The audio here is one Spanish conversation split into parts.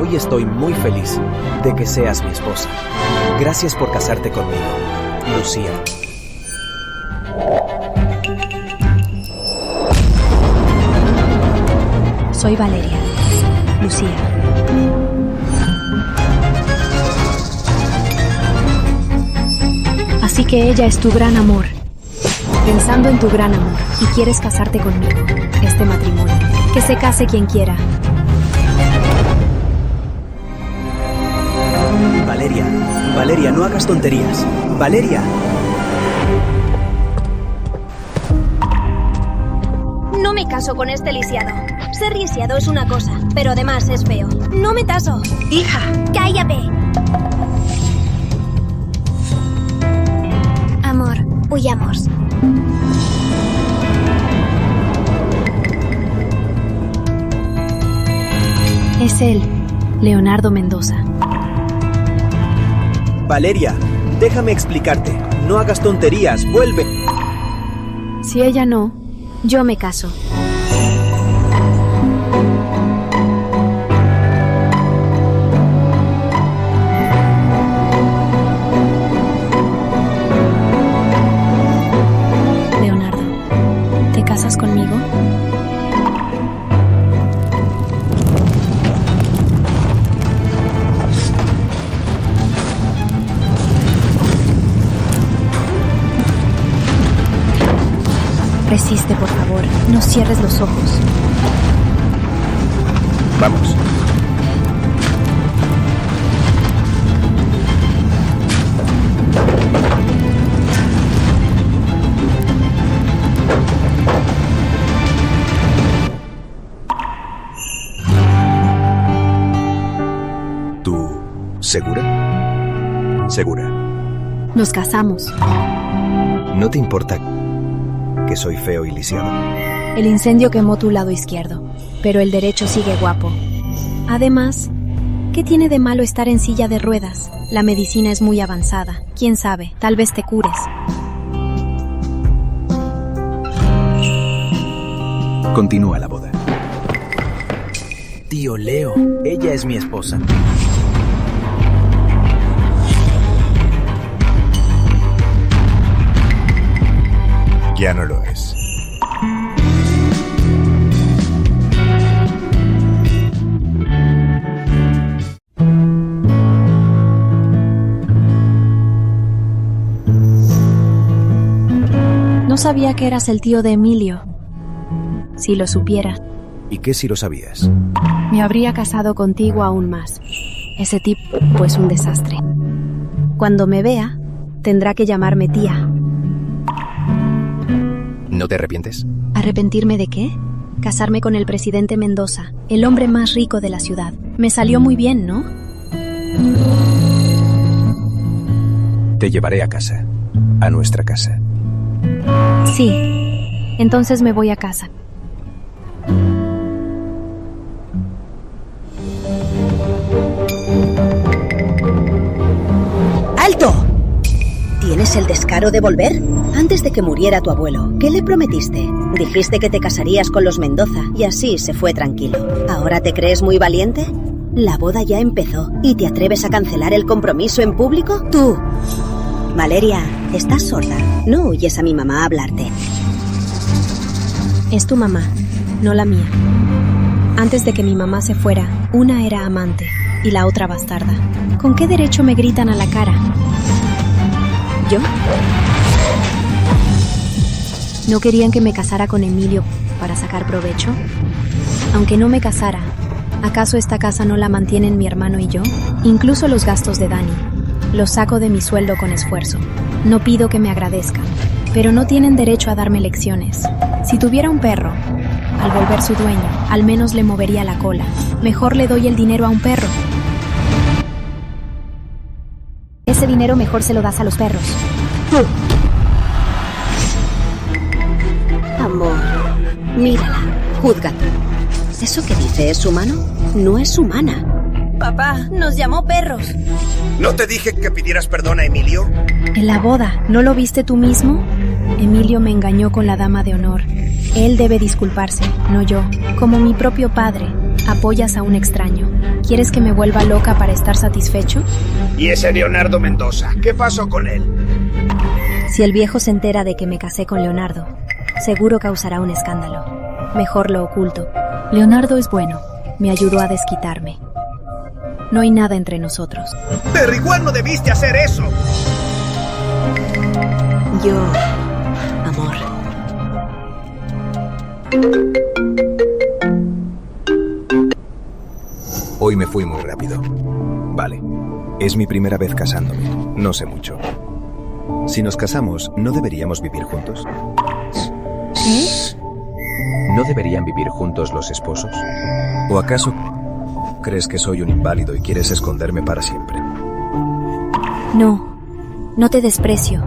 Hoy estoy muy feliz de que seas mi esposa. Gracias por casarte conmigo, Lucía. Soy Valeria. Lucía. Así que ella es tu gran amor. Pensando en tu gran amor y quieres casarte conmigo, este matrimonio. Que se case quien quiera. Valeria, no hagas tonterías. Valeria. No me caso con este lisiado. Ser lisiado es una cosa, pero además es feo. No me caso. Hija, ¡Cállate! Amor, huyamos. Es él, Leonardo Mendoza. Valeria, déjame explicarte. No hagas tonterías, vuelve. Si ella no, yo me caso. Leonardo, ¿te casas conmigo? Resiste, por favor. No cierres los ojos. Vamos. ¿Tú segura? Segura. Nos casamos. ¿No te importa que soy feo y lisiado? El incendio quemó tu lado izquierdo, pero el derecho sigue guapo. Además, ¿qué tiene de malo estar en silla de ruedas? La medicina es muy avanzada. ¿Quién sabe? Tal vez te cures. Continúa la boda. Tío Leo, ella es mi esposa. Ya no lo es. No sabía que eras el tío de Emilio. Si lo supiera, ¿Y qué si lo sabías? me habría casado contigo aún más. Ese tipo es un desastre. Cuando me vea, tendrá que llamarme tía. ¿No te arrepientes? ¿Arrepentirme de qué? Casarme con el presidente Mendoza, el hombre más rico de la ciudad. Me salió muy bien, ¿no? Te llevaré a casa. A nuestra casa. Sí. Entonces me voy a casa. ¡alto! ¿Tienes el descaro de volver? Antes de que muriera tu abuelo, ¿qué le prometiste? Dijiste que te casarías con los Mendoza y así se fue tranquilo. ¿Ahora te crees muy valiente? La boda ya empezó y te atreves a cancelar el compromiso en público. ¡Tú! Valeria, ¿estás sorda? No huyes a mi mamá a hablarte. Es tu mamá, no la mía. Antes de que mi mamá se fuera, una era amante y la otra bastarda. ¿Con qué derecho me gritan a la cara? ¿Yo? ¿No querían que me casara con Emilio para sacar provecho? Aunque no me casara, ¿acaso esta casa no la mantienen mi hermano y yo? Incluso los gastos de Dani. Los saco de mi sueldo con esfuerzo. No pido que me agradezcan, pero no tienen derecho a darme lecciones. Si tuviera un perro, al volver su dueño, al menos le movería la cola. Mejor le doy el dinero a un perro. Ese dinero mejor se lo das a los perros. Amor, mírala, júzgala. ¿Eso que dice es humano? No es humana. Papá, nos llamó perros. ¿No te dije que pidieras perdón a Emilio? En la boda, ¿no lo viste tú mismo? Emilio me engañó con la dama de honor. Él debe disculparse, no yo, como mi propio padre. Apoyas a un extraño. ¿Quieres que me vuelva loca para estar satisfecho? ¿Y ese Leonardo Mendoza? ¿Qué pasó con él? Si el viejo se entera de que me casé con Leonardo, seguro causará un escándalo. Mejor lo oculto. Leonardo es bueno. Me ayudó a desquitarme. No hay nada entre nosotros. Pero igual no debiste hacer eso. Yo, amor. Hoy me fui muy rápido. Vale. Es mi primera vez casándome. No sé mucho. Si nos casamos, ¿no deberíamos vivir juntos? ¿Qué? ¿No deberían vivir juntos los esposos? ¿O acaso crees que soy un inválido y quieres esconderme para siempre? No, no te desprecio.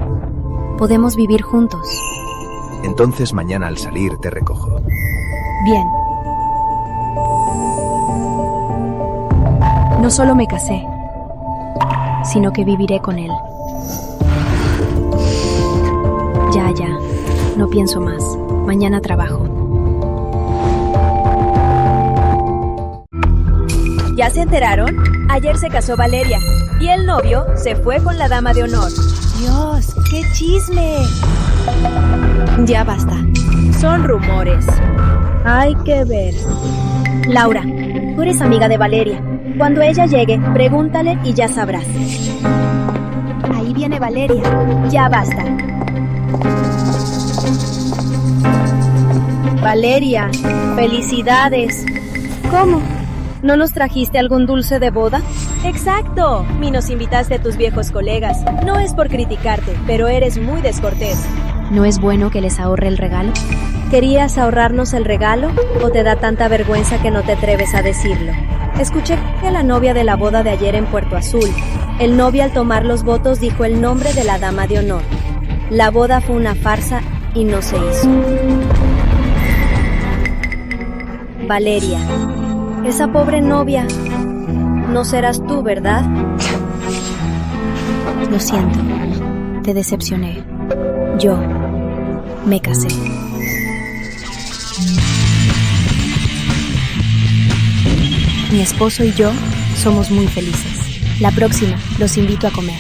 Podemos vivir juntos. Entonces mañana al salir te recojo. Bien. No solo me casé, sino que viviré con él. Ya. No pienso más. Mañana trabajo. ¿Ya se enteraron? Ayer se casó Valeria y el novio se fue con la dama de honor. Dios, qué chisme. Ya basta. Son rumores. Hay que ver. Laura, tú eres amiga de Valeria. Cuando ella llegue, pregúntale y ya sabrás. Ahí viene Valeria. Ya basta. Valeria, felicidades. ¿Cómo? ¿No nos trajiste algún dulce de boda? Exacto. Y nos invitaste a tus viejos colegas. No es por criticarte, pero eres muy descortés. ¿No es bueno que les ahorre el regalo? ¿Querías ahorrarnos el regalo o te da tanta vergüenza que no te atreves a decirlo? Escuché que la novia de la boda de ayer en Puerto Azul, el novio al tomar los votos dijo el nombre de la dama de honor. La boda fue una farsa y no se hizo. Valeria, esa pobre novia, no serás tú, ¿verdad? Lo siento, te decepcioné. Yo me casé. Mi esposo y yo somos muy felices. La próxima los invito a comer.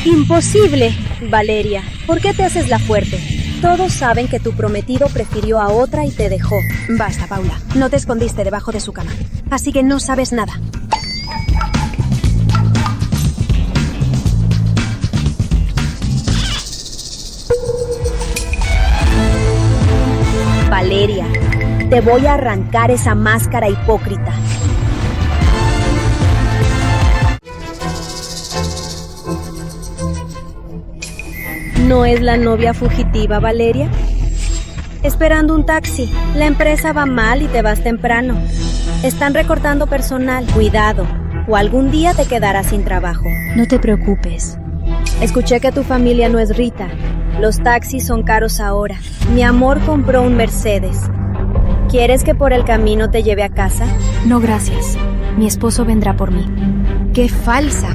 ¡Imposible! Valeria, ¿por qué te haces la fuerte? Todos saben que tu prometido prefirió a otra y te dejó. Basta, Paula. No te escondiste debajo de su cama. Así que no sabes nada. Valeria, te voy a arrancar esa máscara hipócrita. ¿No es la novia fugitiva, Valeria? Esperando un taxi. La empresa va mal y te vas temprano. Están recortando personal. Cuidado, o algún día te quedarás sin trabajo. No te preocupes. Escuché que tu familia no es rica. Los taxis son caros ahora. Mi amor compró un Mercedes. ¿Quieres que por el camino te lleve a casa? No, gracias. Mi esposo vendrá por mí. ¡Qué falsa!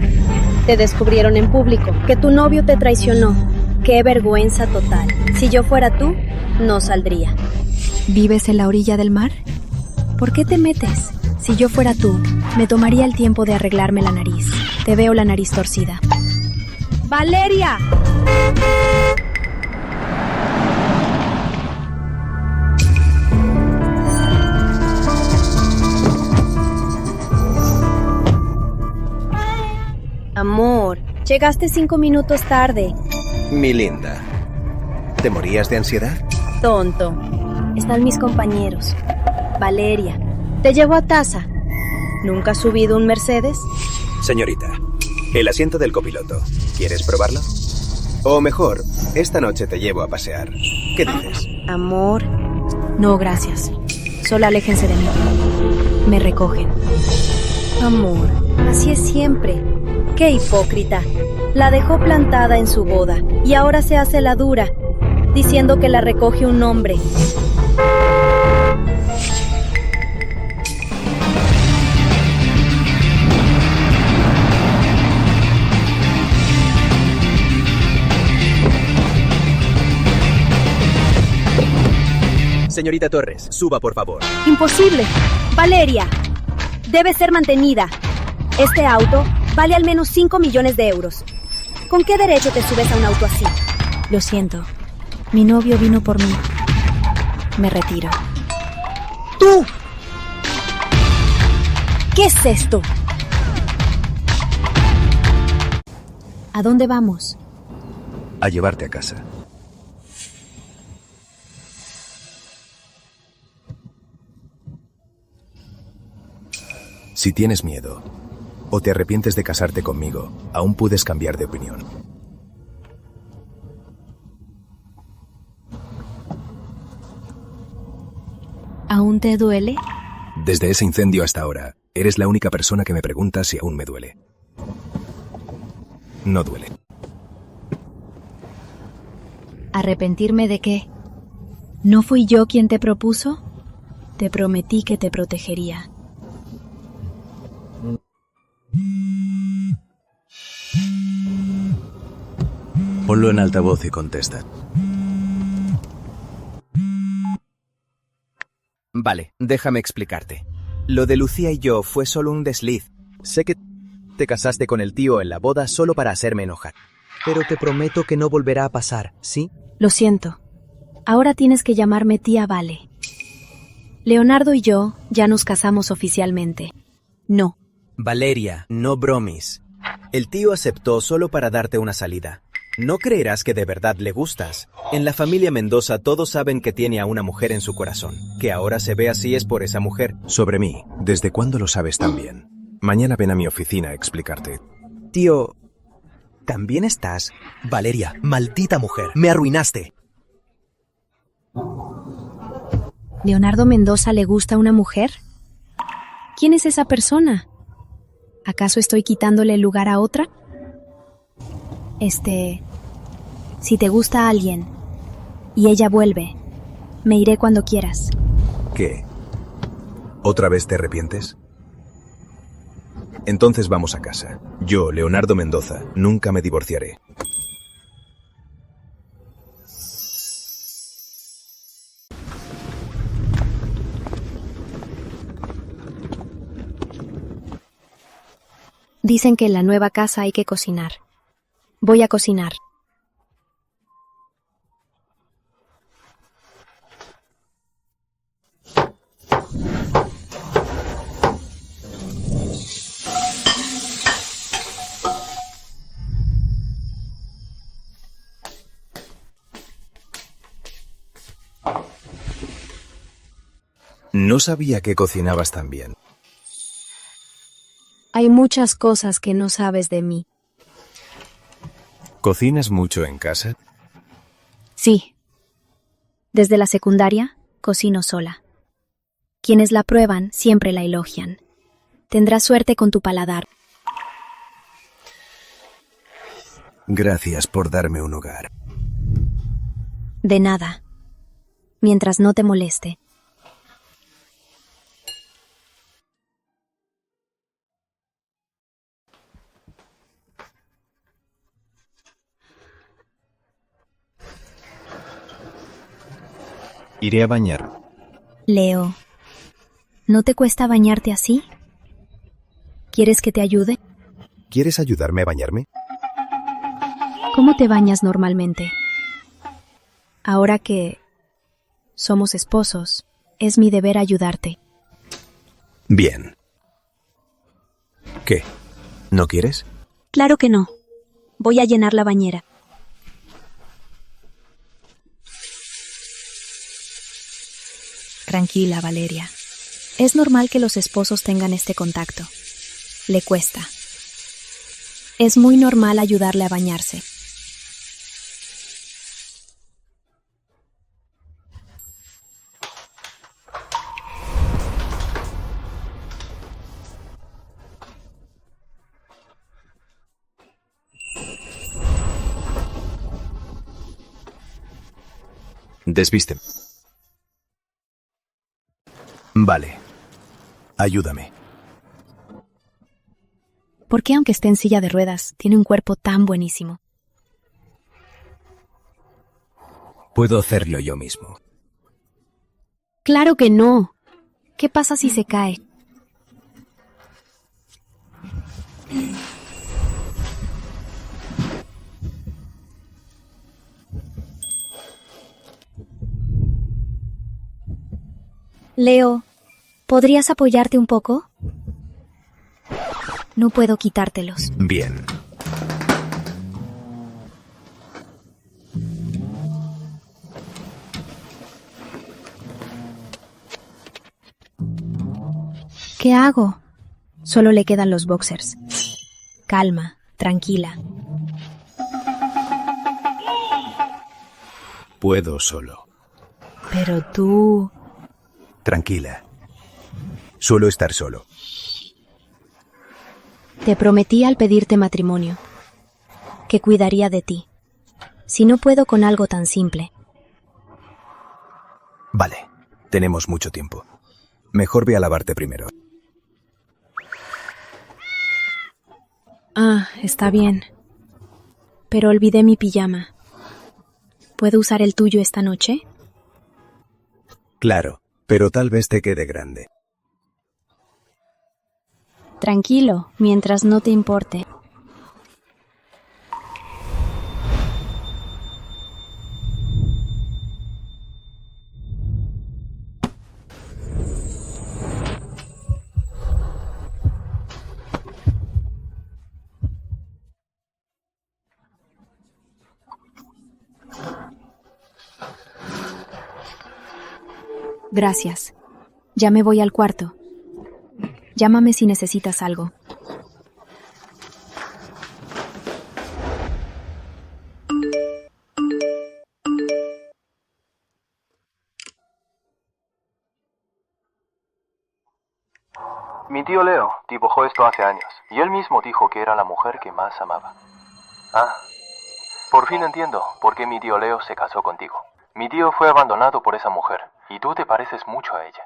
Te descubrieron en público que tu novio te traicionó. ¡Qué vergüenza total! Si yo fuera tú, no saldría. ¿Vives en la orilla del mar? ¿Por qué te metes? Si yo fuera tú, me tomaría el tiempo de arreglarme la nariz. Te veo la nariz torcida. ¡Valeria! Amor, llegaste 5 minutos tarde. Mi linda, ¿te morías de ansiedad? Tonto. Están mis compañeros. Valeria, te llevo a Taza. ¿Nunca has subido un Mercedes? Señorita, el asiento del copiloto. ¿Quieres probarlo? O mejor, esta noche te llevo a pasear. ¿Qué dices? Amor. No, gracias. Solo aléjense de mí. Me recogen. Amor, así es siempre. ¡Qué hipócrita! La dejó plantada en su boda y ahora se hace la dura, diciendo que la recoge un hombre. Señorita. Señorita Torres, suba por favor. ¡Imposible! Valeria, debe ser mantenida. Este auto vale al menos 5 millones de euros. ¿Con qué derecho te subes a un auto así? Lo siento. Mi novio vino por mí. Me retiro. ¡Tú! ¿Qué es esto? ¿A dónde vamos? A llevarte a casa. Si tienes miedo o te arrepientes de casarte conmigo, aún puedes cambiar de opinión. ¿Aún te duele? Desde ese incendio hasta ahora, eres la única persona que me pregunta si aún me duele. No duele. ¿Arrepentirme de qué? ¿No fui yo quien te propuso? Te prometí que te protegería. Ponlo en altavoz y contesta. Vale, déjame explicarte. Lo de Lucía y yo fue solo un desliz. Sé que te casaste con el tío en la boda solo para hacerme enojar. Pero te prometo que no volverá a pasar, ¿sí? Lo siento. Ahora tienes que llamarme tía Vale. Leonardo y yo ya nos casamos oficialmente. No. Valeria, no bromis. El tío aceptó solo para darte una salida. No creerás que de verdad le gustas. En la familia Mendoza todos saben que tiene a una mujer en su corazón. Que ahora se ve así es por esa mujer. Sobre mí, ¿desde cuándo lo sabes tan bien? Mañana ven a mi oficina a explicarte. Tío, ¿también estás? Valeria, maldita mujer, me arruinaste. ¿Leonardo Mendoza le gusta una mujer? ¿Quién es esa persona? ¿Acaso estoy quitándole el lugar a otra? Si te gusta alguien y ella vuelve, me iré cuando quieras. ¿Qué? ¿Otra vez te arrepientes? Entonces vamos a casa. Yo, Leonardo Mendoza, nunca me divorciaré. Dicen que en la nueva casa hay que cocinar. Voy a cocinar. No sabía que cocinabas tan bien. Hay muchas cosas que no sabes de mí. ¿Cocinas mucho en casa? Sí. Desde la secundaria, cocino sola. Quienes la prueban siempre la elogian. Tendrás suerte con tu paladar. Gracias por darme un hogar. De nada. Mientras no te moleste. Iré a bañar. Leo, ¿no te cuesta bañarte así? ¿Quieres que te ayude? ¿Quieres ayudarme a bañarme? ¿Cómo te bañas normalmente? Ahora que somos esposos, es mi deber ayudarte. Bien. ¿Qué? ¿No quieres? Claro que no. Voy a llenar la bañera. Tranquila, Valeria. Es normal que los esposos tengan este contacto. Le cuesta. Es muy normal ayudarle a bañarse. Desvísteme. Vale. Ayúdame. ¿Por qué, aunque esté en silla de ruedas, tiene un cuerpo tan buenísimo? Puedo hacerlo yo mismo. Claro que no. ¿Qué pasa si se cae? Leo, ¿podrías apoyarte un poco? No puedo quitártelos. Bien. ¿Qué hago? Solo le quedan los boxers. Calma, tranquila. Puedo solo. Pero tú... Tranquila. Suelo estar solo. Te prometí al pedirte matrimonio que cuidaría de ti. Si no puedo con algo tan simple. Vale, tenemos mucho tiempo. Mejor ve a lavarte primero. Está bien. Pero olvidé mi pijama. ¿Puedo usar el tuyo esta noche? Claro, pero tal vez te quede grande. Tranquilo, mientras no te importe. Gracias. Ya me voy al cuarto. Llámame si necesitas algo. Mi tío Leo dibujó esto hace años, y él mismo dijo que era la mujer que más amaba. Ah, por fin entiendo por qué mi tío Leo se casó contigo. Mi tío fue abandonado por esa mujer, y tú te pareces mucho a ella.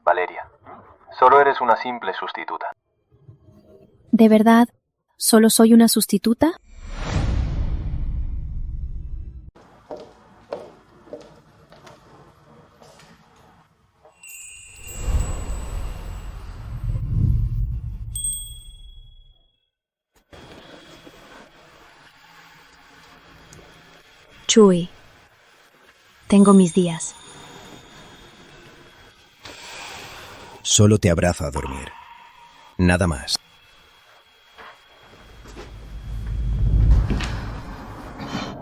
Valeria, solo eres una simple sustituta. ¿De verdad solo soy una sustituta? Chuy, tengo mis días. Solo te abrazo a dormir. Nada más.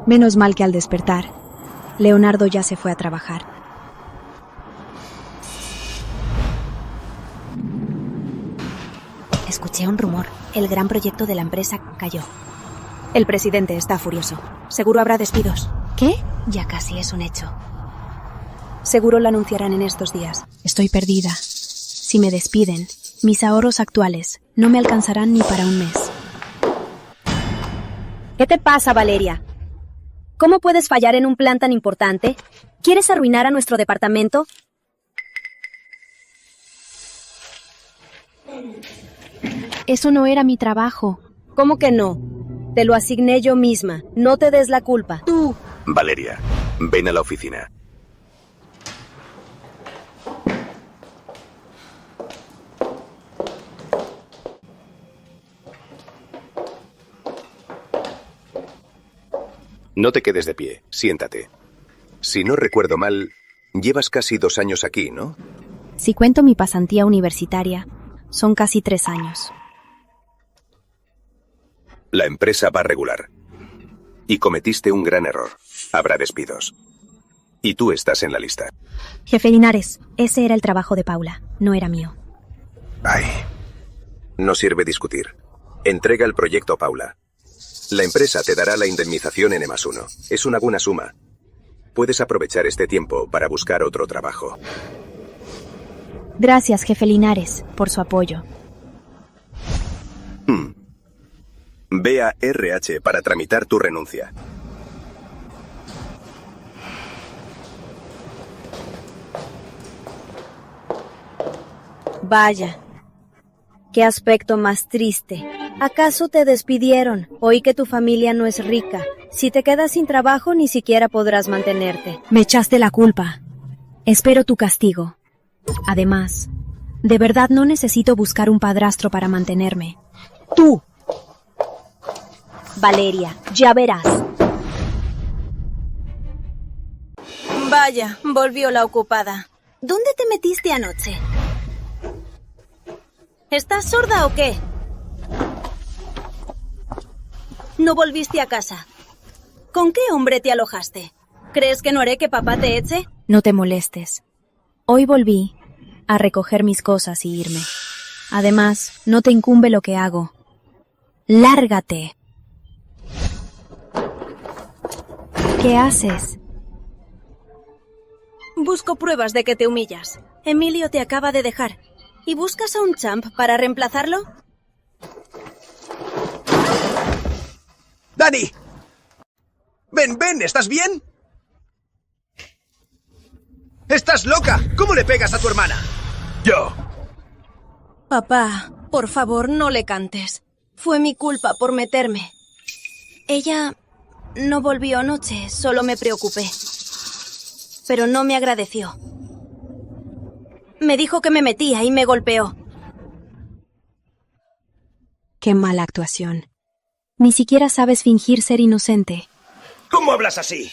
Menos mal que al despertar, Leonardo ya se fue a trabajar. Escuché un rumor. El gran proyecto de la empresa cayó. El presidente está furioso. Seguro habrá despidos. ¿Qué? Ya casi es un hecho. Seguro lo anunciarán en estos días. Estoy perdida. Si me despiden, mis ahorros actuales no me alcanzarán ni para un mes. ¿Qué te pasa, Valeria? ¿Cómo puedes fallar en un plan tan importante? ¿Quieres arruinar a nuestro departamento? Eso no era mi trabajo. ¿Cómo que no? Te lo asigné yo misma. No te des la culpa. Tú. Valeria, ven a la oficina. No te quedes de pie, siéntate. Si no recuerdo mal, llevas casi 2 años aquí, ¿no? Si cuento mi pasantía universitaria, son casi 3 años. La empresa va regular. Y cometiste un gran error. Habrá despidos. Y tú estás en la lista. Jefe Linares, ese era el trabajo de Paula, no era mío. Ay. No sirve discutir. Entrega el proyecto a Paula. La empresa te dará la indemnización en E+1. Es una buena suma. Puedes aprovechar este tiempo para buscar otro trabajo. Gracias, jefe Linares, por su apoyo. Ve a RH para tramitar tu renuncia. Vaya. Qué aspecto más triste. ¿Acaso te despidieron? Oí que tu familia no es rica. Si te quedas sin trabajo, ni siquiera podrás mantenerte. Me echaste la culpa. Espero tu castigo. Además, de verdad no necesito buscar un padrastro para mantenerme. ¡Tú! Valeria, ya verás. Vaya, volvió la ocupada. ¿Dónde te metiste anoche? ¿Estás sorda o qué? No volviste a casa. ¿Con qué hombre te alojaste? ¿Crees que no haré que papá te eche? No te molestes. Hoy volví a recoger mis cosas y irme. Además, no te incumbe lo que hago. ¡Lárgate! ¿Qué haces? Busco pruebas de que te humillas. Emilio te acaba de dejar. ¿Y buscas a un champ para reemplazarlo? ¡Dani! ¡Ven, ven! ¿Estás bien? ¡Estás loca! ¿Cómo le pegas a tu hermana? ¡Yo! Papá, por favor, no le cantes. Fue mi culpa por meterme. Ella no volvió anoche, solo me preocupé. Pero no me agradeció. Me dijo que me metía y me golpeó. Qué mala actuación. Ni siquiera sabes fingir ser inocente. ¿Cómo hablas así?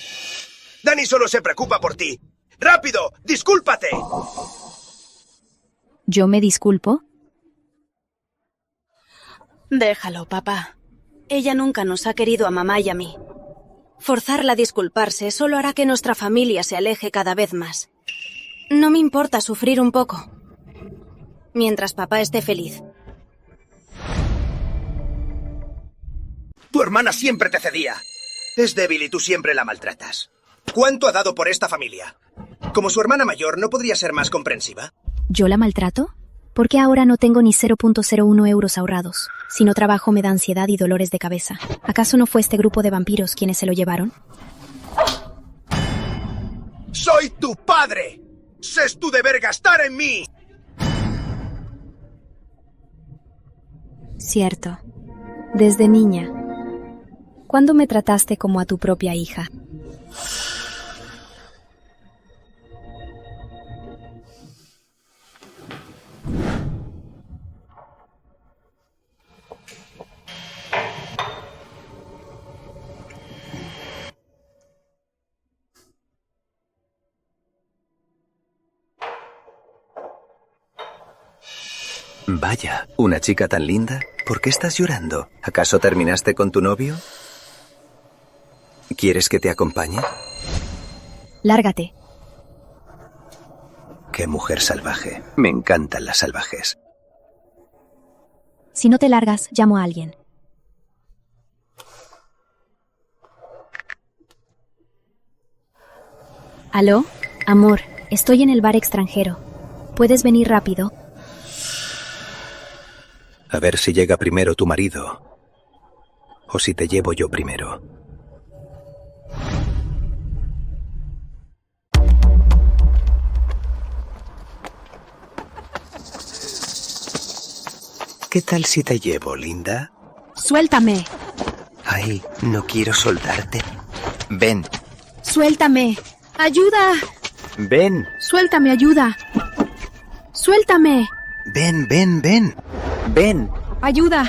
Dani solo se preocupa por ti. ¡Rápido! ¡Discúlpate! ¿Yo me disculpo? Déjalo, papá. Ella nunca nos ha querido a mamá y a mí. Forzarla a disculparse solo hará que nuestra familia se aleje cada vez más. No me importa sufrir un poco. Mientras papá esté feliz. Tu hermana siempre te cedía. Es débil y tú siempre la maltratas. ¿Cuánto ha dado por esta familia? Como su hermana mayor, ¿no podría ser más comprensiva? ¿Yo la maltrato? ¿Por qué ahora no tengo ni 0.01 euros ahorrados? Si no trabajo me da ansiedad y dolores de cabeza. ¿Acaso no fue este grupo de vampiros quienes se lo llevaron? ¡Soy tu padre! ¡Es tu deber gastar en mí! Cierto. Desde niña. ¿Cuándo me trataste como a tu propia hija? Vaya, ¿una chica tan linda? ¿Por qué estás llorando? ¿Acaso terminaste con tu novio? ¿Quieres que te acompañe? Lárgate. Qué mujer salvaje. Me encantan las salvajes. Si no te largas, llamo a alguien. ¿Aló? Amor, estoy en el bar extranjero. ¿Puedes venir rápido? A ver si llega primero tu marido. O si te llevo yo primero. ¿Qué tal si te llevo, linda? ¡Suéltame! Ay, no quiero soltarte. Ven. ¡Suéltame! ¡Ayuda! Ven. ¡Suéltame, ayuda! ¡Suéltame! Ven, ven, ven. Ven. ¡Ayuda!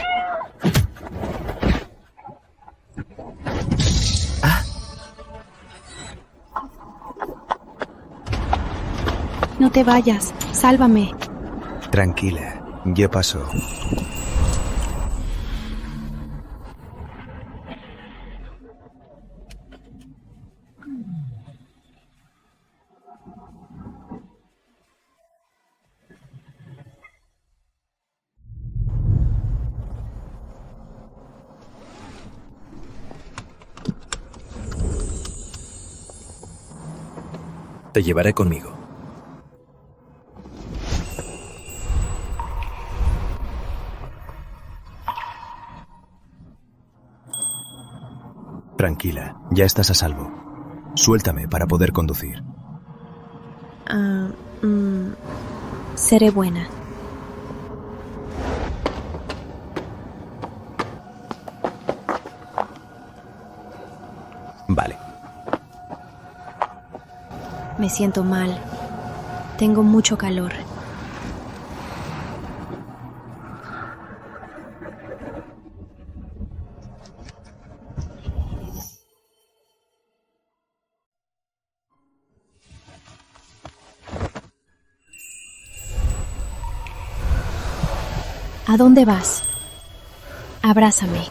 Ah. No te vayas. Sálvame. Tranquila. Ya pasó. Te llevaré conmigo. Tranquila, ya estás a salvo. Suéltame para poder conducir. Seré buena. Vale. Me siento mal. Tengo mucho calor. ¿A dónde vas? Abrázame.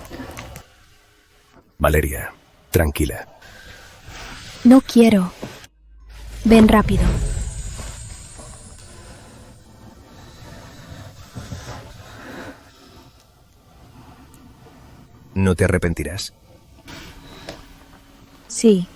Valeria, tranquila. No quiero. Ven rápido. ¿No te arrepentirás? Sí.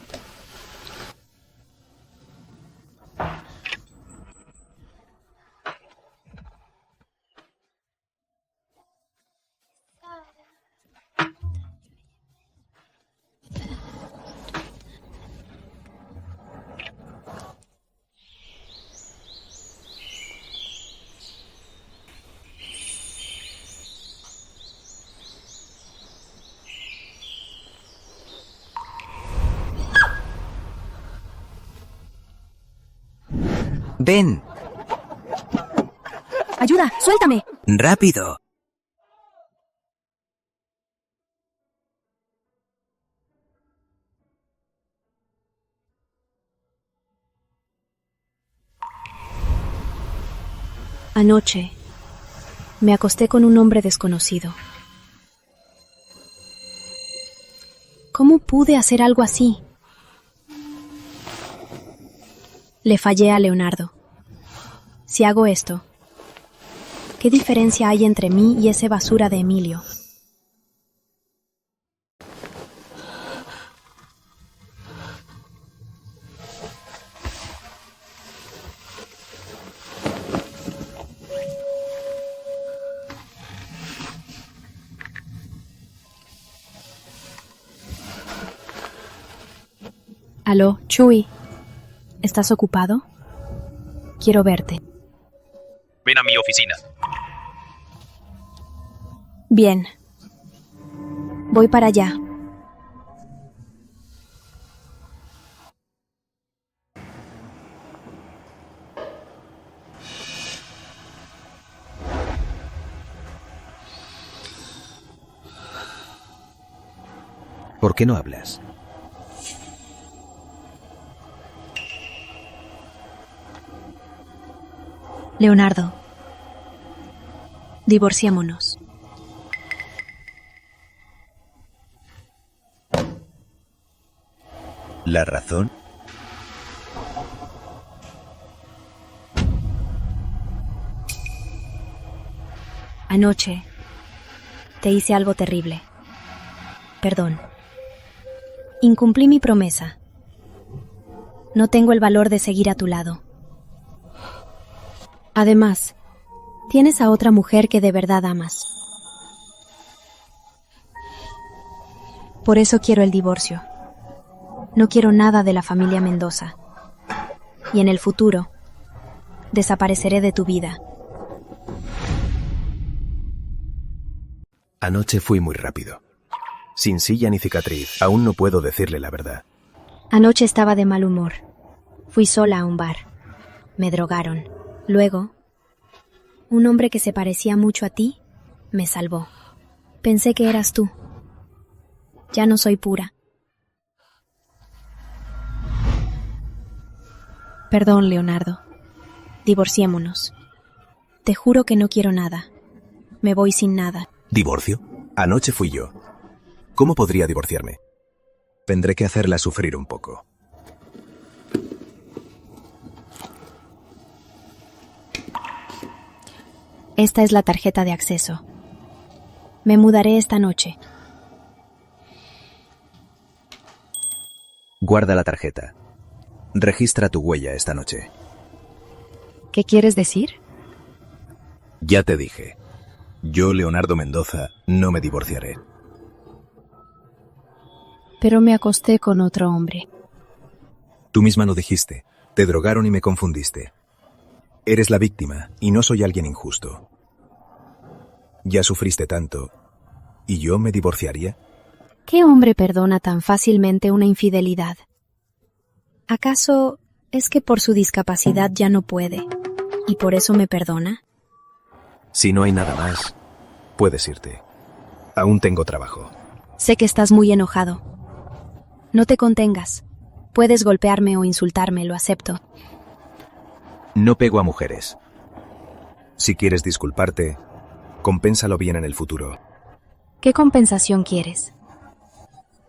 Ven. ¡Ayuda! ¡Suéltame! Rápido. Anoche me acosté con un hombre desconocido. ¿Cómo pude hacer algo así? Le fallé a Leonardo. Si hago esto, ¿qué diferencia hay entre mí y ese basura de Emilio? Aló, Chuy. ¿Estás ocupado? Quiero verte. Ven a mi oficina. Bien. Voy para allá. ¿Por qué no hablas? Leonardo, divorciémonos. ¿La razón? Anoche te hice algo terrible. Perdón. Incumplí mi promesa. No tengo el valor de seguir a tu lado. Además, tienes a otra mujer que de verdad amas. Por eso quiero el divorcio. No quiero nada de la familia Mendoza. Y en el futuro, desapareceré de tu vida. Anoche fui muy rápido. Sin silla ni cicatriz, aún no puedo decirle la verdad. Anoche estaba de mal humor. Fui sola a un bar. Me drogaron. Luego, un hombre que se parecía mucho a ti me salvó. Pensé que eras tú. Ya no soy pura. Perdón, Leonardo. Divorciémonos. Te juro que no quiero nada. Me voy sin nada. ¿Divorcio? Anoche fui yo. ¿Cómo podría divorciarme? Tendré que hacerla sufrir un poco. Esta es la tarjeta de acceso. Me mudaré esta noche. Guarda la tarjeta. Registra tu huella esta noche. ¿Qué quieres decir? Ya te dije. Yo, Leonardo Mendoza, no me divorciaré. Pero me acosté con otro hombre. Tú misma lo dijiste. Te drogaron y me confundiste. Eres la víctima y no soy alguien injusto. Ya sufriste tanto. ¿Y yo me divorciaría? ¿Qué hombre perdona tan fácilmente una infidelidad? ¿Acaso ¿Es que por su discapacidad ya no puede y por eso me perdona? Si no hay nada más, puedes irte. Aún tengo trabajo. Sé que estás muy enojado. No te contengas. Puedes golpearme o insultarme, lo acepto. No pego a mujeres. Si quieres disculparte, compénsalo bien en el futuro. ¿Qué compensación quieres?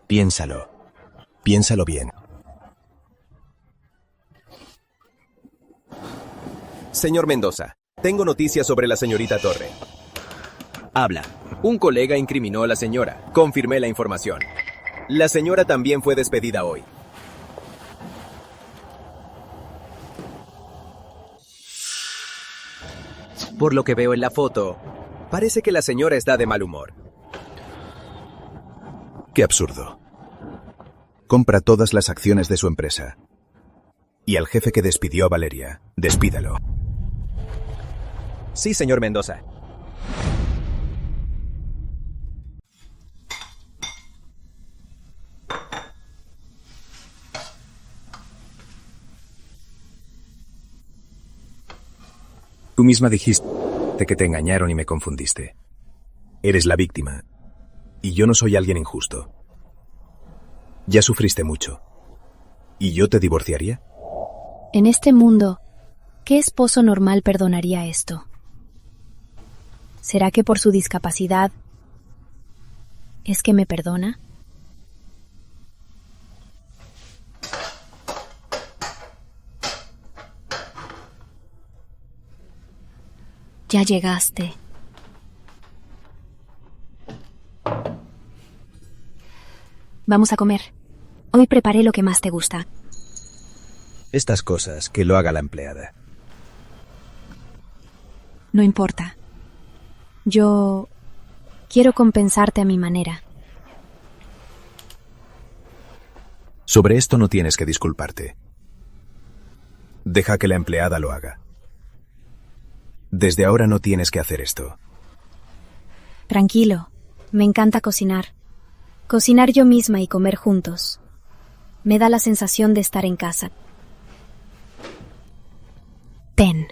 Piénsalo. Piénsalo bien. Señor Mendoza, tengo noticias sobre la señorita Torre. Habla. Un colega incriminó a la señora. Confirmé la información. La señora también fue despedida hoy. Por lo que veo en la foto, parece que la señora está de mal humor. Qué absurdo. Compra todas las acciones de su empresa. Y al jefe que despidió a Valeria, despídalo. Sí, señor Mendoza. Tú misma dijiste que te engañaron y me confundiste. Eres la víctima, y yo no soy alguien injusto. Ya sufriste mucho. ¿Y yo te divorciaría? En este mundo, ¿qué esposo normal perdonaría esto? ¿Será que por su discapacidad es que me perdona? Ya llegaste. Vamos a comer. Hoy preparé lo que más te gusta. Estas cosas que lo haga la empleada. No importa. Yo quiero compensarte a mi manera. Sobre esto no tienes que disculparte. Deja que la empleada lo haga. Desde ahora no tienes que hacer esto. Tranquilo, me encanta cocinar. Cocinar yo misma y comer juntos. Me da la sensación de estar en casa. Ten.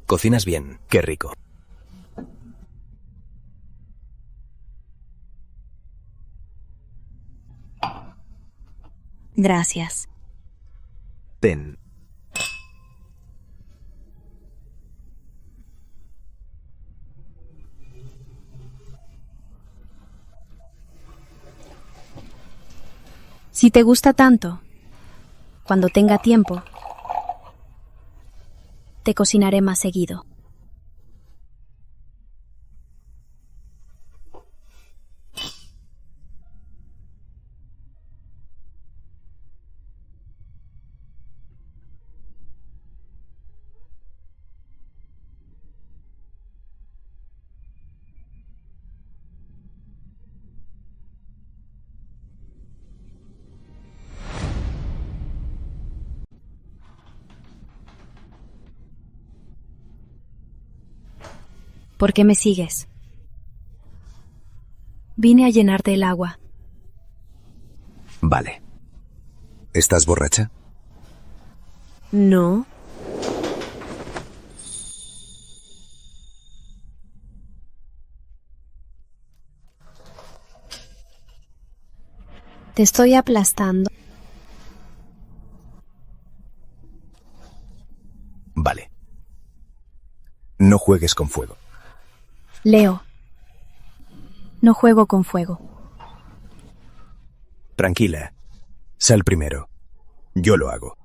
Cocinas bien, qué rico. Gracias. Ten. Si te gusta tanto, cuando tenga tiempo, te cocinaré más seguido. ¿Por qué me sigues? Vine a llenarte el agua. Vale. ¿Estás borracha? No. Te estoy aplastando. Vale. No juegues con fuego. Leo, no juego con fuego. Tranquila. Sal primero. Yo lo hago.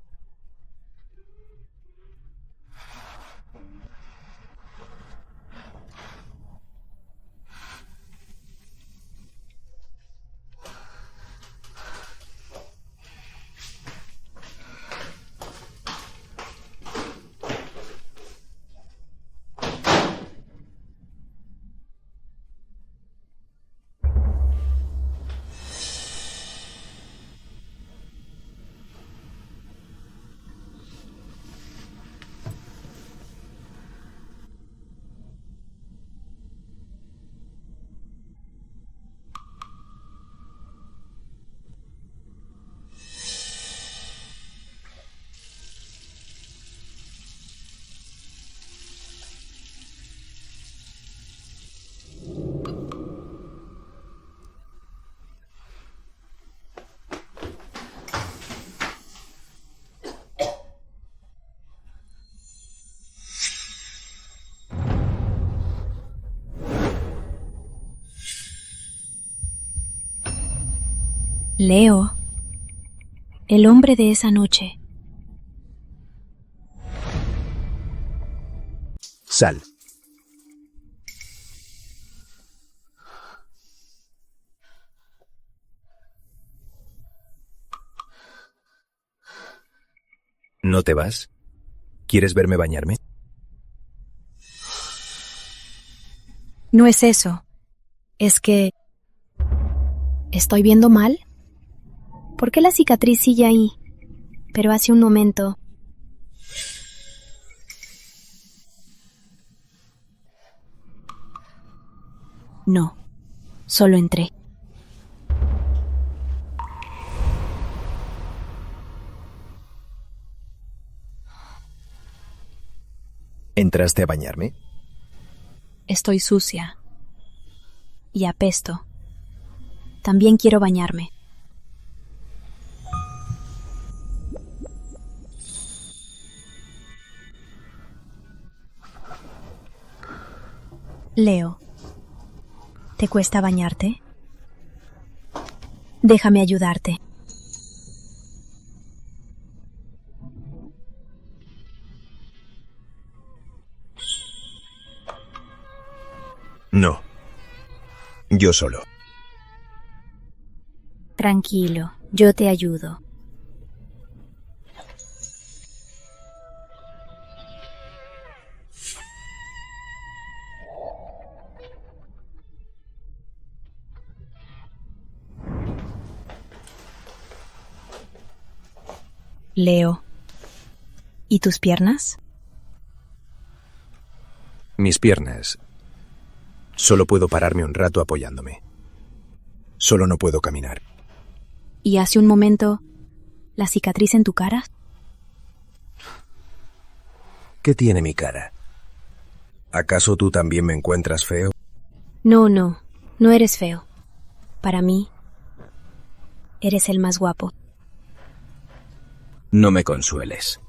Leo, el hombre de esa noche. Sal. ¿No te vas? ¿Quieres verme bañarme? No es eso. Es que... ¿estoy viendo mal? ¿Por qué la cicatriz sigue ahí? Pero hace un momento... No, solo entré. ¿Entraste a bañarme? Estoy sucia. Y apesto. También quiero bañarme. Leo, ¿te cuesta bañarte? Déjame ayudarte. No. Yo solo. Tranquilo, yo te ayudo. Leo, ¿y tus piernas? Mis piernas. Solo puedo pararme un rato apoyándome. Solo no puedo caminar. ¿Y hace un momento la cicatriz en tu cara? ¿Qué tiene mi cara? ¿Acaso tú también me encuentras feo? No, no eres feo. Para mí, eres el más guapo. No me consueles.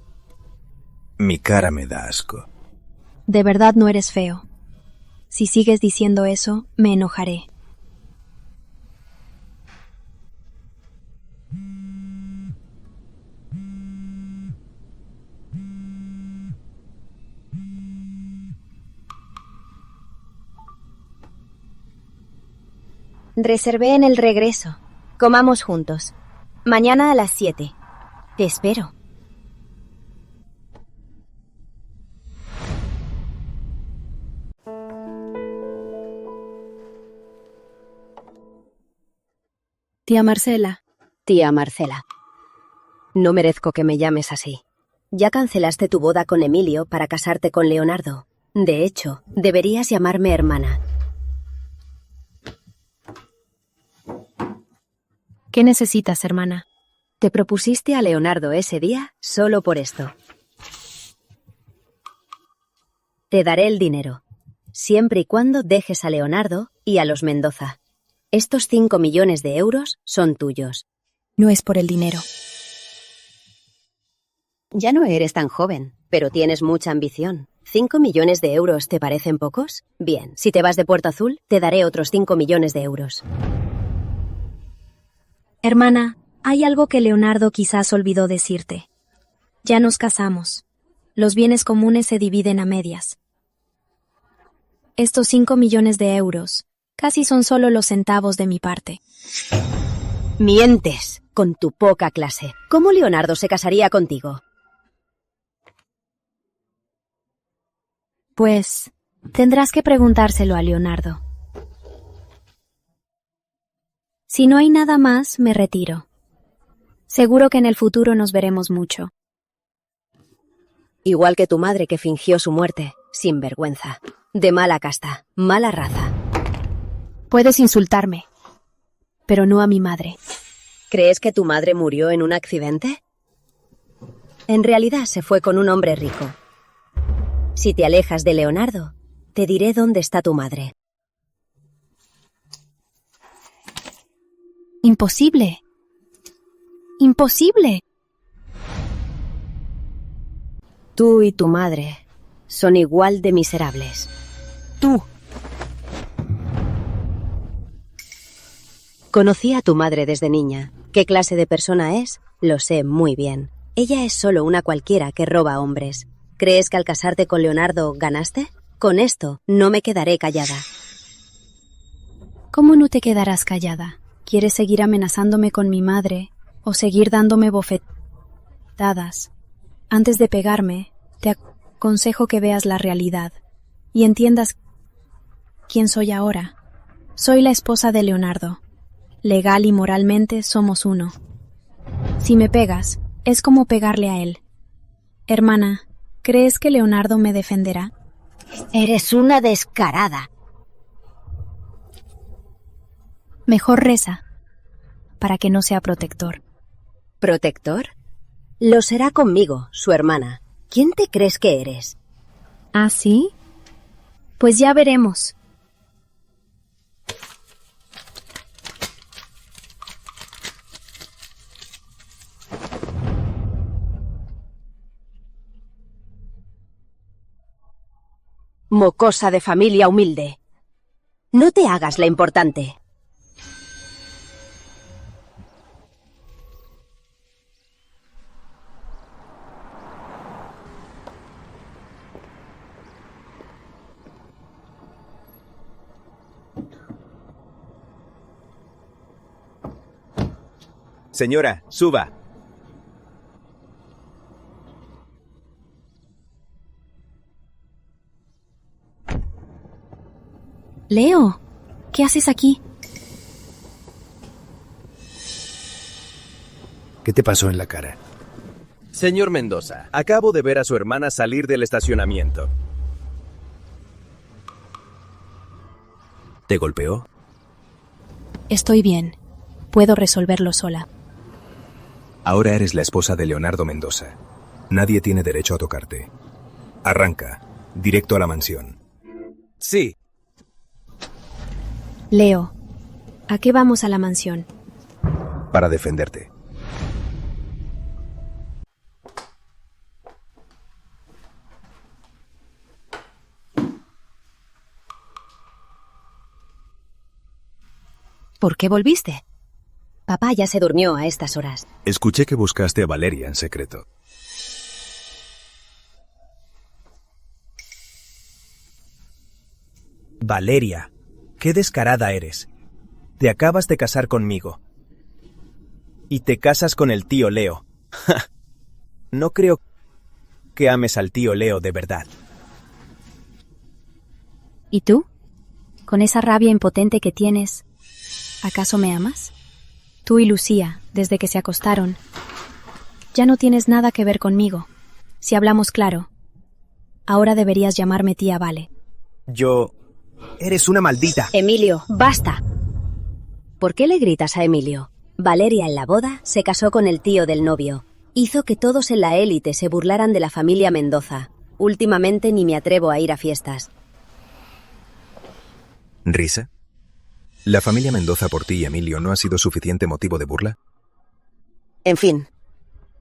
Mi cara me da asco. De verdad no eres feo. Si sigues diciendo eso, me enojaré. Reservé en el regreso. Comamos juntos. Mañana a las 7. Te espero. Tía Marcela. Tía Marcela. No merezco que me llames así. Ya cancelaste tu boda con Emilio para casarte con Leonardo. De hecho, deberías llamarme hermana. ¿Qué necesitas, hermana? Te propusiste a Leonardo ese día solo por esto. Te daré el dinero, siempre y cuando dejes a Leonardo y a los Mendoza. Estos 5 millones de euros son tuyos. No es por el dinero. Ya no eres tan joven, pero tienes mucha ambición. ¿5 millones de euros te parecen pocos? Bien, si te vas de Puerto Azul, te daré otros 5 millones de euros. Hermana, hay algo que Leonardo quizás olvidó decirte. Ya nos casamos. Los bienes comunes se dividen a medias. Estos 5 millones de euros casi son solo los centavos de mi parte. Mientes, con tu poca clase. ¿Cómo Leonardo se casaría contigo? Pues, tendrás que preguntárselo a Leonardo. Si no hay nada más, me retiro. Seguro que en el futuro nos veremos mucho. Igual que tu madre que fingió su muerte, sin vergüenza. De mala casta, mala raza. Puedes insultarme, pero no a mi madre. ¿Crees que tu madre murió en un accidente? En realidad se fue con un hombre rico. Si te alejas de Leonardo, te diré dónde está tu madre. Imposible. Imposible. Tú y tu madre son igual de miserables. Tú. Conocí a tu madre desde niña. ¿Qué clase de persona es? Lo sé muy bien. Ella es solo una cualquiera que roba hombres. ¿Crees que al casarte con Leonardo ganaste? Con esto no me quedaré callada. ¿Cómo no te quedarás callada? ¿Quieres seguir amenazándome con mi madre o seguir dándome bofetadas? Antes de pegarme, te aconsejo que veas la realidad y entiendas quién soy ahora. Soy la esposa de Leonardo. Legal y moralmente somos uno. Si me pegas, es como pegarle a él. Hermana, ¿crees que Leonardo me defenderá? Eres una descarada. Mejor reza, para que no sea protector. ¿Protector? Lo será conmigo, su hermana. ¿Quién te crees que eres? ¿Ah, sí? Pues ya veremos. Mocosa de familia humilde. No te hagas la importante. Señora, suba. Leo, ¿qué haces aquí? ¿Qué te pasó en la cara? Señor Mendoza, acabo de ver a su hermana salir del estacionamiento. ¿Te golpeó? Estoy bien. Puedo resolverlo sola. Ahora eres la esposa de Leonardo Mendoza. Nadie tiene derecho a tocarte. Arranca, directo a la mansión. Sí. Leo, ¿a qué vamos a la mansión? Para defenderte. ¿Por qué volviste? Papá ya se durmió a estas horas. Escuché que buscaste a Valeria en secreto. Valeria, qué descarada eres. Te acabas de casar conmigo. Y te casas con el tío Leo. No creo que ames al tío Leo de verdad. ¿Y tú? Con esa rabia impotente que tienes, ¿acaso me amas? Tú y Lucía, desde que se acostaron, ya no tienes nada que ver conmigo. Si hablamos claro, ahora deberías llamarme tía Vale. Yo... Eres una maldita. Emilio, basta. ¿Por qué le gritas a Emilio? Valeria en la boda se casó con el tío del novio. Hizo que todos en la élite se burlaran de la familia Mendoza. Últimamente ni me atrevo a ir a fiestas. ¿Risa? ¿La familia Mendoza por ti y Emilio no ha sido suficiente motivo de burla? En fin,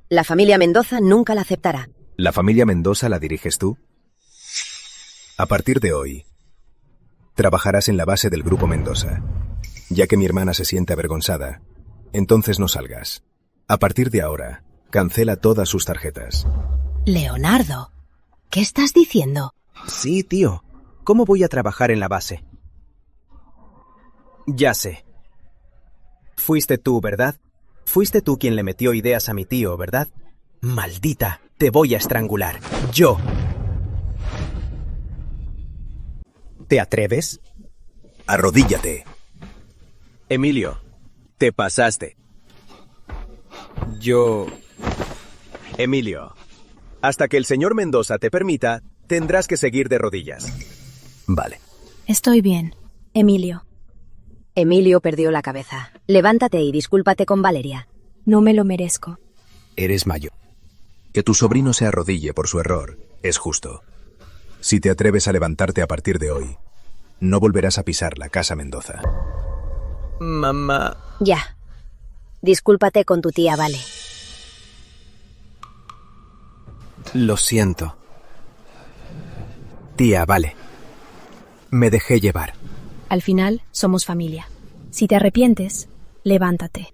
la familia Mendoza nunca la aceptará. ¿La familia Mendoza la diriges tú? A partir de hoy, trabajarás en la base del grupo Mendoza. Ya que mi hermana se siente avergonzada, entonces no salgas. A partir de ahora, cancela todas sus tarjetas. Leonardo, ¿qué estás diciendo? Sí, tío. ¿Cómo voy a trabajar en la base? Ya sé. Fuiste tú, ¿verdad? Fuiste tú quien le metió ideas a mi tío, ¿verdad? Maldita, te voy a estrangular. Yo. ¿Te atreves? Arrodíllate. Emilio, te pasaste. Yo... Emilio, hasta que el señor Mendoza te permita, tendrás que seguir de rodillas. Vale. Estoy bien, Emilio. Emilio perdió la cabeza. Levántate y discúlpate con Valeria. No me lo merezco. Eres mayor. Que tu sobrino se arrodille por su error es justo. Si te atreves a levantarte a partir de hoy, no volverás a pisar la casa Mendoza. Mamá... Ya. Discúlpate con tu tía Vale. Lo siento. Tía, Vale. Me dejé llevar. Al final, somos familia. Si te arrepientes, Levántate.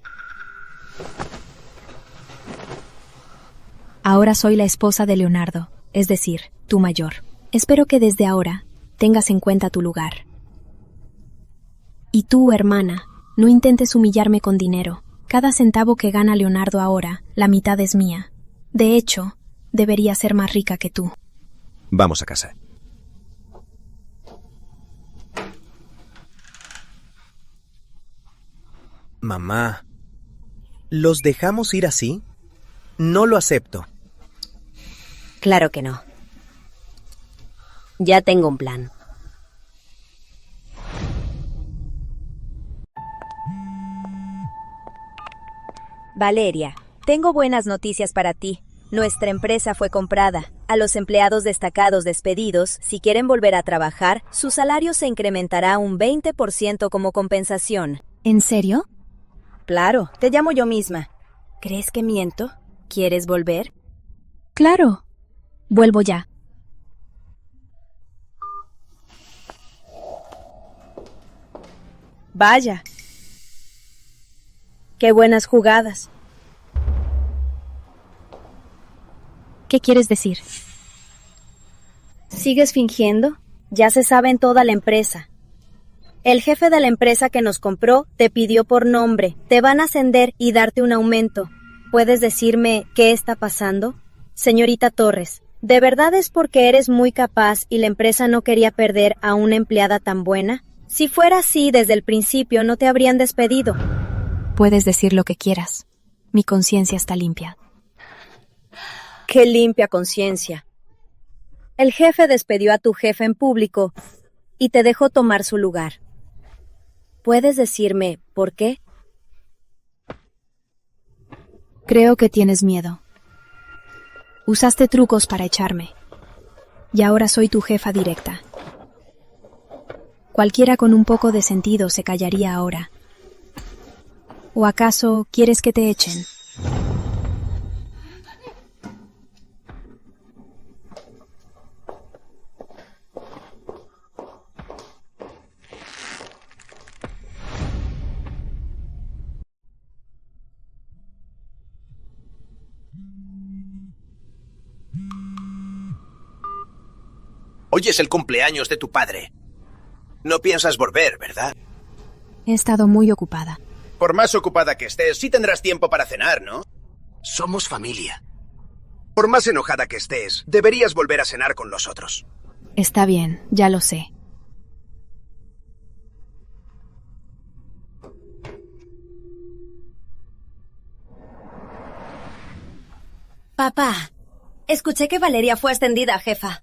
Ahora soy la esposa de Leonardo, es decir, tu mayor. Espero que desde ahora tengas en cuenta tu lugar. Y tú, hermana, no intentes humillarme con dinero. Cada centavo que gana Leonardo ahora, la mitad es mía. De hecho, debería ser más rica que tú. Vamos a casa. Mamá, ¿los dejamos ir así? No lo acepto. Claro que no. Ya tengo un plan. Valeria, tengo buenas noticias para ti. Nuestra empresa fue comprada. A los empleados destacados despedidos, si quieren volver a trabajar, su salario se incrementará un 20% como compensación. ¿En serio? Claro, te llamo yo misma. ¿Crees que miento? ¿Quieres volver? Claro. Vuelvo ya. Vaya. Qué buenas jugadas. ¿Qué quieres decir? ¿Sigues fingiendo? Ya se sabe en toda la empresa. El jefe de la empresa que nos compró te pidió por nombre. Te van a ascender y darte un aumento. ¿Puedes decirme qué está pasando? Señorita Torres, ¿de verdad es porque eres muy capaz y la empresa no quería perder a una empleada tan buena? Si fuera así, desde el principio no te habrían despedido. Puedes decir lo que quieras. Mi conciencia está limpia. ¡Qué limpia conciencia! El jefe despedió a tu jefe en público y te dejó tomar su lugar. ¿Puedes decirme por qué? Creo que tienes miedo. Usaste trucos para echarme. Y ahora soy tu jefa directa. Cualquiera con un poco de sentido se callaría ahora. ¿O acaso quieres que te echen? Hoy es el cumpleaños de tu padre. No piensas volver, ¿verdad? He estado muy ocupada. Por más ocupada que estés, sí tendrás tiempo para cenar, ¿no? Somos familia. Por más enojada que estés, deberías volver a cenar con los otros. Está bien, ya lo sé. Papá, escuché que Valeria fue ascendida a jefa.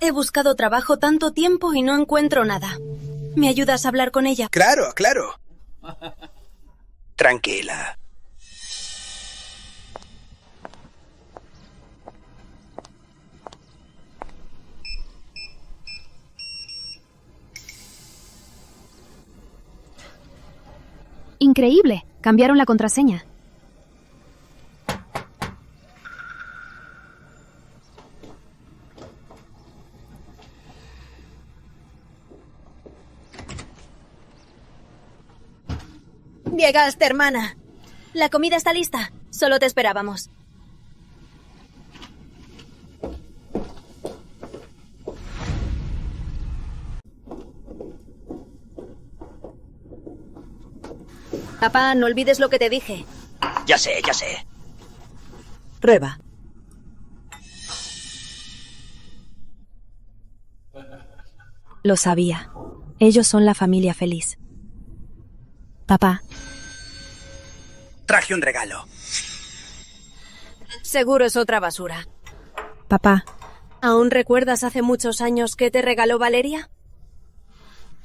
He buscado trabajo tanto tiempo y no encuentro nada. ¿Me ayudas a hablar con ella? Claro, claro. Tranquila. Increíble, cambiaron la contraseña. Llegaste, hermana. La comida está lista. Solo te esperábamos. Papá, no olvides lo que te dije. Ya sé, ya sé. Prueba. Lo sabía. Ellos son la familia feliz. Papá. Traje un regalo. Seguro es otra basura. Papá. ¿Aún recuerdas hace muchos años qué te regaló Valeria?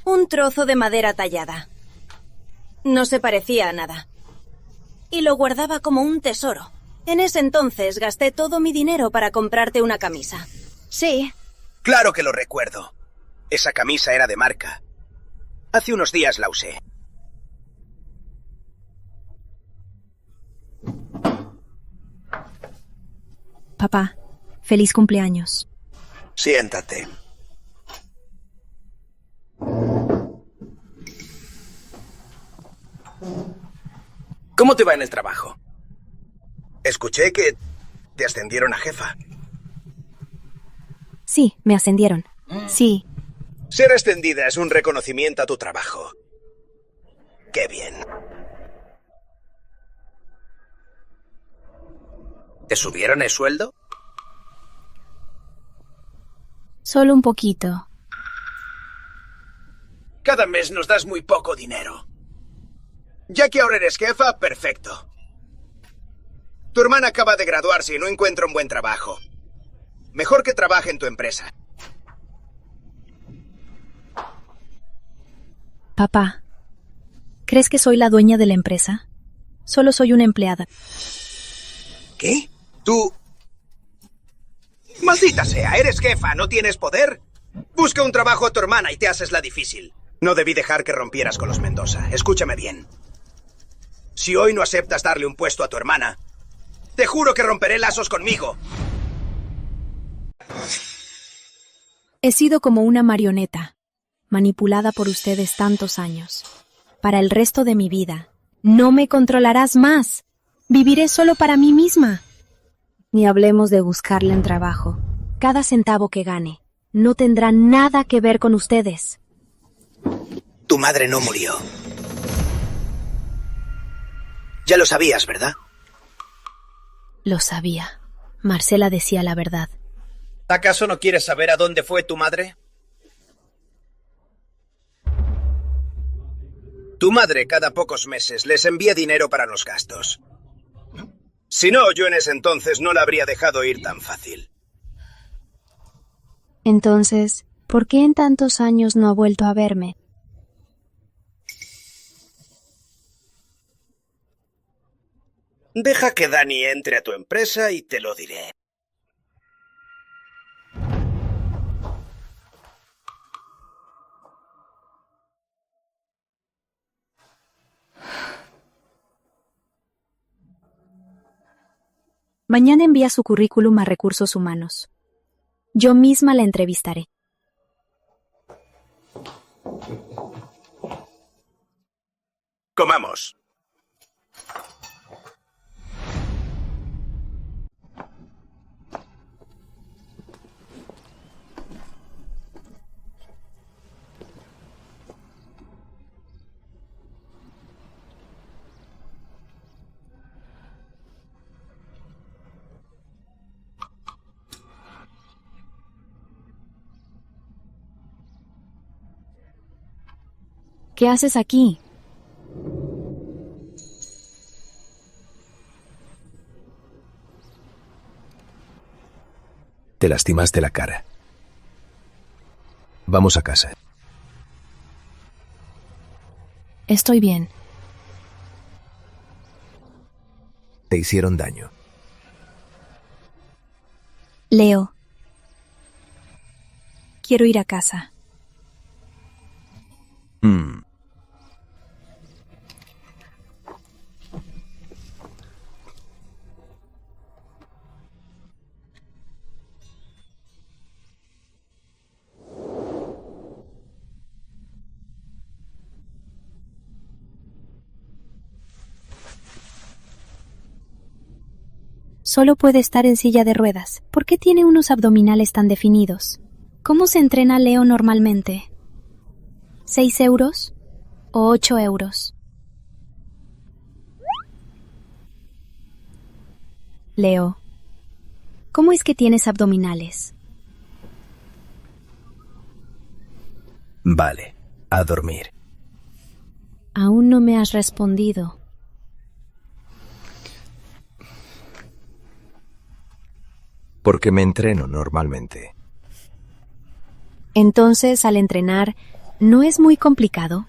Un trozo de madera tallada. No se parecía a nada. Y lo guardaba como un tesoro. En ese entonces gasté todo mi dinero para comprarte una camisa. Sí. Claro que lo recuerdo. Esa camisa era de marca. Hace unos días la usé. Papá, feliz cumpleaños. Siéntate. ¿Cómo te va en el trabajo? Escuché que te ascendieron a jefa. Sí, me ascendieron. Sí. Ser ascendida es un reconocimiento a tu trabajo. ¡Qué bien! ¿Te subieron el sueldo? Solo un poquito. Cada mes nos das muy poco dinero. Ya que ahora eres jefa, perfecto. Tu hermana acaba de graduarse y no encuentra un buen trabajo. Mejor que trabaje en tu empresa. Papá, ¿crees que soy la dueña de la empresa? Solo soy una empleada. ¿Qué? ¿Tú? Maldita sea, eres jefa, ¿no tienes poder? Busca un trabajo a tu hermana y te haces la difícil. No debí dejar que rompieras con los Mendoza. Escúchame bien. Si hoy no aceptas darle un puesto a tu hermana, te juro que romperé lazos conmigo. He sido como una marioneta, manipulada por ustedes tantos años. Para el resto de mi vida, no me controlarás más. Viviré solo para mí misma. Ni hablemos de buscarle un trabajo. Cada centavo que gane no tendrá nada que ver con ustedes. Tu madre no murió. Ya lo sabías, ¿verdad? Lo sabía. Marcela decía la verdad. ¿Acaso no quieres saber a dónde fue tu madre? Tu madre cada pocos meses les envía dinero para los gastos. Si no, yo en ese entonces no la habría dejado ir tan fácil. Entonces, ¿por qué en tantos años no ha vuelto a verme? Deja que Dani entre a tu empresa y te lo diré. Mañana envía su currículum a Recursos Humanos. Yo misma la entrevistaré. Comamos. ¿Qué haces aquí? Te lastimaste la cara. Vamos a casa. Estoy bien. Te hicieron daño. Leo. Quiero ir a casa. Solo puede estar en silla de ruedas. ¿Por qué tiene unos abdominales tan definidos? ¿Cómo se entrena Leo normalmente? ¿6 euros o 8 euros? Leo, ¿cómo es que tienes abdominales? Vale, a dormir. Aún no me has respondido. Porque me entreno normalmente. Entonces, al entrenar, ¿no es muy complicado?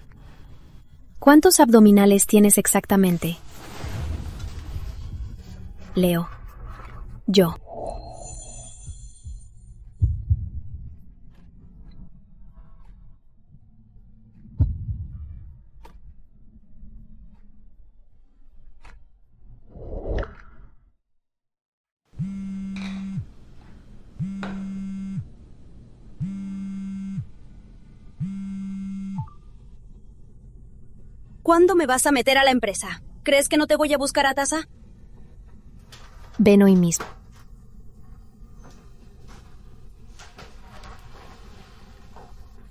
¿Cuántos abdominales tienes exactamente? Leo. Yo. ¿Cuándo me vas a meter a la empresa? ¿Crees que no te voy a buscar a Tasa? Ven hoy mismo.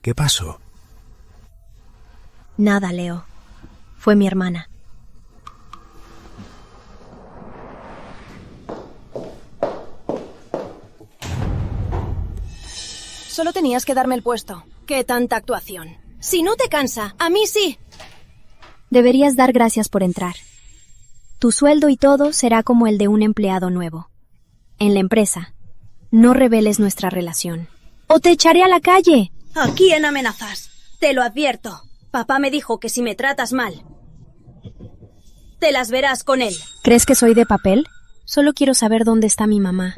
¿Qué pasó? Nada, Leo. Fue mi hermana. Solo tenías que darme el puesto. ¡Qué tanta actuación! Si no te cansa, a mí sí. Deberías dar gracias por entrar. Tu sueldo y todo será como el de un empleado nuevo. En la empresa, no reveles nuestra relación. ¡O te echaré a la calle! ¿A quién amenazas? Te lo advierto. Papá me dijo que si me tratas mal, te las verás con él. ¿Crees que soy de papel? Solo quiero saber dónde está mi mamá.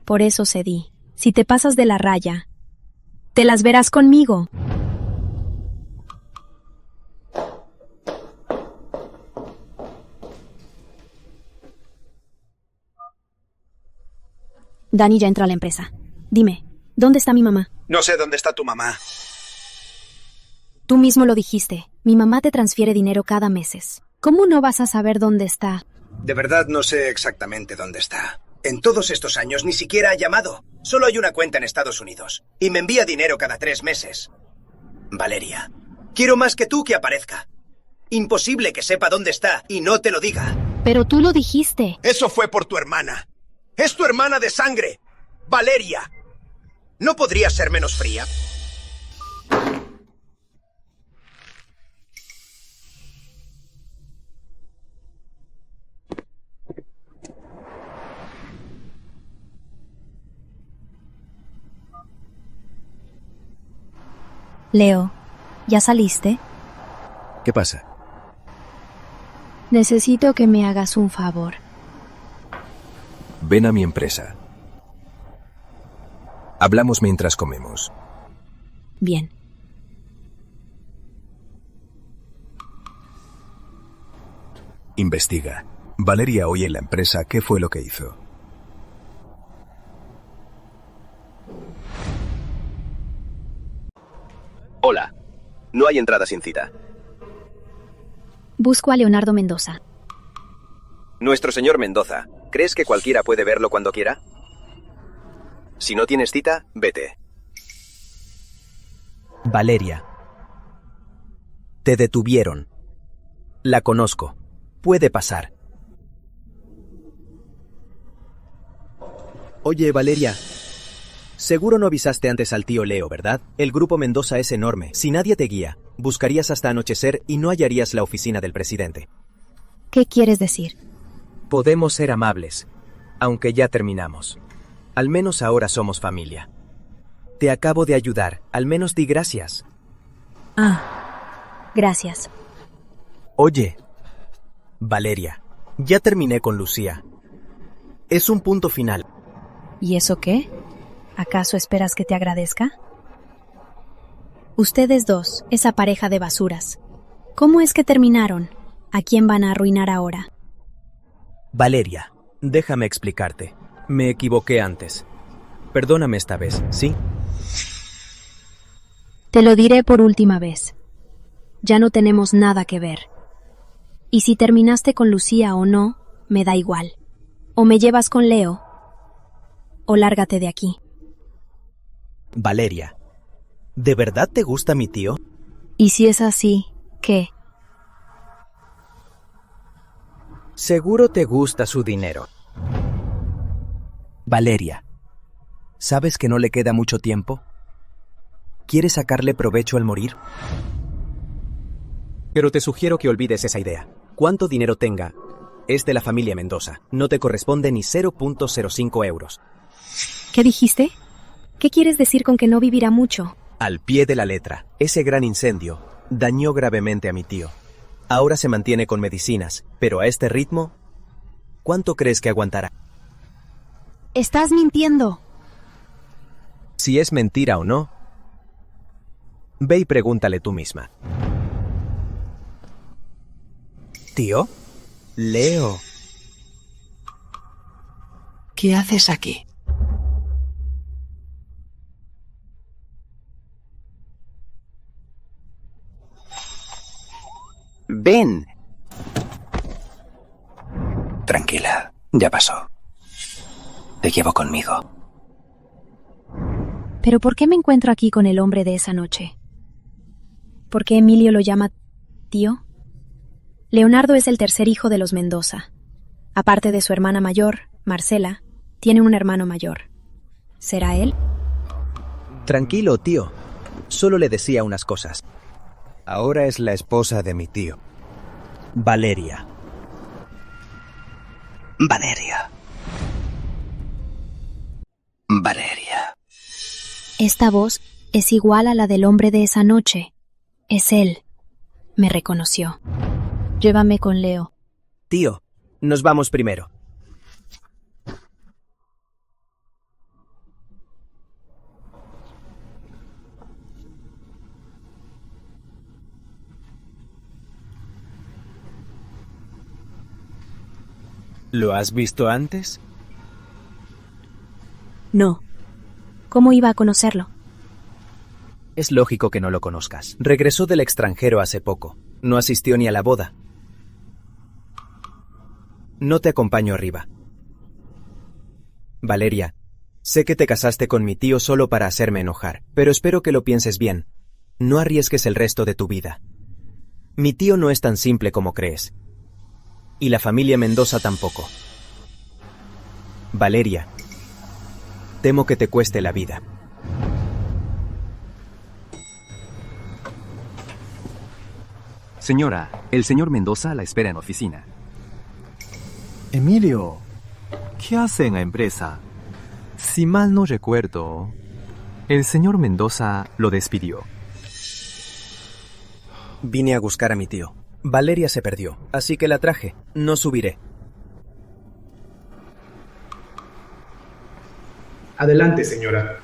Por eso cedí. Si te pasas de la raya, te las verás conmigo. Dani ya entró a la empresa. Dime, ¿dónde está mi mamá? No sé dónde está tu mamá. Tú mismo lo dijiste. Mi mamá te transfiere dinero cada mes. ¿Cómo no vas a saber dónde está? De verdad no sé exactamente dónde está. En todos estos años ni siquiera ha llamado. Solo hay una cuenta en Estados Unidos. Y me envía dinero cada 3 meses. Valeria, quiero más que tú que aparezca. Imposible que sepa dónde está y no te lo diga. Pero tú lo dijiste. Eso fue por tu hermana. Es tu hermana de sangre, Valeria. ¿No podrías ser menos fría? Leo, ¿ya saliste? ¿Qué pasa? Necesito que me hagas un favor. Ven a mi empresa. Hablamos mientras comemos. Bien. Investiga. Valeria hoy en la empresa, ¿qué fue lo que hizo? Hola. No hay entrada sin cita. Busco a Leonardo Mendoza. Nuestro señor Mendoza, ¿crees que cualquiera puede verlo cuando quiera? Si no tienes cita, vete. Valeria. Te detuvieron. La conozco. Puede pasar. Oye, Valeria. Seguro no avisaste antes al tío Leo, ¿verdad? El grupo Mendoza es enorme. Si nadie te guía, buscarías hasta anochecer y no hallarías la oficina del presidente. ¿Qué quieres decir? Podemos ser amables, aunque ya terminamos. Al menos ahora somos familia. Te acabo de ayudar, al menos di gracias. Gracias. Oye, Valeria, ya terminé con Lucía. Es un punto final. ¿Y eso qué? ¿Acaso esperas que te agradezca? Ustedes dos, esa pareja de basuras. ¿Cómo es que terminaron? ¿A quién van a arruinar ahora? Valeria, déjame explicarte. Me equivoqué antes. Perdóname esta vez, ¿sí? Te lo diré por última vez. Ya no tenemos nada que ver. Y si terminaste con Lucía o no, me da igual. O me llevas con Leo, o lárgate de aquí. Valeria, ¿de verdad te gusta mi tío? Y si es así, ¿qué? Seguro te gusta su dinero. Valeria, ¿sabes que no le queda mucho tiempo? ¿Quieres sacarle provecho al morir? Pero te sugiero que olvides esa idea. Cuánto dinero tenga, es de la familia Mendoza. No te corresponde ni 0.05 euros. ¿Qué dijiste? ¿Qué quieres decir con que no vivirá mucho? Al pie de la letra, ese gran incendio dañó gravemente a mi tío. Ahora se mantiene con medicinas, pero a este ritmo, ¿cuánto crees que aguantará? Estás mintiendo. Si es mentira o no, ve y pregúntale tú misma. ¿Tío? Leo. ¿Qué haces aquí? Ven. Tranquila, ya pasó. Te llevo conmigo. ¿Pero por qué me encuentro aquí con el hombre de esa noche? ¿Por qué Emilio lo llama tío? Leonardo es el tercer hijo de los Mendoza. Aparte de su hermana mayor, Marcela, tiene un hermano mayor. ¿Será él? Tranquilo, tío. Solo le decía unas cosas. Ahora es la esposa de mi tío. Valeria. Valeria. Valeria. Esta voz es igual a la del hombre de esa noche. Es él. Me reconoció. Llévame con Leo. Tío, nos vamos primero. ¿Lo has visto antes? No. ¿Cómo iba a conocerlo? Es lógico que no lo conozcas. Regresó del extranjero hace poco. No asistió ni a la boda. No te acompaño arriba. Valeria, sé que te casaste con mi tío solo para hacerme enojar, pero espero que lo pienses bien. No arriesgues el resto de tu vida. Mi tío no es tan simple como crees. Y la familia Mendoza tampoco. Valeria, temo que te cueste la vida. Señora, el señor Mendoza la espera en oficina. Emilio, ¿qué hace en la empresa? Si mal no recuerdo, el señor Mendoza lo despidió. Vine a buscar a mi tío. Valeria se perdió, así que la traje. No subiré. Adelante, señora.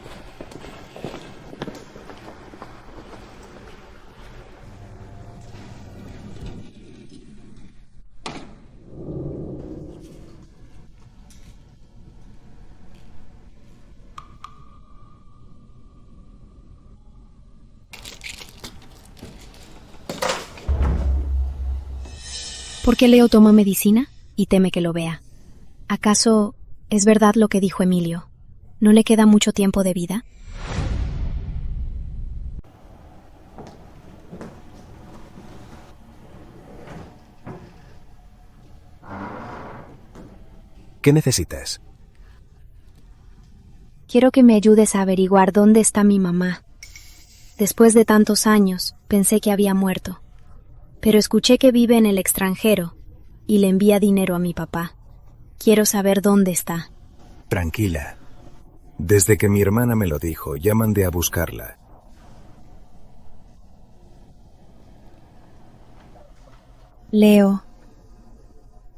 ¿Por qué Leo toma medicina y teme que lo vea? ¿Acaso es verdad lo que dijo Emilio? ¿No le queda mucho tiempo de vida? ¿Qué necesitas? Quiero que me ayudes a averiguar dónde está mi mamá. Después de tantos años, pensé que había muerto. Pero escuché que vive en el extranjero y le envía dinero a mi papá. Quiero saber dónde está. Tranquila. Desde que mi hermana me lo dijo, ya mandé a buscarla. Leo,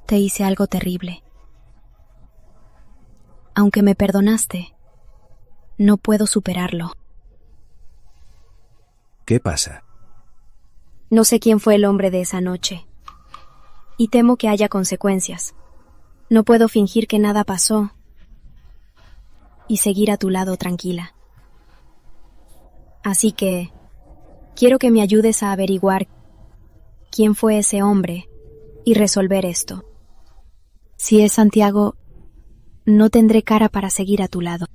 te hice algo terrible. Aunque me perdonaste, no puedo superarlo. ¿Qué pasa? No sé quién fue el hombre de esa noche. Y temo que haya consecuencias. No puedo fingir que nada pasó y seguir a tu lado tranquila. Así que quiero que me ayudes a averiguar quién fue ese hombre y resolver esto. Si es Santiago, no tendré cara para seguir a tu lado.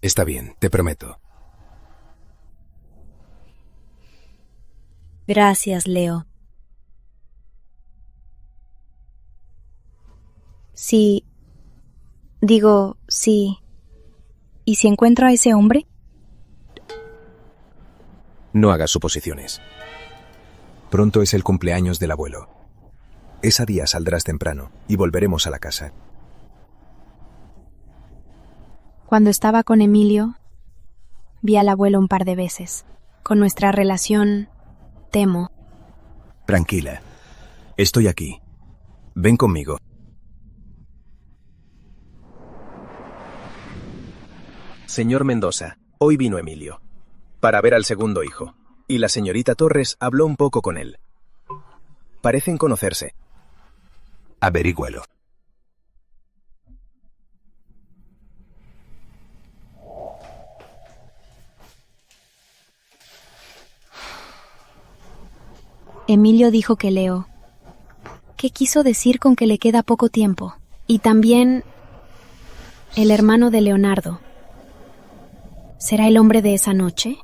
Está bien, te prometo. Gracias, Leo. Sí. ¿Y si encuentro a ese hombre? No hagas suposiciones. Pronto es el cumpleaños del abuelo. Ese día saldrás temprano y volveremos a la casa. Cuando estaba con Emilio, vi al abuelo un par de veces. Con nuestra relación, temo. Tranquila. Estoy aquí. Ven conmigo. Señor Mendoza, hoy vino Emilio, para ver al segundo hijo, y la señorita Torres habló un poco con él. Parecen conocerse. Averígüelo. Emilio dijo que Leo, ¿Qué quiso decir con que le queda poco tiempo? Y también el hermano de Leonardo. ¿Será el hombre de esa noche?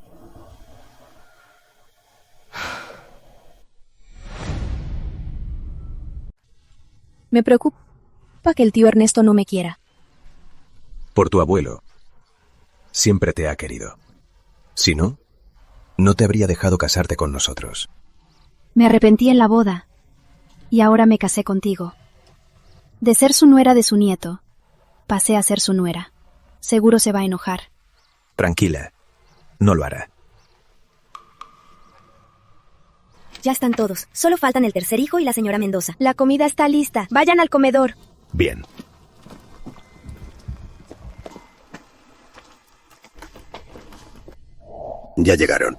Me preocupa que el tío Ernesto no me quiera. Por tu abuelo. Siempre te ha querido. Si no, no te habría dejado casarte con nosotros. Me arrepentí en la boda. Y ahora me casé contigo. De ser su nuera de su nieto, pasé a ser su nuera. Seguro se va a enojar. Tranquila. No lo hará. Ya están todos. Solo faltan el tercer hijo y la señora Mendoza. La comida está lista. Vayan al comedor. Bien. Ya llegaron.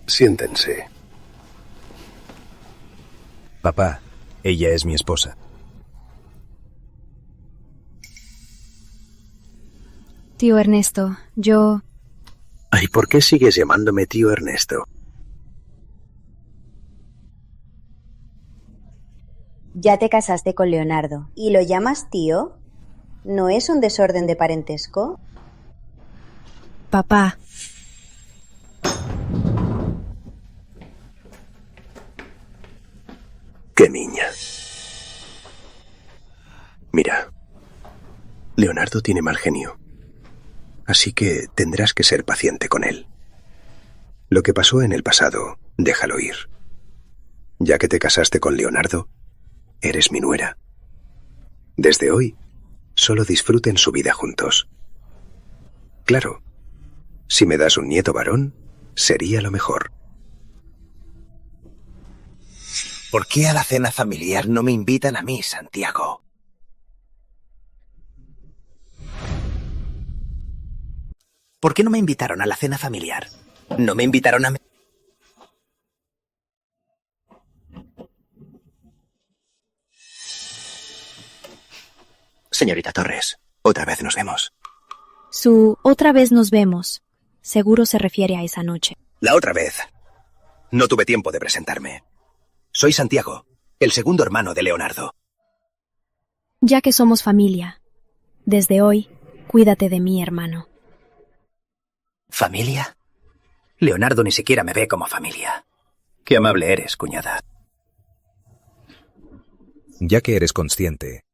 Siéntense. Papá, ella es mi esposa. Tío Ernesto, yo... ¿Y por qué sigues llamándome tío Ernesto? Ya te casaste con Leonardo. ¿Y lo llamas tío? ¿No es un desorden de parentesco? Papá. ¡Qué niña! Mira, Leonardo tiene mal genio. Así que tendrás que ser paciente con él. Lo que pasó en el pasado, déjalo ir. Ya que te casaste con Leonardo, eres mi nuera. Desde hoy, solo disfruten su vida juntos. Claro, si me das un nieto varón, sería lo mejor. ¿Por qué a la cena familiar no me invitan a mí, Santiago? ¿Por qué no me invitaron a la cena familiar? ¿No me invitaron a mí? Señorita Torres, otra vez nos vemos. Su otra vez nos vemos. Seguro se refiere a esa noche. La otra vez. No tuve tiempo de presentarme. Soy Santiago, el segundo hermano de Leonardo. Ya que somos familia, desde hoy, cuídate de mí, hermano. ¿Familia? Leonardo ni siquiera me ve como familia. Qué amable eres, cuñada. Ya que eres consciente,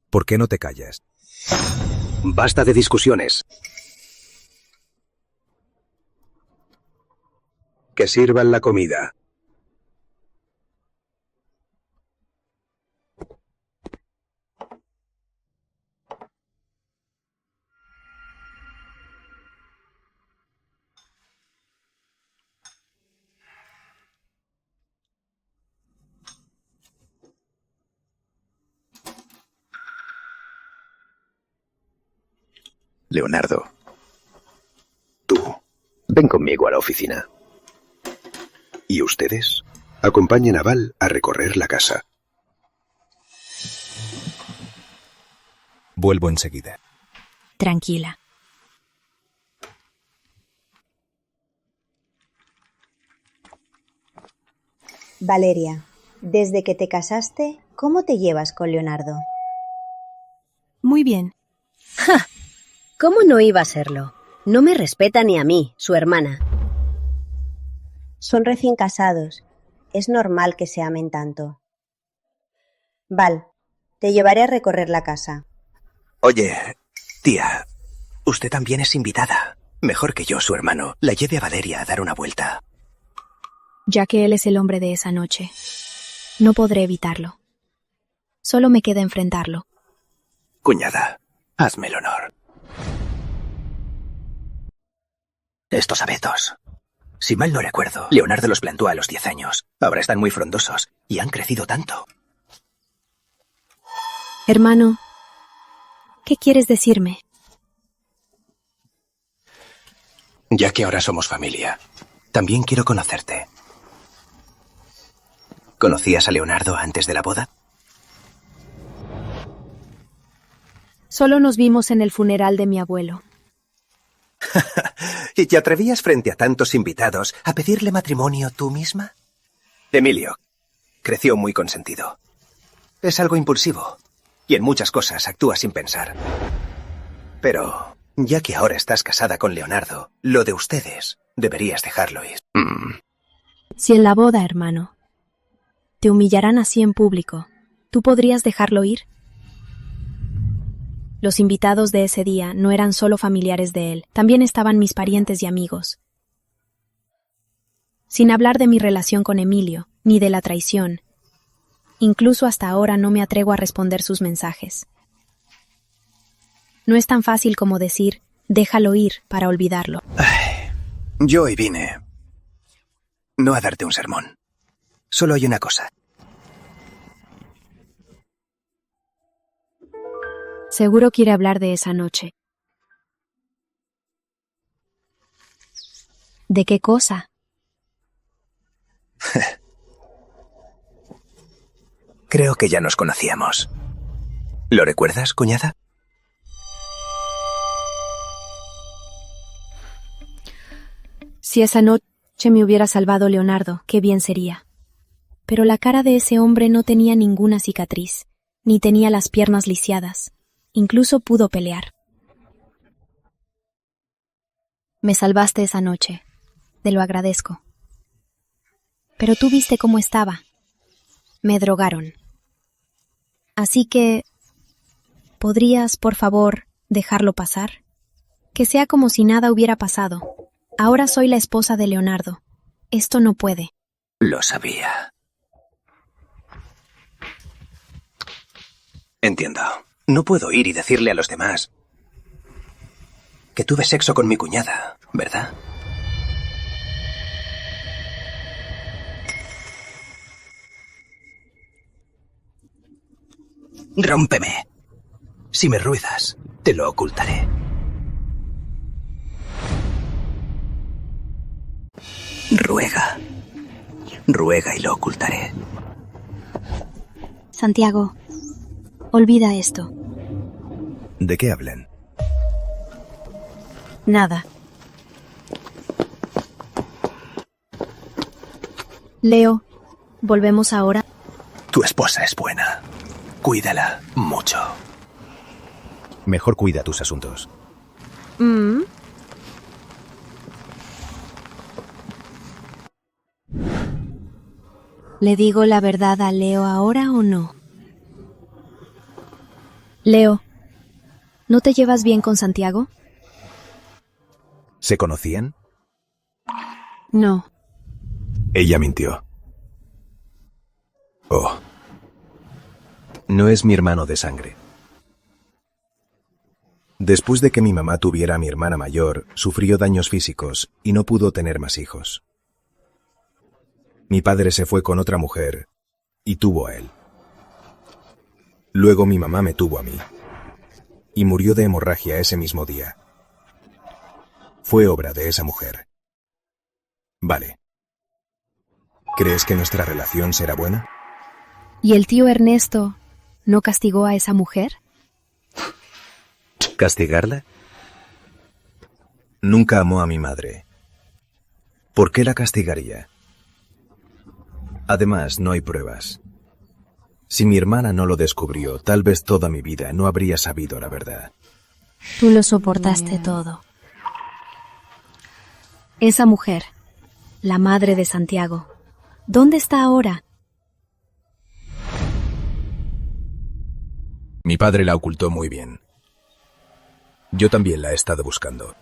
¿por qué no te callas? Basta de discusiones. Que sirvan la comida. Leonardo, tú, ven conmigo a la oficina. Y ustedes, acompañen a Val a recorrer la casa. Vuelvo enseguida. Tranquila. Valeria, desde que te casaste, ¿cómo te llevas con Leonardo? Muy bien. ¡Ja! ¿Cómo no iba a serlo? No me respeta ni a mí, su hermana. Son recién casados. Es normal que se amen tanto. Val, te llevaré a recorrer la casa. Oye, tía, usted también es invitada. Mejor que yo, su hermano, la lleve a Valeria a dar una vuelta. Ya que él es el hombre de esa noche, no podré evitarlo. Solo me queda enfrentarlo. Cuñada, hazme el honor. Estos abetos. Si mal no recuerdo, Leonardo los plantó a los 10 años. Ahora están muy frondosos y han crecido tanto. Hermano, ¿qué quieres decirme? Ya que ahora somos familia, también quiero conocerte. ¿Conocías a Leonardo antes de la boda? Solo nos vimos en el funeral de mi abuelo. ¿Y te atrevías frente a tantos invitados a pedirle matrimonio tú misma? Emilio creció muy consentido. Es algo impulsivo. Y en muchas cosas actúa sin pensar. Pero, ya que ahora estás casada con Leonardo, lo de ustedes deberías dejarlo ir. Si en la boda, hermano, te humillarán así en público, ¿tú podrías dejarlo ir? Los invitados de ese día no eran solo familiares de él, también estaban mis parientes y amigos. Sin hablar de mi relación con Emilio, ni de la traición. Incluso hasta ahora no me atrevo a responder sus mensajes. No es tan fácil como decir, déjalo ir para olvidarlo. Yo hoy vine no a darte un sermón. Solo hay una cosa. Seguro quiere hablar de esa noche. ¿De qué cosa? Creo que ya nos conocíamos. ¿Lo recuerdas, cuñada? Si esa noche me hubiera salvado Leonardo, qué bien sería. Pero la cara de ese hombre no tenía ninguna cicatriz, ni tenía las piernas lisiadas. Incluso pudo pelear. Me salvaste esa noche. Te lo agradezco. Pero tú viste cómo estaba. Me drogaron. Así que, ¿podrías, por favor, dejarlo pasar? Que sea como si nada hubiera pasado. Ahora soy la esposa de Leonardo. Esto no puede. Lo sabía. Entiendo. No puedo ir y decirle a los demás que tuve sexo con mi cuñada, ¿verdad? Rómpeme. Si me ruedas, te lo ocultaré. Ruega. Ruega y lo ocultaré. Santiago, olvida esto. ¿De qué hablan? Nada. Leo, ¿volvemos ahora? Tu esposa es buena. Cuídala mucho. Mejor cuida tus asuntos. ¿Le digo la verdad a Leo ahora o no? Leo, ¿no te llevas bien con Santiago? ¿Se conocían? No. Ella mintió. Oh. No es mi hermano de sangre. Después de que mi mamá tuviera a mi hermana mayor, sufrió daños físicos y no pudo tener más hijos. Mi padre se fue con otra mujer y tuvo a él. Luego mi mamá me tuvo a mí y murió de hemorragia ese mismo día. Fue obra de esa mujer. Vale. ¿Crees que nuestra relación será buena? ¿Y el tío Ernesto no castigó a esa mujer? ¿Castigarla? Nunca amó a mi madre. ¿Por qué la castigaría? Además, no hay pruebas. Si mi hermana no lo descubrió, tal vez toda mi vida no habría sabido la verdad. Tú lo soportaste todo. Esa mujer, la madre de Santiago, ¿dónde está ahora? Mi padre la ocultó muy bien. Yo también la he estado buscando.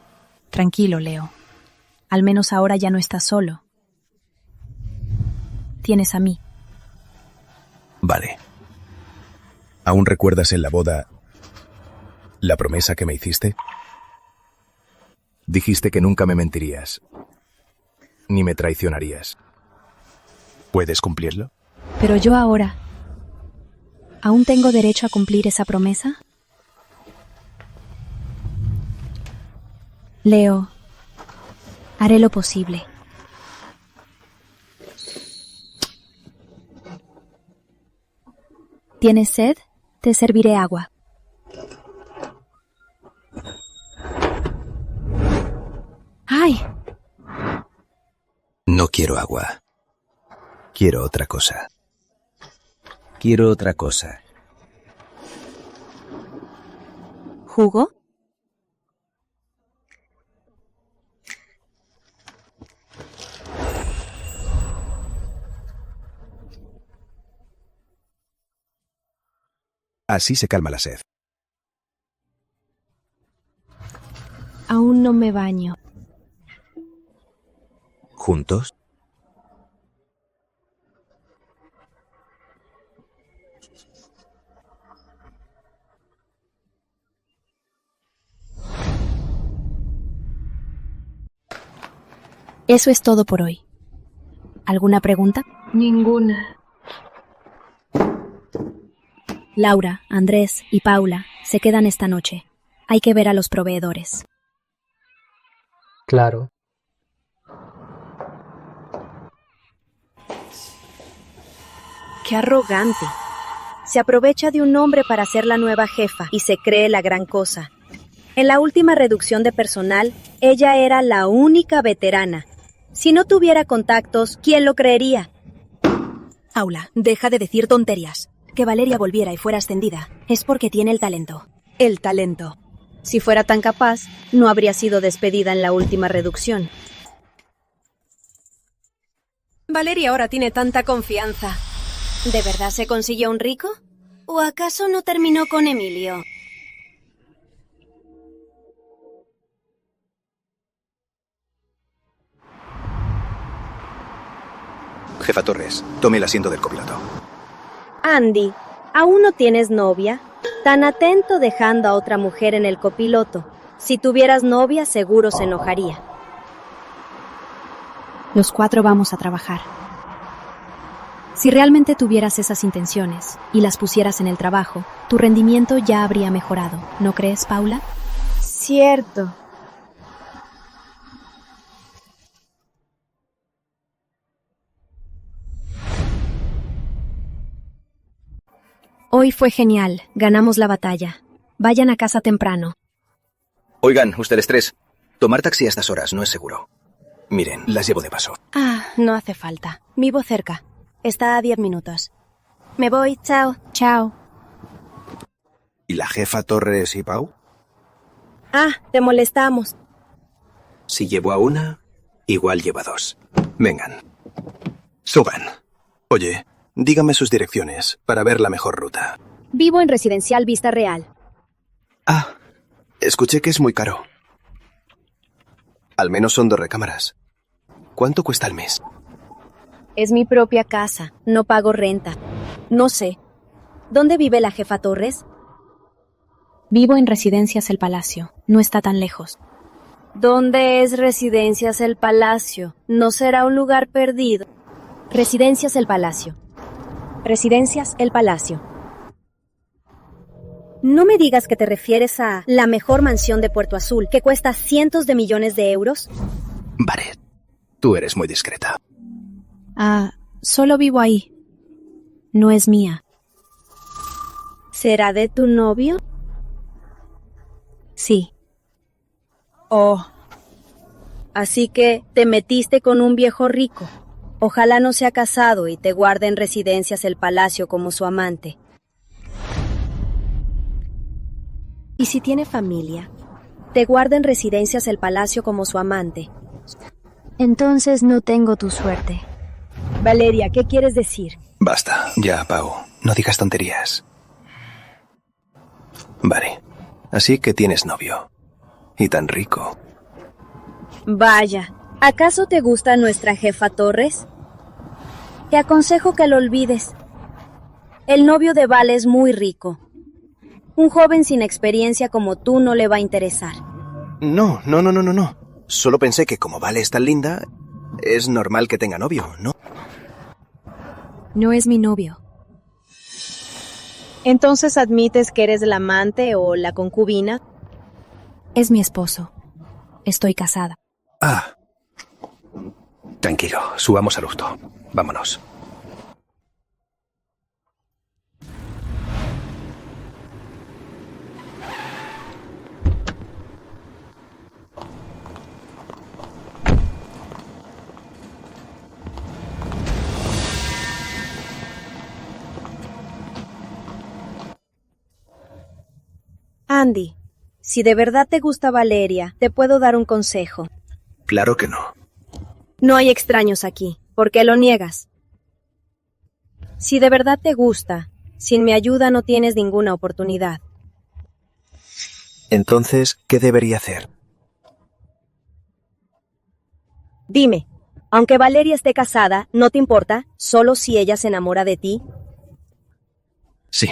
Tranquilo, Leo. Al menos ahora ya no estás solo. Tienes a mí. Vale. ¿Aún recuerdas en la boda la promesa que me hiciste? Dijiste que nunca me mentirías, ni me traicionarías. ¿Puedes cumplirlo? Pero yo ahora, ¿aún tengo derecho a cumplir esa promesa? Leo, haré lo posible. ¿Tienes sed? Te serviré agua. ¡Ay! No quiero agua. Quiero otra cosa. Quiero otra cosa. ¿Jugo? Así se calma la sed. Aún no me baño. ¿Juntos? Eso es todo por hoy. ¿Alguna pregunta? Ninguna. Laura, Andrés y Paula se quedan esta noche. Hay que ver a los proveedores. Claro. ¡Qué arrogante! Se aprovecha de un hombre para ser la nueva jefa y se cree la gran cosa. En la última reducción de personal, ella era la única veterana. Si no tuviera contactos, ¿quién lo creería? Paula, deja de decir tonterías. Que Valeria volviera y fuera ascendida es porque tiene el talento. El talento. Si fuera tan capaz, no habría sido despedida en la última reducción. Valeria ahora tiene tanta confianza. ¿De verdad se consiguió un rico? ¿O acaso no terminó con Emilio? Jefa Torres, tome el asiento del copiloto. Andy, ¿aún no tienes novia? Tan atento dejando a otra mujer en el copiloto. Si tuvieras novia, seguro se enojaría. Los 4 vamos a trabajar. Si realmente tuvieras esas intenciones y las pusieras en el trabajo, tu rendimiento ya habría mejorado, ¿no crees, Paula? Cierto. Hoy fue genial, ganamos la batalla. Vayan a casa temprano. Oigan, ustedes tres, tomar taxi a estas horas no es seguro. Miren, las llevo de paso. No hace falta. Vivo cerca. Está a 10 minutos. Me voy, chao. Chao. ¿Y la jefa Torres y Pau? Te molestamos. Si llevo a una, igual lleva 2. Vengan. Suban. Oye, dígame sus direcciones para ver la mejor ruta. Vivo en Residencial Vista Real. Escuché que es muy caro. Al menos son 2 recámaras. ¿Cuánto cuesta al mes? Es mi propia casa, no pago renta. No sé. ¿Dónde vive la jefa Torres? Vivo en Residencias El Palacio, no está tan lejos. ¿Dónde es Residencias El Palacio? ¿No será un lugar perdido? Residencias El Palacio. Residencias El Palacio. No me digas que te refieres a la mejor mansión de Puerto Azul, que cuesta cientos de millones de euros. Vale, tú eres muy discreta. Solo vivo ahí. No es mía. ¿Será de tu novio? Sí. Así que te metiste con un viejo rico. Ojalá no sea casado y te guarde en Residencias El Palacio como su amante. Y si tiene familia, te guarda en Residencias El Palacio como su amante. Entonces no tengo tu suerte. Valeria, ¿qué quieres decir? Basta, ya, Pau. No digas tonterías. Vale, así que tienes novio. Y tan rico. Vaya, ¿acaso te gusta nuestra jefa Torres? Te aconsejo que lo olvides. El novio de Val es muy rico. Un joven sin experiencia como tú no le va a interesar. No. Solo pensé que como Vale es tan linda, es normal que tenga novio, ¿no? No es mi novio. ¿Entonces admites que eres la amante o la concubina? Es mi esposo. Estoy casada. Tranquilo, subamos al auto. Vámonos. Andy, si de verdad te gusta Valeria, te puedo dar un consejo. Claro que no. No hay extraños aquí. ¿Por qué lo niegas? Si de verdad te gusta, sin mi ayuda no tienes ninguna oportunidad. Entonces, ¿qué debería hacer? Dime, aunque Valeria esté casada, ¿no te importa? ¿Solo si ella se enamora de ti? Sí.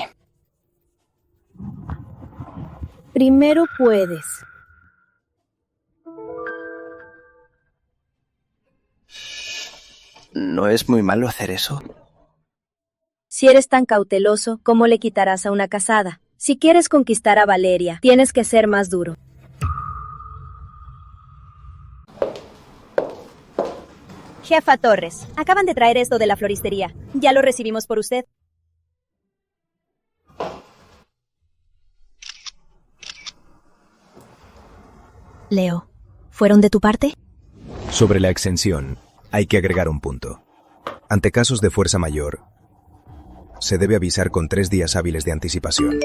Primero puedes. ¿No es muy malo hacer eso? Si eres tan cauteloso, ¿cómo le quitarás a una casada? Si quieres conquistar a Valeria, tienes que ser más duro. Jefa Torres, acaban de traer esto de la floristería. Ya lo recibimos por usted. Leo, ¿fueron de tu parte? Sobre la exención, hay que agregar un punto. Ante casos de fuerza mayor, se debe avisar con 3 días hábiles de anticipación.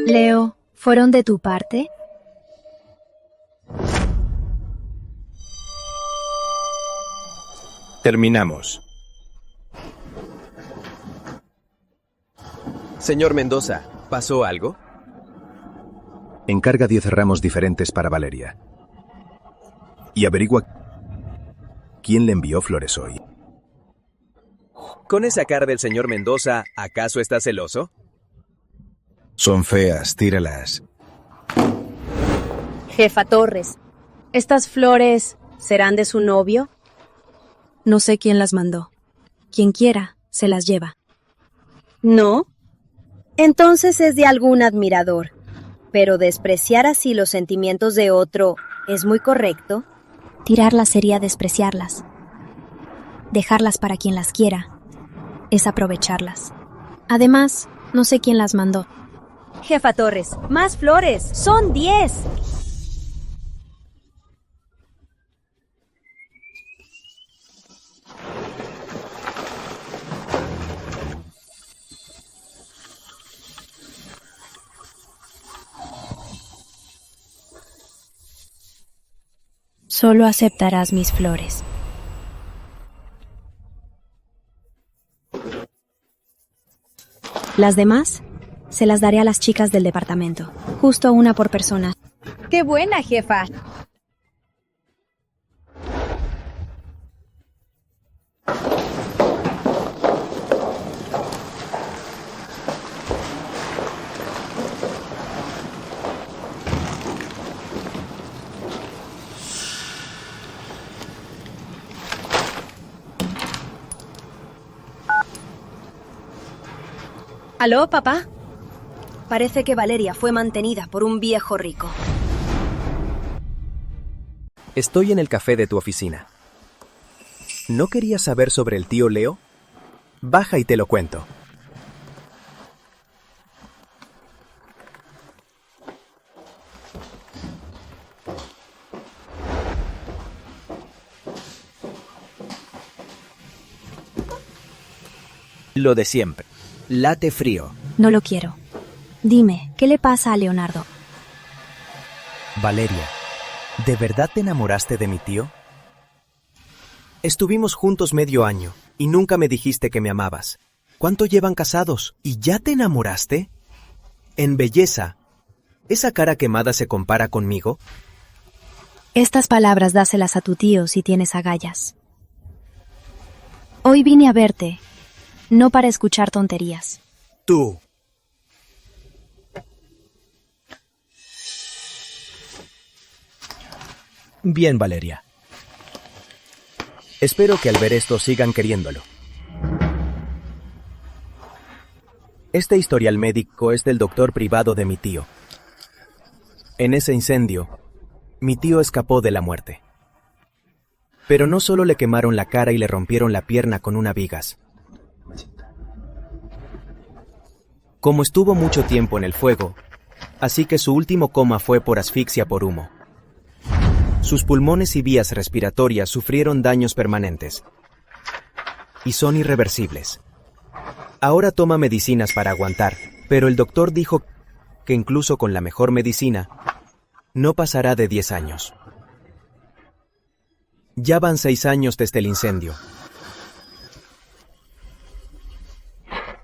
Leo, ¿fueron de tu parte? Terminamos. Señor Mendoza, ¿pasó algo? Encarga 10 ramos diferentes para Valeria. Y averigua quién le envió flores hoy. Con esa cara del señor Mendoza, ¿acaso está celoso? Son feas, tíralas. Jefa Torres, ¿estas flores serán de su novio? No sé quién las mandó. Quien quiera, se las lleva. ¿No? Entonces es de algún admirador. Pero despreciar así los sentimientos de otro, ¿es muy correcto? Tirarlas sería despreciarlas. Dejarlas para quien las quiera es aprovecharlas. Además, no sé quién las mandó. Jefa Torres, más flores, son 10. Solo aceptarás mis flores. Las demás se las daré a las chicas del departamento, justo una por persona. ¡Qué buena, jefa! ¿Aló, papá? Parece que Valeria fue mantenida por un viejo rico. Estoy en el café de tu oficina. ¿No querías saber sobre el tío Leo? Baja y te lo cuento. Lo de siempre. Late frío. No lo quiero. Dime, ¿qué le pasa a Leonardo? Valeria, ¿de verdad te enamoraste de mi tío? Estuvimos juntos medio año y nunca me dijiste que me amabas. ¿Cuánto llevan casados? ¿Y ya te enamoraste? En belleza, ¿esa cara quemada se compara conmigo? Estas palabras dáselas a tu tío si tienes agallas. Hoy vine a verte, no para escuchar tonterías. Tú. Bien, Valeria. Espero que al ver esto sigan queriéndolo. Este historial médico es del doctor privado de mi tío. En ese incendio, mi tío escapó de la muerte. Pero no solo le quemaron la cara y le rompieron la pierna con una vigas. Como estuvo mucho tiempo en el fuego, así que su último coma fue por asfixia por humo. Sus pulmones y vías respiratorias sufrieron daños permanentes y son irreversibles. Ahora toma medicinas para aguantar, pero el doctor dijo que incluso con la mejor medicina, no pasará de 10 años. Ya van 6 años desde el incendio.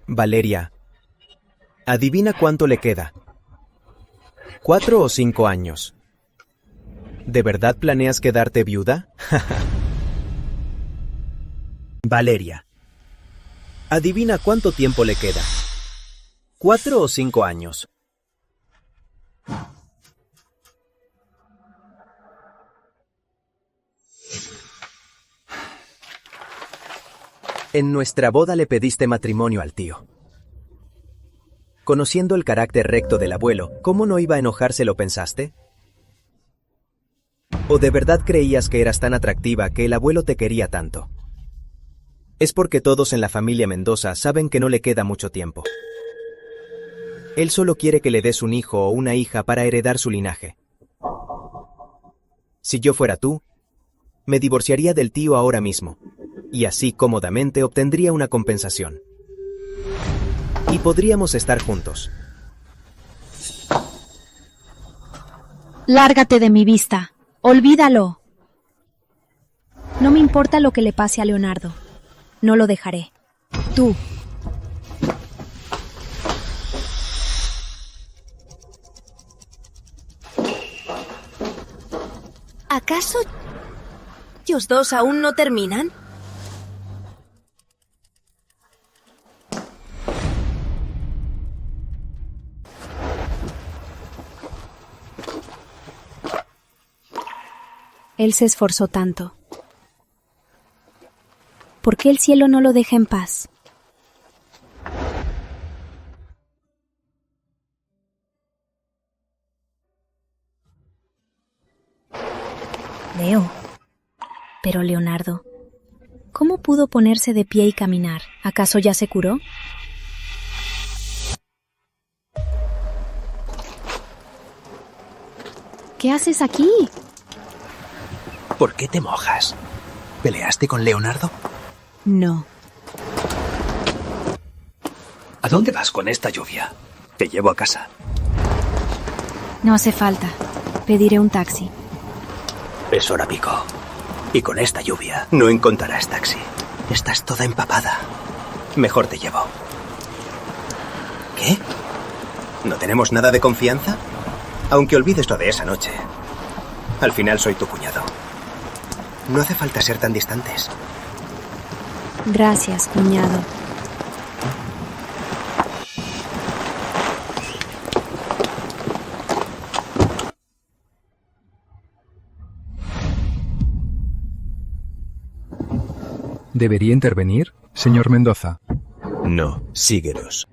Valeria, adivina cuánto le queda. 4 o 5 años. ¿De verdad planeas quedarte viuda? Valeria, adivina cuánto tiempo le queda. 4 o 5 años. En nuestra boda le pediste matrimonio al tío. Conociendo el carácter recto del abuelo, ¿cómo no iba a enojarse, lo pensaste? ¿O de verdad creías que eras tan atractiva que el abuelo te quería tanto? Es porque todos en la familia Mendoza saben que no le queda mucho tiempo. Él solo quiere que le des un hijo o una hija para heredar su linaje. Si yo fuera tú, me divorciaría del tío ahora mismo, y así cómodamente obtendría una compensación. Y podríamos estar juntos. Lárgate de mi vista. Olvídalo. No me importa lo que le pase a Leonardo. No lo dejaré. Tú. ¿Acaso ellos dos aún no terminan? Él se esforzó tanto. ¿Por qué el cielo no lo deja en paz? Leo. Pero Leonardo, ¿cómo pudo ponerse de pie y caminar? ¿Acaso ya se curó? ¿Qué haces aquí? ¿Por qué te mojas? ¿Peleaste con Leonardo? No. ¿A dónde vas con esta lluvia? Te llevo a casa. No hace falta. Pediré un taxi. Es hora pico. Y con esta lluvia no encontrarás taxi. Estás toda empapada. Mejor te llevo. ¿Qué? ¿No tenemos nada de confianza? Aunque olvides lo de esa noche. Al final soy tu cuñado. No hace falta ser tan distantes. Gracias, cuñado. ¿Debería intervenir, señor Mendoza? No, síguenos.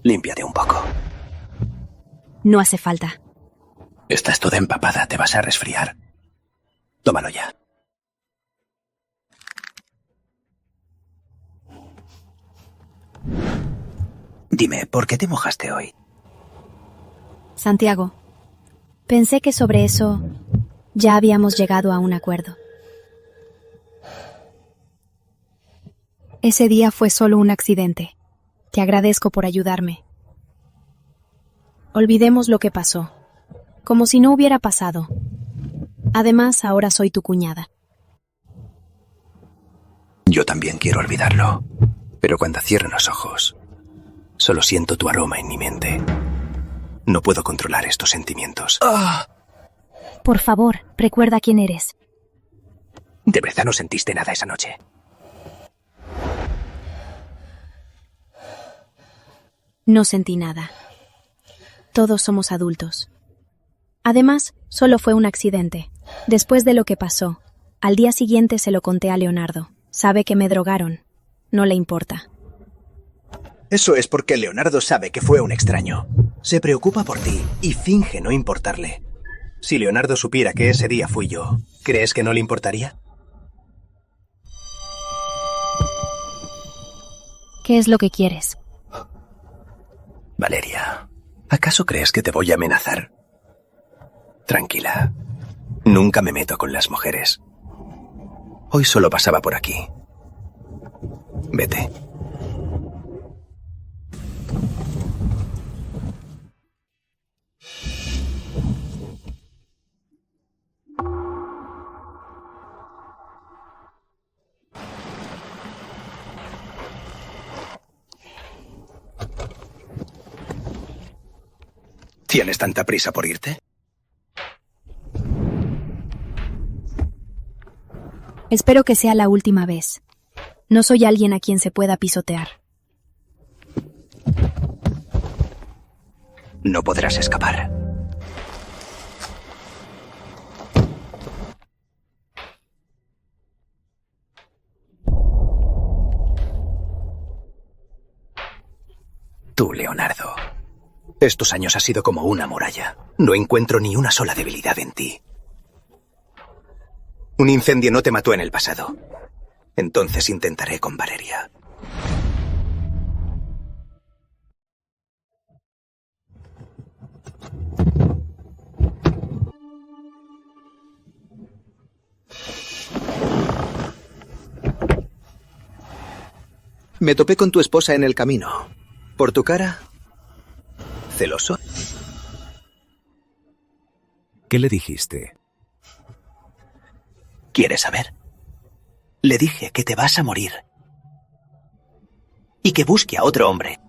Límpiate un poco. No hace falta. Estás toda empapada, te vas a resfriar. Tómalo ya. Dime, ¿por qué te mojaste hoy? Santiago, pensé que sobre eso ya habíamos llegado a un acuerdo. Ese día fue solo un accidente. Te agradezco por ayudarme. Olvidemos lo que pasó, como si no hubiera pasado. Además, ahora soy tu cuñada. Yo también quiero olvidarlo, pero cuando cierro los ojos, solo siento tu aroma en mi mente. No puedo controlar estos sentimientos. Por favor, recuerda quién eres. ¿De verdad no sentiste nada esa noche? No sentí nada. Todos somos adultos. Además, solo fue un accidente. Después de lo que pasó, al día siguiente se lo conté a Leonardo. Sabe que me drogaron. No le importa. Eso es porque Leonardo sabe que fue un extraño. Se preocupa por ti y finge no importarle. Si Leonardo supiera que ese día fui yo, ¿crees que no le importaría? ¿Qué es lo que quieres? Valeria, ¿acaso crees que te voy a amenazar? Tranquila. Nunca me meto con las mujeres. Hoy solo pasaba por aquí. Vete. ¿Tienes tanta prisa por irte? Espero que sea la última vez. No soy alguien a quien se pueda pisotear. No podrás escapar. Tú, Leonardo. Estos años has sido como una muralla. No encuentro ni una sola debilidad en ti. Un incendio no te mató en el pasado. Entonces intentaré con Valeria. Me topé con tu esposa en el camino. Por tu cara... ¿celoso? ¿Qué le dijiste? ¿Quieres saber? Le dije que te vas a morir. Y que busque a otro hombre.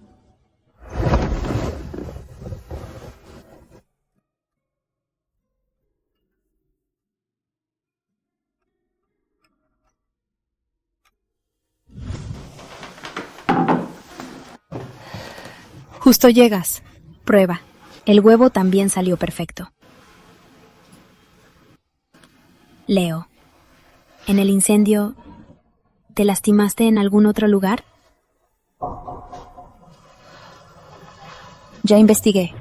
Justo llegas. Prueba. El huevo también salió perfecto. Leo, ¿en el incendio te lastimaste en algún otro lugar? Ya investigué.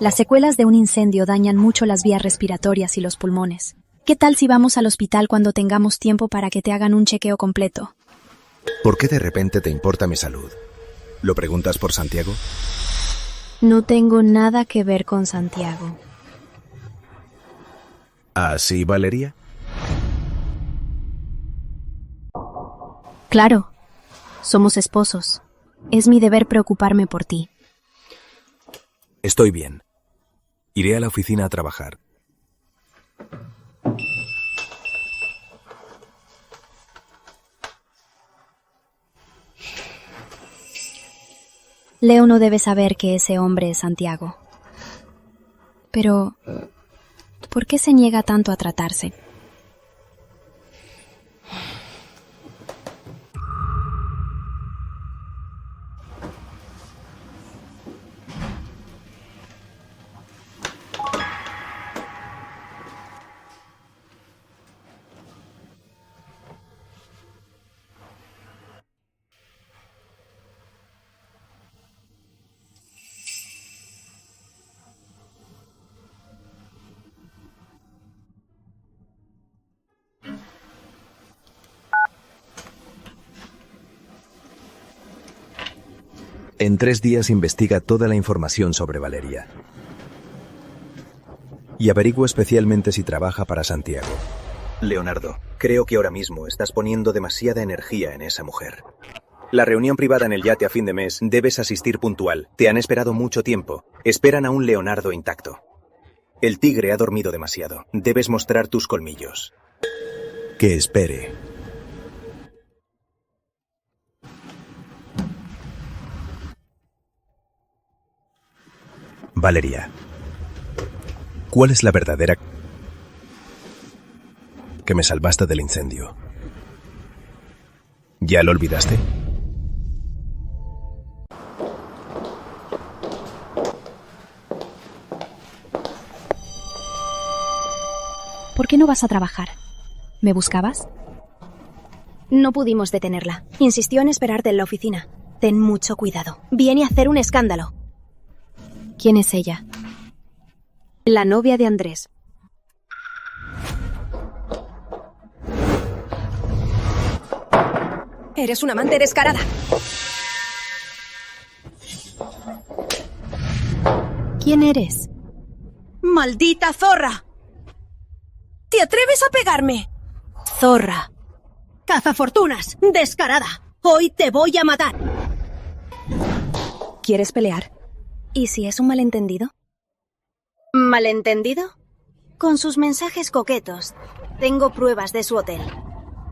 Las secuelas de un incendio dañan mucho las vías respiratorias y los pulmones. ¿Qué tal si vamos al hospital cuando tengamos tiempo para que te hagan un chequeo completo? ¿Por qué de repente te importa mi salud? ¿Lo preguntas por Santiago? No tengo nada que ver con Santiago. ¿Así, Valeria? Claro. Somos esposos. Es mi deber preocuparme por ti. Estoy bien. Iré a la oficina a trabajar. Leo no debe saber que ese hombre es Santiago. Pero, ¿por qué se niega tanto a tratarse? En 3 días investiga toda la información sobre Valeria. Y averigua especialmente si trabaja para Santiago. Leonardo, creo que ahora mismo estás poniendo demasiada energía en esa mujer. La reunión privada en el yate a fin de mes debes asistir puntual. Te han esperado mucho tiempo. Esperan a un Leonardo intacto. El tigre ha dormido demasiado. Debes mostrar tus colmillos. Que espere. Valeria, ¿cuál es la verdadera que me salvaste del incendio? ¿Ya lo olvidaste? ¿Por qué no vas a trabajar? ¿Me buscabas? No pudimos detenerla. Insistió en esperarte en la oficina. Ten mucho cuidado. Viene a hacer un escándalo. ¿Quién es ella? La novia de Andrés. Eres una amante descarada. ¿Quién eres? ¡Maldita zorra! ¿Te atreves a pegarme? Zorra. ¡Cazafortunas! ¡Descarada! Hoy te voy a matar. ¿Quieres pelear? ¿Y si es un malentendido? ¿Malentendido? Con sus mensajes coquetos, tengo pruebas de su hotel.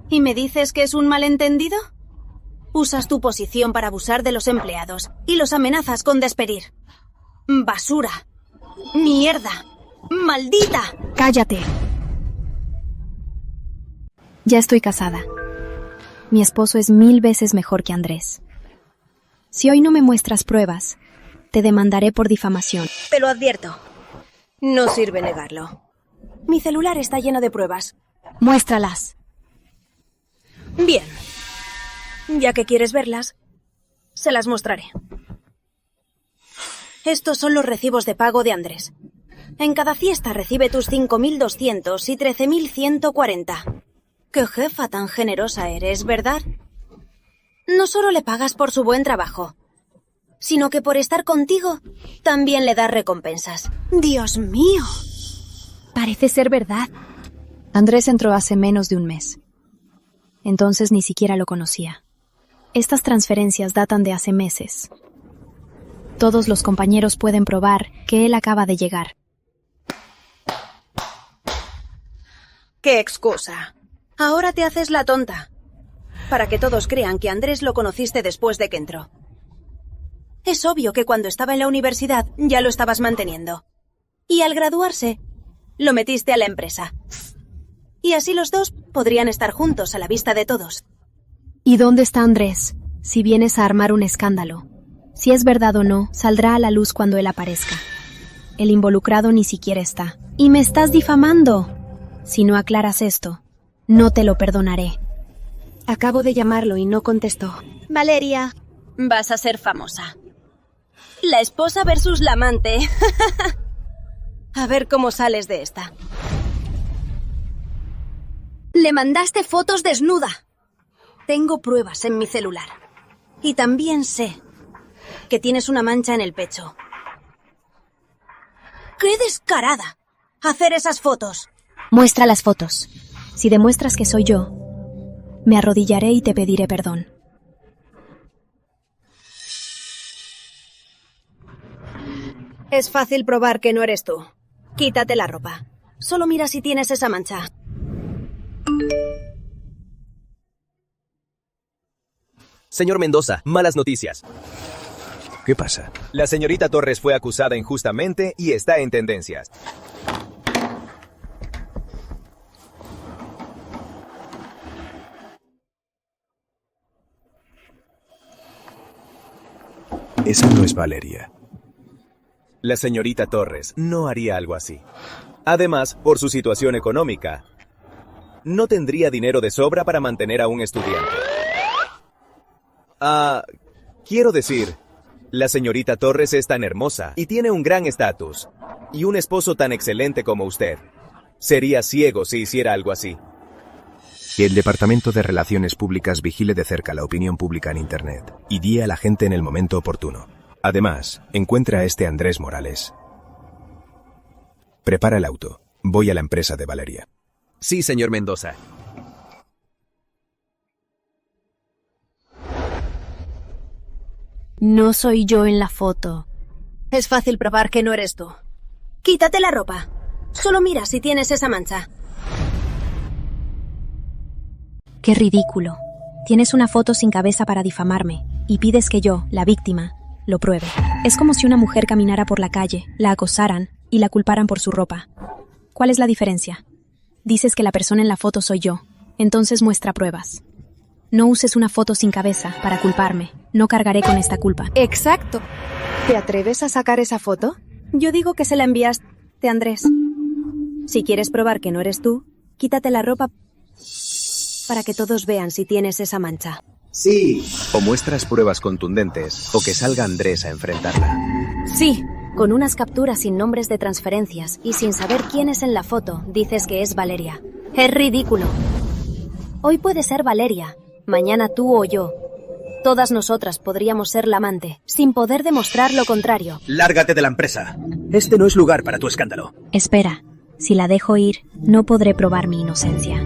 ¿Y me dices que es un malentendido? Usas tu posición para abusar de los empleados y los amenazas con despedir. ¡Basura! ¡Mierda! ¡Maldita! ¡Cállate! Ya estoy casada. Mi esposo es 1000 veces mejor que Andrés. Si hoy no me muestras pruebas, te demandaré por difamación. Te lo advierto. No sirve negarlo. Mi celular está lleno de pruebas. Muéstralas. Bien. Ya que quieres verlas, se las mostraré. Estos son los recibos de pago de Andrés. En cada fiesta recibe tus 5.200 y 13.140. ¡Qué jefa tan generosa eres, ¿verdad? No solo le pagas por su buen trabajo, sino que por estar contigo también le das recompensas. ¡Dios mío! Parece ser verdad. Andrés entró hace menos de un mes. Entonces ni siquiera lo conocía. Estas transferencias datan de hace meses. Todos los compañeros pueden probar que él acaba de llegar. ¡Qué excusa! Ahora te haces la tonta, para que todos crean que Andrés lo conociste después de que entró. Es obvio que cuando estaba en la universidad ya lo estabas manteniendo. Y al graduarse, lo metiste a la empresa. Y así los dos podrían estar juntos a la vista de todos. ¿Y dónde está Andrés? Si vienes a armar un escándalo. Si es verdad o no, saldrá a la luz cuando él aparezca. El involucrado ni siquiera está. ¡Y me estás difamando! Si no aclaras esto, no te lo perdonaré. Acabo de llamarlo y no contestó. Valeria, vas a ser famosa. La esposa versus la amante. A ver cómo sales de esta. Le mandaste fotos desnuda. Tengo pruebas en mi celular. Y también sé que tienes una mancha en el pecho. ¡Qué descarada! Hacer esas fotos. Muestra las fotos. Si demuestras que soy yo, me arrodillaré y te pediré perdón. Es fácil probar que no eres tú. Quítate la ropa. Solo mira si tienes esa mancha. Señor Mendoza, malas noticias. ¿Qué pasa? La señorita Torres fue acusada injustamente y está en tendencias. Esa no es Valeria. La señorita Torres no haría algo así. Además, por su situación económica, no tendría dinero de sobra para mantener a un estudiante. Quiero decir, la señorita Torres es tan hermosa y tiene un gran estatus, y un esposo tan excelente como usted. Sería ciego si hiciera algo así. Que el Departamento de Relaciones Públicas vigile de cerca la opinión pública en Internet y guíe a la gente en el momento oportuno. Además, encuentra a este Andrés Morales. Prepara el auto. Voy a la empresa de Valeria. Sí, señor Mendoza. No soy yo en la foto. Es fácil probar que no eres tú. Quítate la ropa. Solo mira si tienes esa mancha. ¡Qué ridículo! Tienes una foto sin cabeza para difamarme y pides que yo, la víctima, lo pruebe. Es como si una mujer caminara por la calle, la acosaran y la culparan por su ropa. ¿Cuál es la diferencia? Dices que la persona en la foto soy yo, entonces muestra pruebas. No uses una foto sin cabeza para culparme. No cargaré con esta culpa. Exacto. ¿Te atreves a sacar esa foto? Yo digo que se la enviaste a Andrés. Si quieres probar que no eres tú, quítate la ropa para que todos vean si tienes esa mancha. Sí. O muestras pruebas contundentes, o que salga Andrés a enfrentarla. Sí. Con unas capturas sin nombres de transferencias y sin saber quién es en la foto, dices que es Valeria. Es ridículo. Hoy puede ser Valeria, Mañana tú o yo. Todas nosotras podríamos ser la amante, sin poder demostrar lo contrario. Lárgate de la empresa. Este no es lugar para tu escándalo. Espera, si la dejo ir, no podré probar mi inocencia.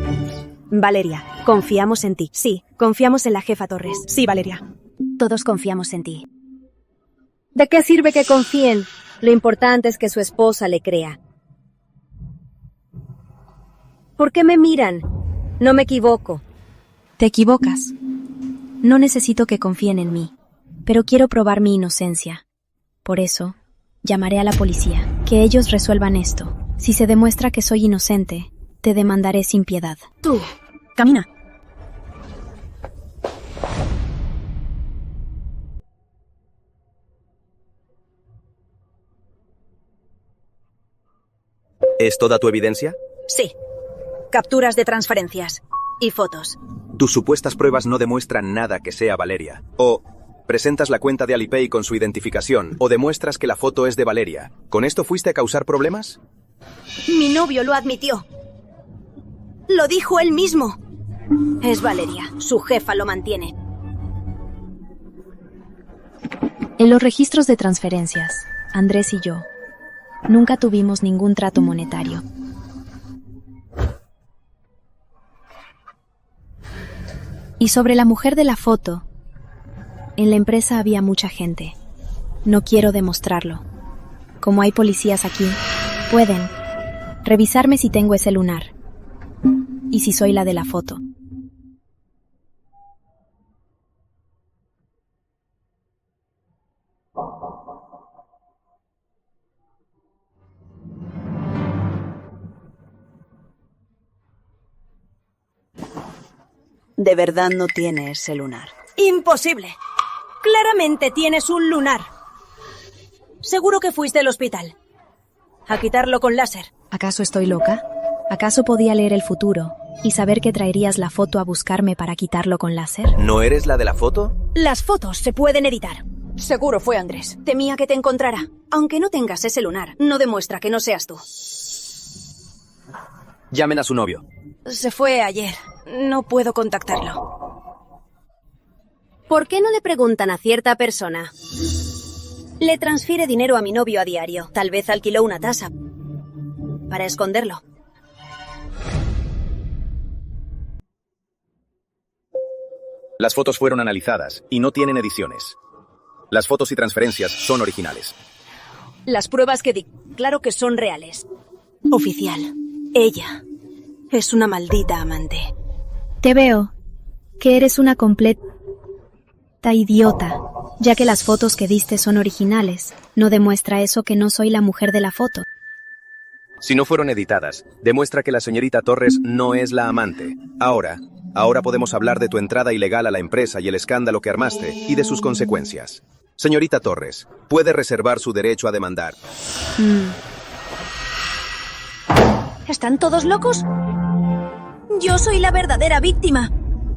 Valeria, confiamos en ti. Sí, confiamos en la jefa Torres. Sí, Valeria. Todos confiamos en ti. ¿De qué sirve que confíen? Lo importante es que su esposa le crea. ¿Por qué me miran? No me equivoco. Te equivocas. No necesito que confíen en mí, pero quiero probar mi inocencia. Por eso, llamaré a la policía. Que ellos resuelvan esto. Si se demuestra que soy inocente, te demandaré sin piedad. Tú, camina. ¿Es toda tu evidencia? Sí. Capturas de transferencias. Y fotos. Tus supuestas pruebas no demuestran nada que sea Valeria. O presentas la cuenta de Alipay con su identificación, o demuestras que la foto es de Valeria. ¿Con esto fuiste a causar problemas? Mi novio lo admitió. Lo dijo él mismo. Es Valeria. Su jefa lo mantiene. En los registros de transferencias, Andrés y yo nunca tuvimos ningún trato monetario. Y sobre la mujer de la foto, en la empresa había mucha gente. No quiero demostrarlo. Como hay policías aquí, pueden revisarme si tengo ese lunar y si soy la de la foto. De verdad no tiene ese lunar. ¡Imposible! Claramente tienes un lunar. Seguro que fuiste al hospital. A quitarlo con láser. ¿Acaso estoy loca? ¿Acaso podía leer el futuro y saber que traerías la foto a buscarme para quitarlo con láser? ¿No eres la de la foto? Las fotos se pueden editar. Seguro fue Andrés. Temía que te encontrara. Aunque no tengas ese lunar, no demuestra que no seas tú. Llamen a su novio. Se fue ayer. No puedo contactarlo. ¿Por qué no le preguntan a cierta persona? Le transfiere dinero a mi novio a diario. Tal vez alquiló una tasa para esconderlo. Las fotos fueron analizadas y no tienen ediciones. Las fotos y transferencias son originales. Las pruebas que di, claro que son reales. Oficial, ella es una maldita amante. Te veo que eres una completa idiota, ya que las fotos que diste son originales. No demuestra eso que no soy la mujer de la foto. Si no fueron editadas, demuestra que la señorita Torres no es la amante. Ahora podemos hablar de tu entrada ilegal a la empresa y el escándalo que armaste y de sus consecuencias. Señorita Torres, puede reservar su derecho a demandar. ¿Están todos locos? Yo soy la verdadera víctima.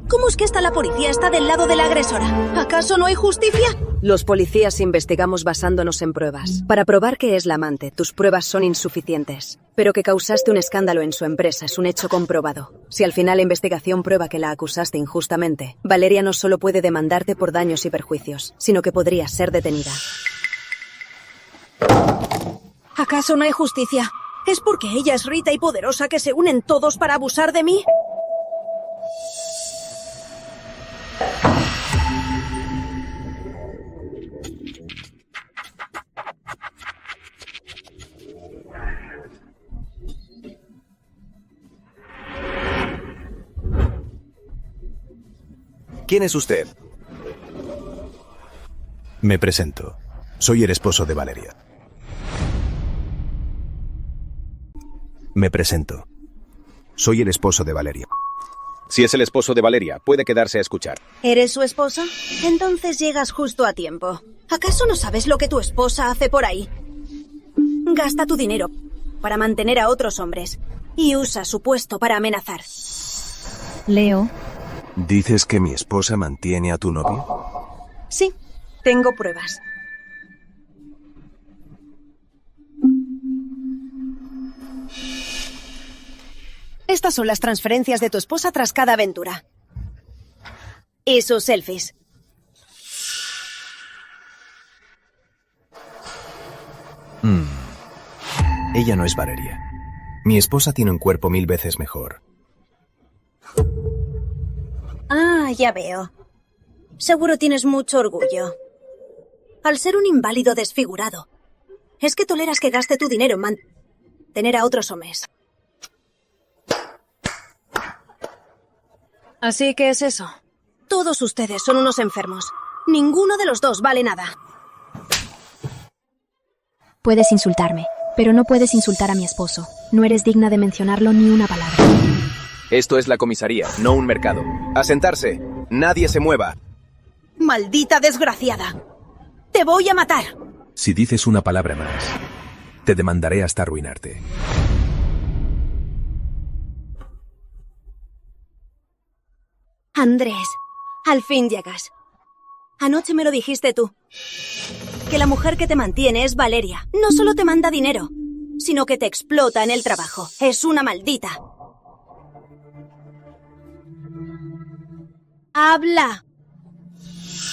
¿Cómo es que la policía está del lado de la agresora? ¿Acaso no hay justicia? Los policías investigamos basándonos en pruebas. Para probar que es la amante, tus pruebas son insuficientes. Pero que causaste un escándalo en su empresa es un hecho comprobado. Si al final la investigación prueba que la acusaste injustamente, Valeria no solo puede demandarte por daños y perjuicios, sino que podría ser detenida. ¿Acaso no hay justicia? ¿Es porque ella es rica y poderosa que se unen todos para abusar de mí? ¿Quién es usted? Me presento. Soy el esposo de Valeria. Me presento. Soy el esposo de Valeria. Si es el esposo de Valeria, puede quedarse a escuchar. ¿Eres su esposa? Entonces llegas justo a tiempo. ¿Acaso no sabes lo que tu esposa hace por ahí? Gasta tu dinero para mantener a otros hombres y usa su puesto para amenazar. Leo. ¿Dices que mi esposa mantiene a tu novio? Sí, tengo pruebas. Estas son las transferencias de tu esposa tras cada aventura. Y sus selfies. Ella no es Valeria. Mi esposa tiene un cuerpo 1000 veces mejor. Ah, ya veo. Seguro tienes mucho orgullo. Al ser un inválido desfigurado, es que toleras que gaste tu dinero en mantener a otros hombres. Así que es eso. Todos ustedes son unos enfermos. Ninguno de los dos vale nada. Puedes insultarme, pero no puedes insultar a mi esposo. No eres digna de mencionarlo ni una palabra. Esto es la comisaría, no un mercado. ¡A sentarse! ¡Nadie se mueva! ¡Maldita desgraciada! ¡Te voy a matar! Si dices una palabra más, te demandaré hasta arruinarte. Andrés, al fin llegas. Anoche me lo dijiste tú. Que la mujer que te mantiene es Valeria. No solo te manda dinero, sino que te explota en el trabajo. Es una maldita. ¡Habla!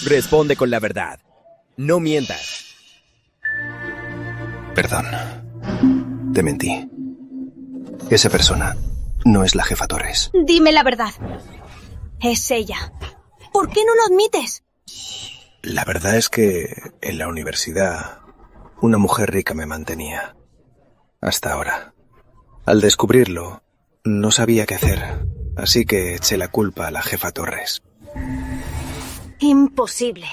Responde con la verdad. No mientas. Perdón. Te mentí. Esa persona no es la jefa Torres. Dime la verdad. Es ella. ¿Por qué no lo admites? La verdad es que en la universidad una mujer rica me mantenía. Hasta ahora. Al descubrirlo, no sabía qué hacer. Así que eché la culpa a la jefa Torres. Imposible.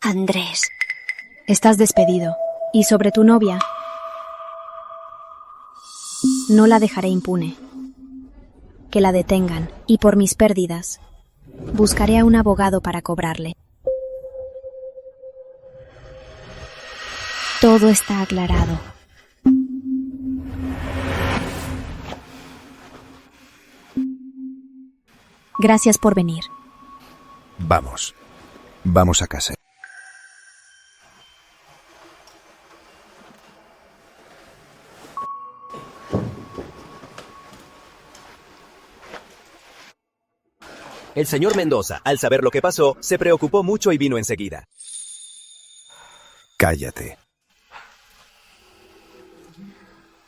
Andrés. Estás despedido. Y sobre tu novia, no la dejaré impune. Que la detengan, y por mis pérdidas, buscaré a un abogado para cobrarle. Todo está aclarado. Gracias por venir. Vamos. Vamos a casa. El señor Mendoza, al saber lo que pasó, se preocupó mucho y vino enseguida. Cállate.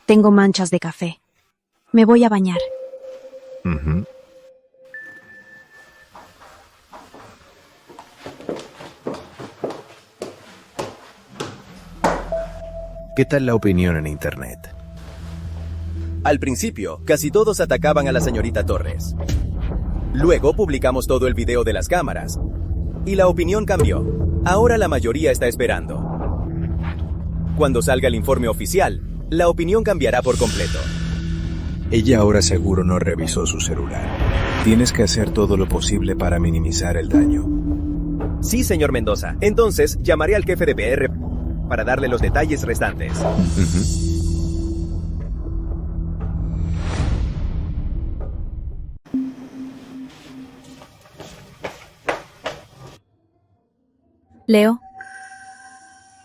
Tengo manchas de café. Me voy a bañar. ¿Qué tal la opinión en Internet? Al principio, casi todos atacaban a la señorita Torres. Luego publicamos todo el video de las cámaras. Y la opinión cambió. Ahora la mayoría está esperando. Cuando salga el informe oficial, la opinión cambiará por completo. Ella ahora seguro no revisó su celular. Tienes que hacer todo lo posible para minimizar el daño. Sí, señor Mendoza. Entonces, llamaré al jefe de PR para darle los detalles restantes. Leo,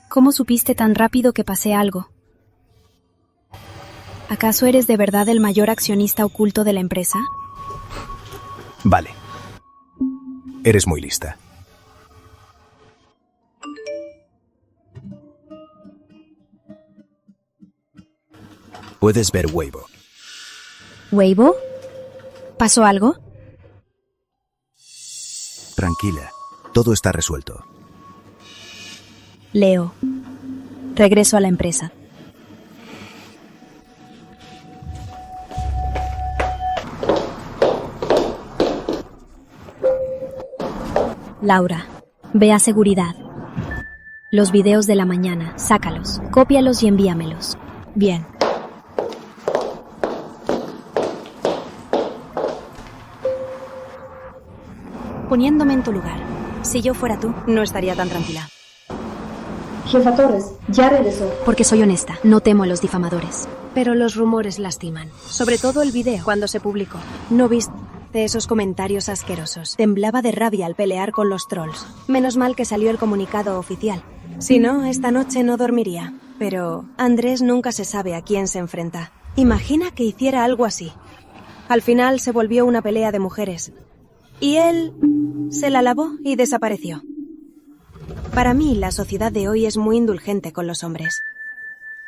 ¿cómo supiste tan rápido que pasé algo? ¿Acaso eres de verdad el mayor accionista oculto de la empresa? Vale. Eres muy lista. Puedes ver Weibo. ¿Weibo? ¿Pasó algo? Tranquila, todo está resuelto. Leo, regreso a la empresa. Laura, ve a seguridad. Los videos de la mañana, sácalos, cópialos y envíamelos. Bien. Poniéndome en tu lugar, si yo fuera tú, no estaría tan tranquila. Jefa Torres, ya regresó. Porque soy honesta, no temo a los difamadores. Pero los rumores lastiman. Sobre todo el video, cuando se publicó. ¿No viste esos comentarios asquerosos? Temblaba de rabia al pelear con los trolls. Menos mal que salió el comunicado oficial. Si no, esta noche no dormiría. Pero Andrés nunca se sabe a quién se enfrenta. Imagina que hiciera algo así. Al final se volvió una pelea de mujeres. Y él se la lavó y desapareció. Para mí, la sociedad de hoy es muy indulgente con los hombres.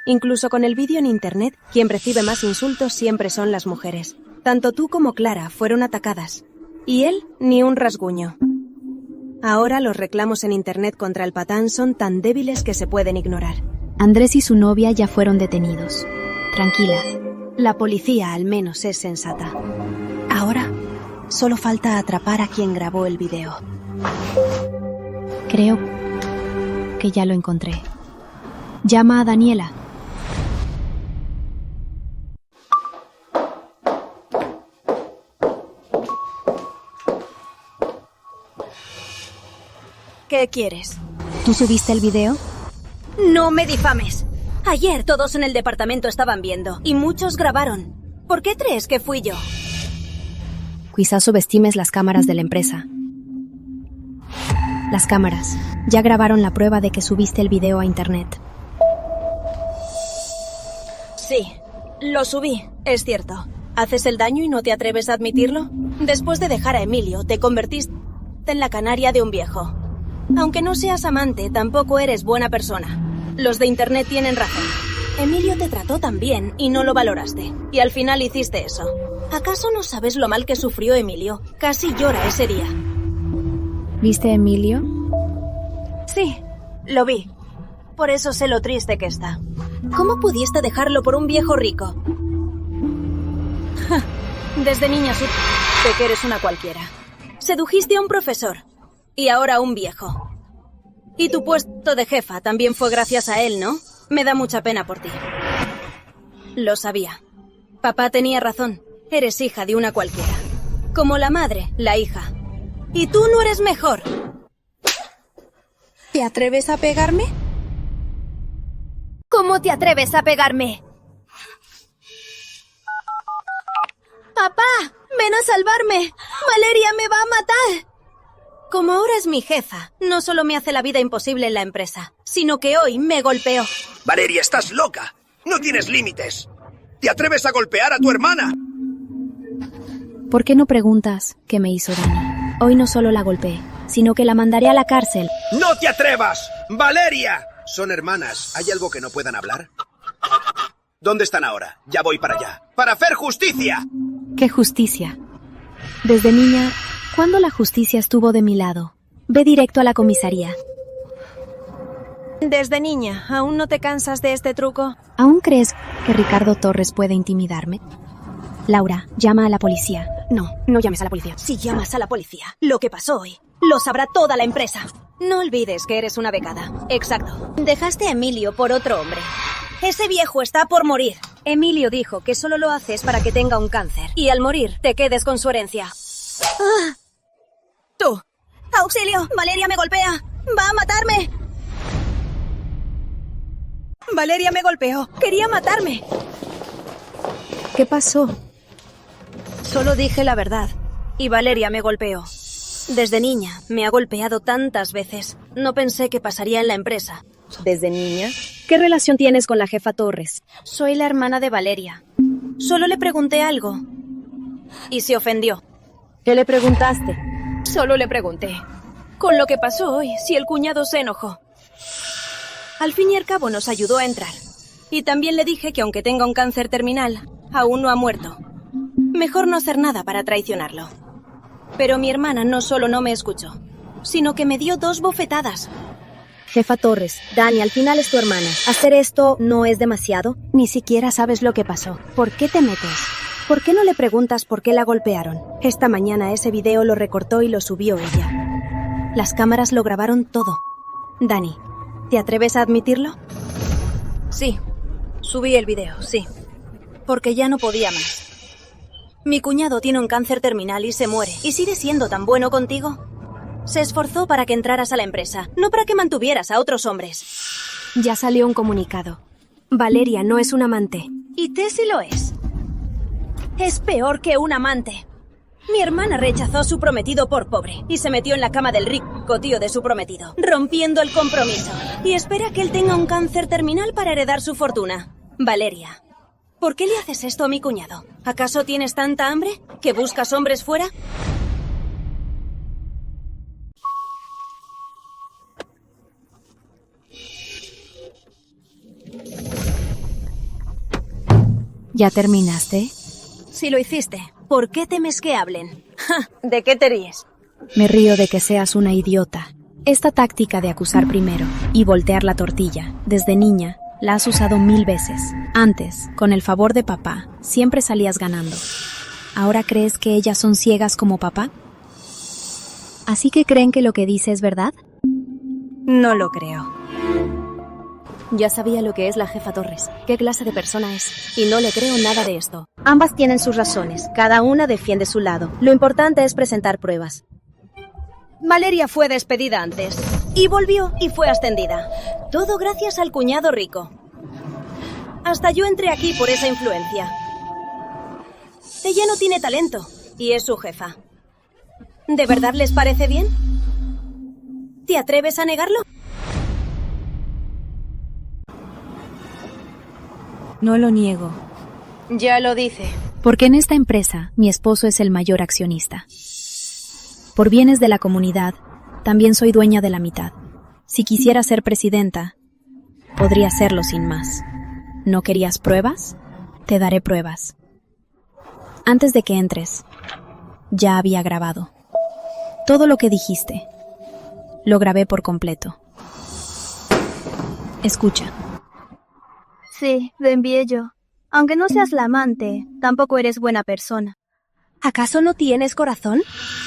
Incluso con el vídeo en internet, quien recibe más insultos siempre son las mujeres. Tanto tú como Clara fueron atacadas. Y él, ni un rasguño. Ahora los reclamos en internet contra el patán son tan débiles que se pueden ignorar. Andrés y su novia ya fueron detenidos. Tranquila. La policía al menos es sensata. Ahora, solo falta atrapar a quien grabó el video. Creo que ya lo encontré. Llama a Daniela. ¿Qué quieres? ¿Tú subiste el video? No me difames. Ayer todos en el departamento estaban viendo y muchos grabaron. ¿Por qué crees que fui yo? Quizás subestimes las cámaras de la empresa. Las cámaras ya grabaron la prueba de que subiste el video a internet. Sí, lo subí, es cierto. ¿Haces el daño y no te atreves a admitirlo? Después de dejar a Emilio, te convertiste en la canaria de un viejo. Aunque no seas amante, tampoco eres buena persona. Los de internet tienen razón. Emilio te trató tan bien y no lo valoraste. Y al final hiciste eso. ¿Acaso no sabes lo mal que sufrió Emilio? Casi llora ese día. ¿Viste a Emilio? Sí, lo vi. Por eso sé lo triste que está. ¿Cómo pudiste dejarlo por un viejo rico? Desde niña supe que eres una cualquiera. Sedujiste a un profesor. Y ahora a un viejo. Y tu puesto de jefa también fue gracias a él, ¿no? Me da mucha pena por ti. Lo sabía. Papá tenía razón. Eres hija de una cualquiera. Como la madre, la hija. Y tú no eres mejor. ¿Te atreves a pegarme? ¿Cómo te atreves a pegarme? ¡Papá! ¡Ven a salvarme! ¡Valeria me va a matar! Como ahora es mi jefa, no solo me hace la vida imposible en la empresa, sino que hoy me golpeó. Valeria, estás loca. No tienes límites. ¿Te atreves a golpear a tu hermana? ¿Por qué no preguntas qué me hizo Dani? Hoy no solo la golpeé, sino que la mandaré a la cárcel. ¡No te atrevas! ¡Valeria! Son hermanas. ¿Hay algo que no puedan hablar? ¿Dónde están ahora? Ya voy para allá. ¡Para hacer justicia! ¿Qué justicia? Desde niña, ¿cuándo la justicia estuvo de mi lado? Ve directo a la comisaría. Desde niña, ¿aún no te cansas de este truco? ¿Aún crees que Ricardo Torres puede intimidarme? Laura, llama a la policía. No, no llames a la policía. Si llamas a la policía, lo que pasó hoy, lo sabrá toda la empresa. No olvides que eres una becada. Exacto. Dejaste a Emilio por otro hombre. Ese viejo está por morir. Emilio dijo que solo lo haces para que tenga un cáncer. Y al morir, te quedes con su herencia. ¡Ah! ¡Tú! ¡Auxilio! ¡Valeria me golpea! ¡Va a matarme! ¡Valeria me golpeó! ¡Quería matarme! ¿Qué pasó? Solo dije la verdad. Y Valeria me golpeó. Desde niña me ha golpeado tantas veces. No pensé que pasaría en la empresa. ¿Desde niña? ¿Qué relación tienes con la jefa Torres? Soy la hermana de Valeria. Solo le pregunté algo. Y se ofendió. ¿Qué le preguntaste? Solo le pregunté. Con lo que pasó hoy, si el cuñado se enojó. Al fin y al cabo nos ayudó a entrar. Y también le dije que aunque tenga un cáncer terminal, aún no ha muerto. Mejor no hacer nada para traicionarlo. Pero mi hermana no solo no me escuchó, sino que me dio 2 bofetadas. Jefa Torres, Dani, al final es tu hermana. ¿Hacer esto no es demasiado? Ni siquiera sabes lo que pasó. ¿Por qué te metes? ¿Por qué no le preguntas por qué la golpearon? Esta mañana ese video lo recortó y lo subió ella. Las cámaras lo grabaron todo. Dani, ¿te atreves a admitirlo? Sí, subí el video, sí. Porque ya no podía más. Mi cuñado tiene un cáncer terminal y se muere. ¿Y sigue siendo tan bueno contigo? Se esforzó para que entraras a la empresa, no para que mantuvieras a otros hombres. Ya salió un comunicado. Valeria no es un amante. Y Tessie lo es. Es peor que un amante. Mi hermana rechazó a su prometido por pobre y se metió en la cama del rico tío de su prometido, rompiendo el compromiso. Y espera que él tenga un cáncer terminal para heredar su fortuna. Valeria, ¿Por qué le haces esto a mi cuñado? ¿Acaso tienes tanta hambre que buscas hombres fuera? ¿Ya terminaste? Si lo hiciste, ¿por qué temes que hablen? Ja, ¿de qué te ríes? Me río de que seas una idiota. Esta táctica de acusar primero y voltear la tortilla, desde niña, la has usado 1000 veces. Antes, con el favor de papá, siempre salías ganando. ¿Ahora crees que ellas son ciegas como papá? ¿Así que creen que lo que dice es verdad? No lo creo. Ya sabía lo que es la jefa Torres, qué clase de persona es, y no le creo nada de esto. Ambas tienen sus razones, cada una defiende su lado. Lo importante es presentar pruebas. Valeria fue despedida antes, y volvió y fue ascendida. Todo gracias al cuñado rico. Hasta yo entré aquí por esa influencia. Ella no tiene talento, y es su jefa. ¿De verdad les parece bien? ¿Te atreves a negarlo? No lo niego. Ya lo dice. Porque en esta empresa, mi esposo es el mayor accionista. Por bienes de la comunidad, también soy dueña de la mitad. Si quisiera ser presidenta, podría serlo sin más. ¿No querías pruebas? Te daré pruebas. Antes de que entres, ya había grabado. Todo lo que dijiste, lo grabé por completo. Escucha. Sí, lo envié yo. Aunque no seas la amante, tampoco eres buena persona. ¿Acaso no tienes corazón?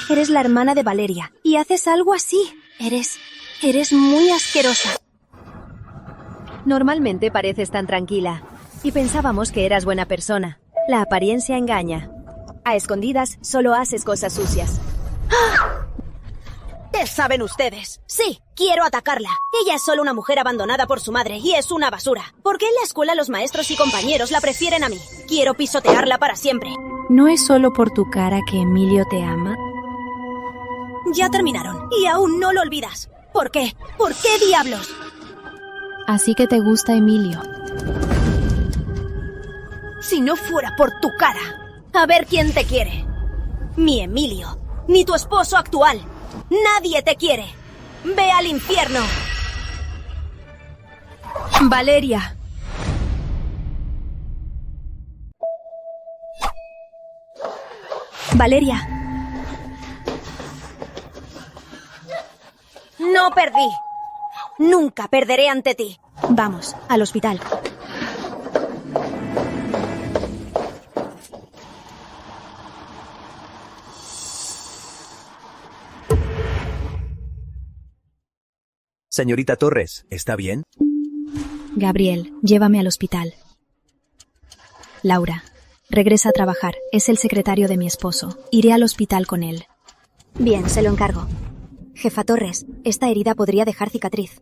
Eres la hermana de Valeria y haces algo así. Eres muy asquerosa. Normalmente pareces tan tranquila y pensábamos que eras buena persona. La apariencia engaña. A escondidas solo haces cosas sucias. ¿Qué saben ustedes? Sí, quiero atacarla. Ella es solo una mujer abandonada por su madre y es una basura. ¿Por qué en la escuela los maestros y compañeros la prefieren a mí? Quiero pisotearla para siempre. ¿No es solo por tu cara que Emilio te ama? Ya terminaron y aún no lo olvidas. ¿Por qué? ¿Por qué diablos? Así que te gusta Emilio. Si no fuera por tu cara, a ver quién te quiere. Mi Emilio, ni tu esposo actual. Nadie te quiere. Ve al infierno. Valeria. Valeria. No perdí. Nunca perderé ante ti. Vamos, al hospital. Señorita Torres, ¿está bien? Gabriel, llévame al hospital. Laura, regresa a trabajar. Es el secretario de mi esposo. Iré al hospital con él. Bien, se lo encargo. Jefa Torres, esta herida podría dejar cicatriz.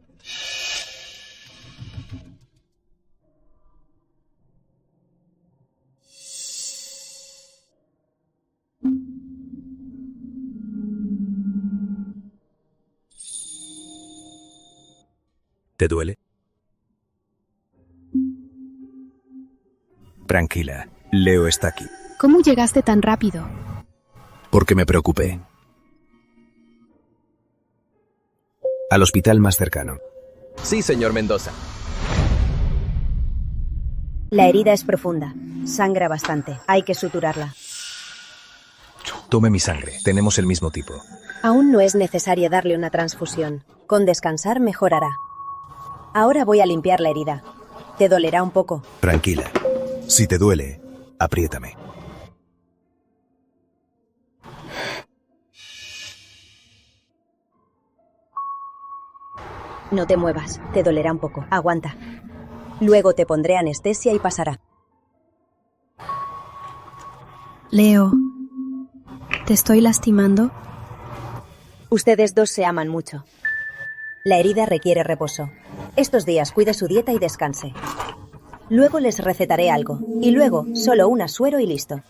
¿Te duele? Tranquila, Leo está aquí. ¿Cómo llegaste tan rápido? Porque me preocupé. Al hospital más cercano. Sí, señor Mendoza. La herida es profunda. Sangra bastante. Hay que suturarla. Tome mi sangre. Tenemos el mismo tipo. Aún no es necesario darle una transfusión. Con descansar mejorará. Ahora voy a limpiar la herida. Te dolerá un poco. Tranquila. Si te duele, apriétame. No te muevas. Te dolerá un poco. Aguanta. Luego te pondré anestesia y pasará. Leo, ¿te estoy lastimando? Ustedes dos se aman mucho. La herida requiere reposo. Estos días cuide su dieta y descanse. Luego les recetaré algo. Y luego, solo un suero y listo.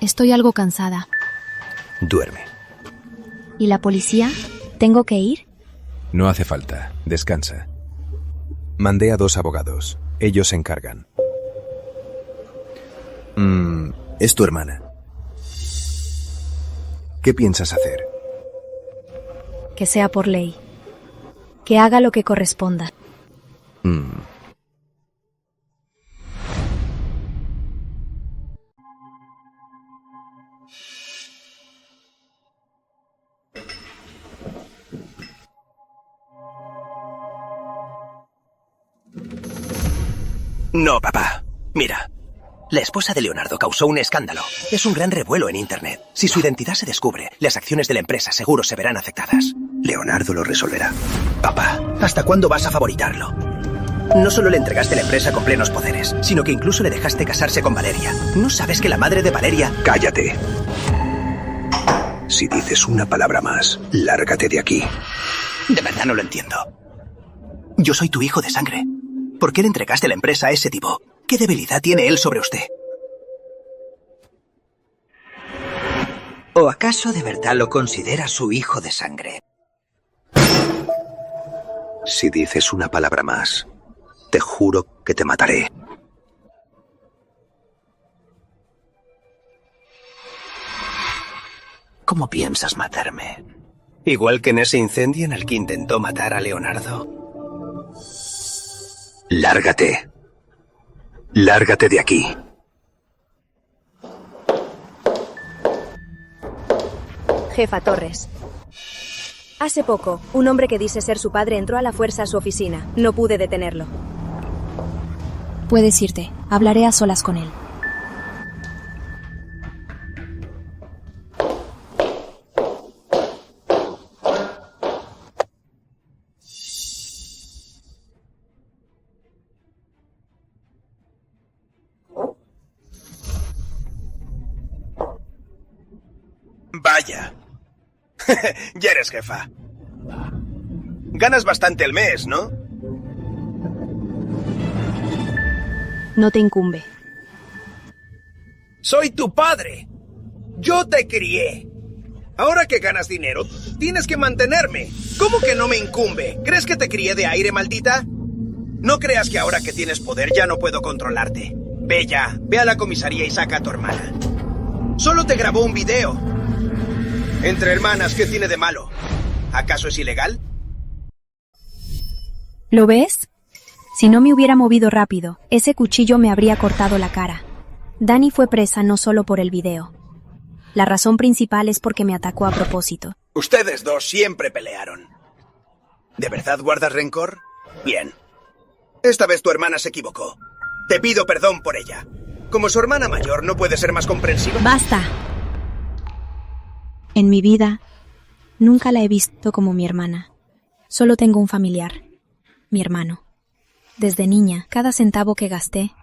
Estoy algo cansada. Duerme. ¿Y la policía? ¿Tengo que ir? No hace falta. Descansa. Mandé a 2 abogados. Ellos se encargan. Es tu hermana. ¿Qué piensas hacer? Que sea por ley. Que haga lo que corresponda. No, papá. Mira. La esposa de Leonardo causó un escándalo. Es un gran revuelo en Internet. Si su identidad se descubre, las acciones de la empresa seguro se verán afectadas. Leonardo lo resolverá. Papá, ¿hasta cuándo vas a favoritarlo? No solo le entregaste la empresa con plenos poderes, sino que incluso le dejaste casarse con Valeria. ¿No sabes que la madre de Valeria... Cállate. Si dices una palabra más, lárgate de aquí. De verdad no lo entiendo. Yo soy tu hijo de sangre. ¿Por qué le entregaste la empresa a ese tipo? ¿Qué debilidad tiene él sobre usted? ¿O acaso de verdad lo considera su hijo de sangre? Si dices una palabra más, te juro que te mataré. ¿Cómo piensas matarme? Igual que en ese incendio en el que intentó matar a Leonardo. Lárgate. Lárgate de aquí. Jefa Torres. Hace poco, un hombre que dice ser su padre entró a la fuerza a su oficina. No pude detenerlo. Puedes irte. Hablaré a solas con él. Vaya. Ya eres jefa. Ganas bastante al mes, ¿no? No te incumbe. Soy tu padre. Yo te crié. Ahora que ganas dinero, tienes que mantenerme. ¿Cómo que no me incumbe? ¿Crees que te crié de aire, maldita? No creas que ahora que tienes poder ya no puedo controlarte. Ve ya, ve a la comisaría y saca a tu hermana. Solo te grabó un video. Entre hermanas, ¿qué tiene de malo? ¿Acaso es ilegal? ¿Lo ves? Si no me hubiera movido rápido, ese cuchillo me habría cortado la cara. Dani fue presa no solo por el video. La razón principal es porque me atacó a propósito. Ustedes dos siempre pelearon. ¿De verdad guardas rencor? Bien. Esta vez tu hermana se equivocó. Te pido perdón por ella. Como su hermana mayor, ¿no puede ser más comprensiva? ¡Basta! En mi vida, nunca la he visto como mi hermana. Solo tengo un familiar, mi hermano. Desde niña, cada centavo que gasté,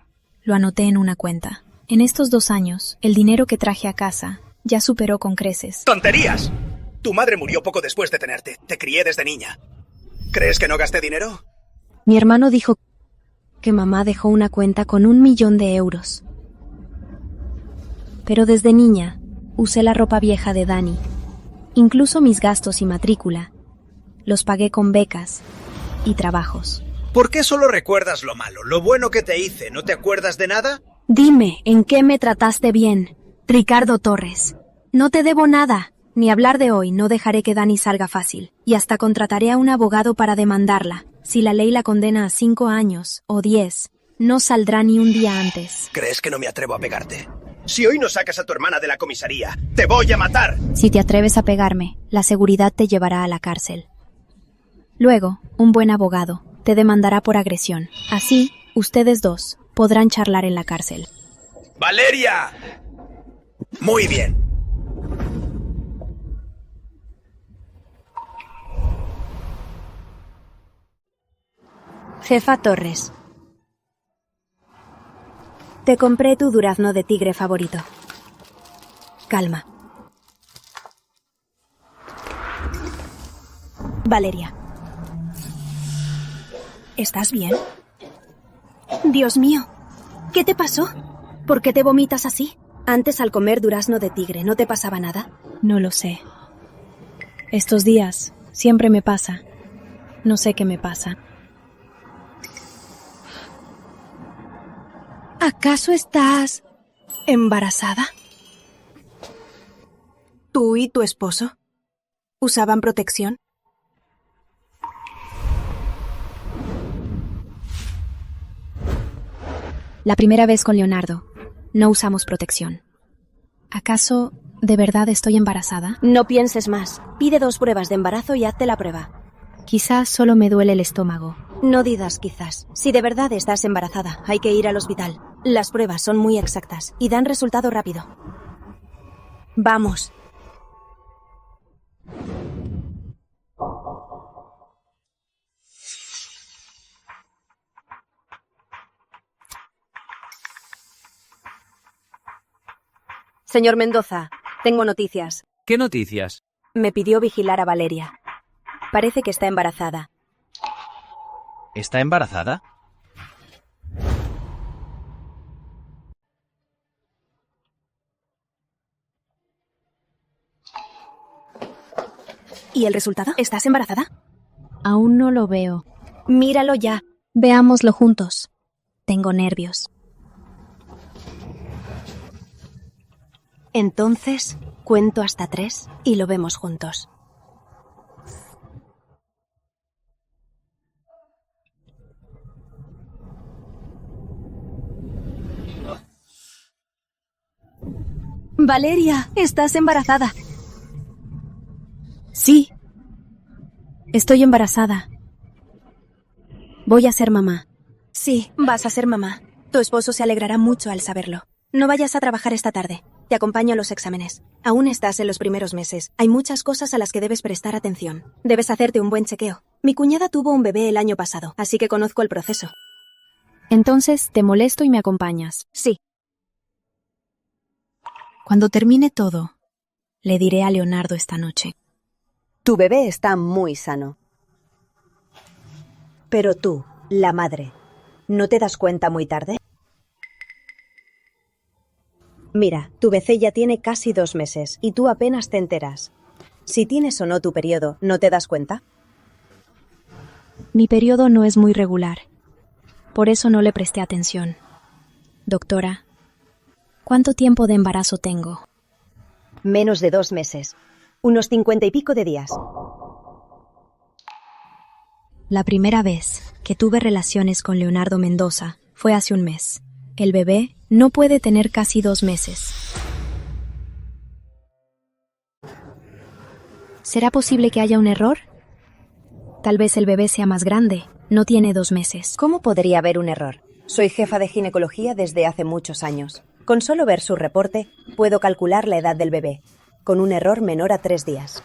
lo anoté en una cuenta. En estos 2 años, el dinero que traje a casa ya superó con creces. ¡Tonterías! Tu madre murió poco después de tenerte. Te crié desde niña. ¿Crees que no gasté dinero? Mi hermano dijo que mamá dejó una cuenta con 1 millón de euros. Pero desde niña, usé la ropa vieja de Dani. Incluso mis gastos y matrícula. Los pagué con becas y trabajos. ¿Por qué solo recuerdas lo malo? Lo bueno que te hice, ¿no te acuerdas de nada? Dime, ¿en qué me trataste bien, Ricardo Torres? No te debo nada. Ni hablar de hoy, no dejaré que Dani salga fácil. Y hasta contrataré a un abogado para demandarla. Si la ley la condena a 5 años o 10, no saldrá ni un día antes. ¿Crees que no me atrevo a pegarte? Si hoy no sacas a tu hermana de la comisaría, ¡te voy a matar! Si te atreves a pegarme, la seguridad te llevará a la cárcel. Luego, un buen abogado te demandará por agresión. Así, ustedes dos podrán charlar en la cárcel. ¡Valeria! Muy bien. Jefa Torres. Te compré tu durazno de tigre favorito. Calma. Valeria. ¿Estás bien? Dios mío. ¿Qué te pasó? ¿Por qué te vomitas así? Antes al comer durazno de tigre, ¿no te pasaba nada? No lo sé. Estos días siempre me pasa. No sé qué me pasa. ¿Acaso estás embarazada? ¿Tú y tu esposo usaban protección? La primera vez con Leonardo, no usamos protección. ¿Acaso de verdad estoy embarazada? No pienses más. Pide 2 pruebas de embarazo y hazte la prueba. Quizás solo me duele el estómago. No digas quizás. Si de verdad estás embarazada, hay que ir al hospital. Las pruebas son muy exactas y dan resultado rápido. Vamos. Señor Mendoza, tengo noticias. ¿Qué noticias? Me pidió vigilar a Valeria. Parece que está embarazada. ¿Está embarazada? ¿Y el resultado? ¿Estás embarazada? Aún no lo veo. Míralo ya. Veámoslo juntos. Tengo nervios. Entonces, cuento hasta 3 y lo vemos juntos. Valeria, estás embarazada. Sí. Estoy embarazada. Voy a ser mamá. Sí, vas a ser mamá. Tu esposo se alegrará mucho al saberlo. No vayas a trabajar esta tarde. Te acompaño a los exámenes. Aún estás en los primeros meses. Hay muchas cosas a las que debes prestar atención. Debes hacerte un buen chequeo. Mi cuñada tuvo un bebé el año pasado, así que conozco el proceso. Entonces, ¿te molesto y me acompañas? Sí. Cuando termine todo, le diré a Leonardo esta noche. Tu bebé está muy sano. Pero tú, la madre, ¿no te das cuenta muy tarde? Mira, tu bebé ya tiene casi 2 meses y tú apenas te enteras. Si tienes o no tu periodo, ¿no te das cuenta? Mi periodo no es muy regular. Por eso no le presté atención. Doctora, ¿cuánto tiempo de embarazo tengo? Menos de 2 meses. Unos 50 y pico de días. La primera vez que tuve relaciones con Leonardo Mendoza fue hace un mes. El bebé no puede tener casi 2 meses. ¿Será posible que haya un error? Tal vez el bebé sea más grande. No tiene 2 meses. ¿Cómo podría haber un error? Soy jefa de ginecología desde hace muchos años. Con solo ver su reporte, puedo calcular la edad del bebé, con un error menor a 3 días.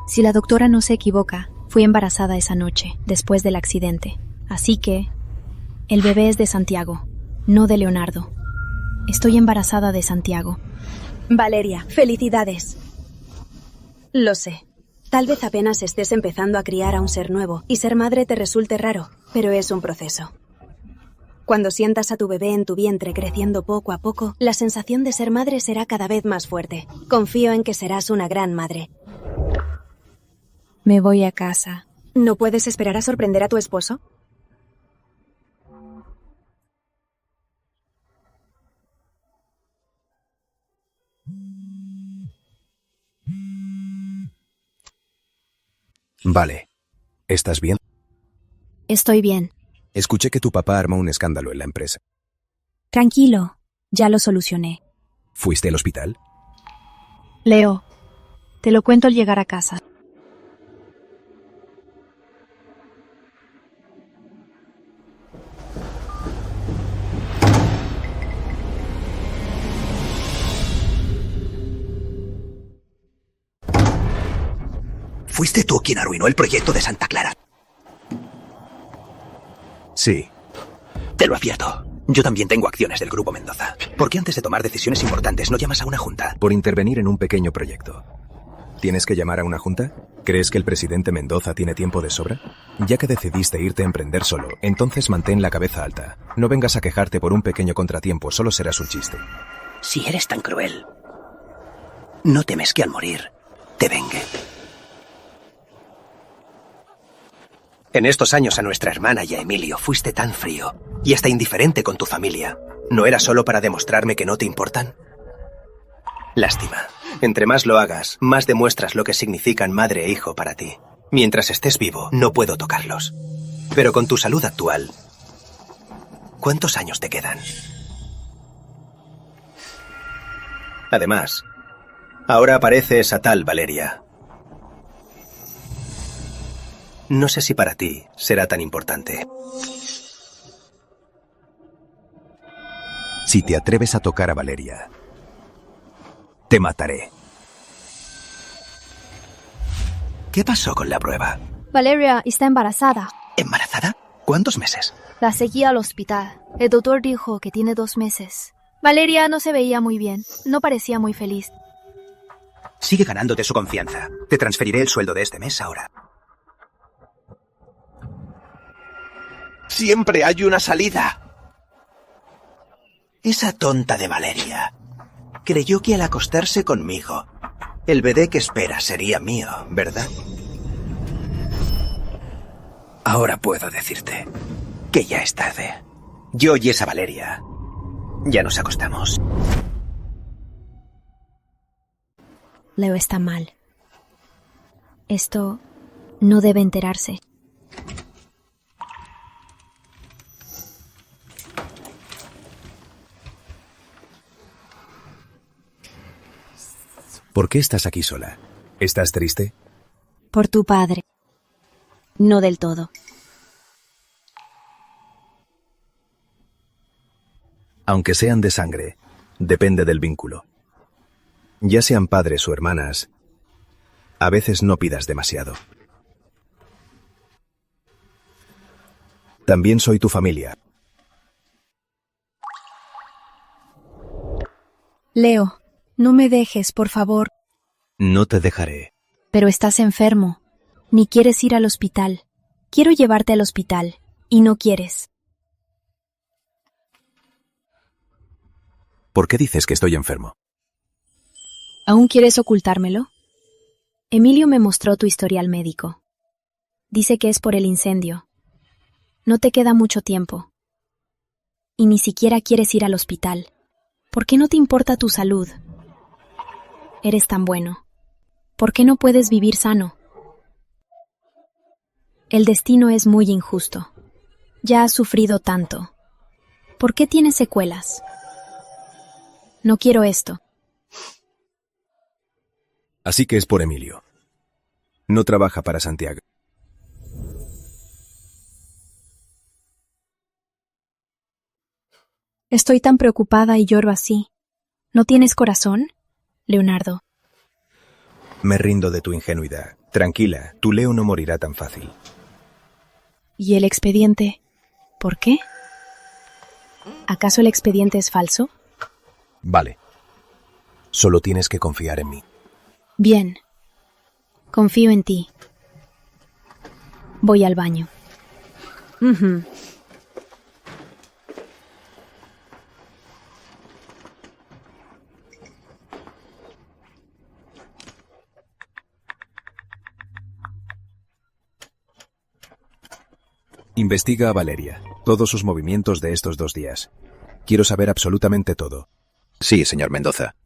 Si la doctora no se equivoca, fui embarazada esa noche, después del accidente. Así que el bebé es de Santiago, no de Leonardo. Estoy embarazada de Santiago. Valeria, felicidades. Lo sé. Tal vez apenas estés empezando a criar a un ser nuevo y ser madre te resulte raro, pero es un proceso. Cuando sientas a tu bebé en tu vientre creciendo poco a poco, la sensación de ser madre será cada vez más fuerte. Confío en que serás una gran madre. Me voy a casa. ¿No puedes esperar a sorprender a tu esposo? Vale. ¿Estás bien? Estoy bien. Escuché que tu papá armó un escándalo en la empresa. Tranquilo, ya lo solucioné. ¿Fuiste al hospital? Leo, te lo cuento al llegar a casa. ¿Fuiste tú quien arruinó el proyecto de Santa Clara? Sí. Te lo advierto. Yo también tengo acciones del Grupo Mendoza. ¿Por qué antes de tomar decisiones importantes no llamas a una junta? Por intervenir en un pequeño proyecto. ¿Tienes que llamar a una junta? ¿Crees que el presidente Mendoza tiene tiempo de sobra? Ya que decidiste irte a emprender solo, entonces mantén la cabeza alta. No vengas a quejarte por un pequeño contratiempo, solo serás un chiste. Si eres tan cruel, ¿no temes que al morir te vengue? En estos años a nuestra hermana y a Emilio fuiste tan frío y hasta indiferente con tu familia. ¿No era solo para demostrarme que no te importan? Lástima. Entre más lo hagas, más demuestras lo que significan madre e hijo para ti. Mientras estés vivo, no puedo tocarlos. Pero con tu salud actual, ¿cuántos años te quedan? Además, ahora aparece esa tal Valeria. No sé si para ti será tan importante. Si te atreves a tocar a Valeria, te mataré. ¿Qué pasó con la prueba? Valeria está embarazada. ¿Embarazada? ¿Cuántos meses? La seguí al hospital. El doctor dijo que tiene 2 meses. Valeria no se veía muy bien. No parecía muy feliz. Sigue ganándote su confianza. Te transferiré el sueldo de este mes ahora. Siempre hay una salida. Esa tonta de Valeria creyó que al acostarse conmigo, el bebé que espera sería mío, ¿verdad? Ahora puedo decirte que ya es tarde. Yo y esa Valeria ya nos acostamos. Leo está mal. Esto no debe enterarse. ¿Por qué estás aquí sola? ¿Estás triste? Por tu padre. No del todo. Aunque sean de sangre, depende del vínculo. Ya sean padres o hermanas, a veces no pidas demasiado. También soy tu familia. Leo, no me dejes, por favor. No te dejaré. Pero estás enfermo. Ni quieres ir al hospital. Quiero llevarte al hospital, y no quieres. ¿Por qué dices que estoy enfermo? ¿Aún quieres ocultármelo? Emilio me mostró tu historial médico. Dice que es por el incendio. No te queda mucho tiempo. Y ni siquiera quieres ir al hospital. ¿Por qué no te importa tu salud? Eres tan bueno. ¿Por qué no puedes vivir sano? El destino es muy injusto. Ya has sufrido tanto. ¿Por qué tienes secuelas? No quiero esto. Así que es por Emilio. No trabaja para Santiago. Estoy tan preocupada y lloro así. ¿No tienes corazón, Leonardo? Me rindo de tu ingenuidad. Tranquila, tu Leo no morirá tan fácil. ¿Y el expediente? ¿Por qué? ¿Acaso el expediente es falso? Vale. Solo tienes que confiar en mí. Bien. Confío en ti. Voy al baño. Investiga a Valeria, todos sus movimientos de estos 2 días. Quiero saber absolutamente todo. Sí, señor Mendoza.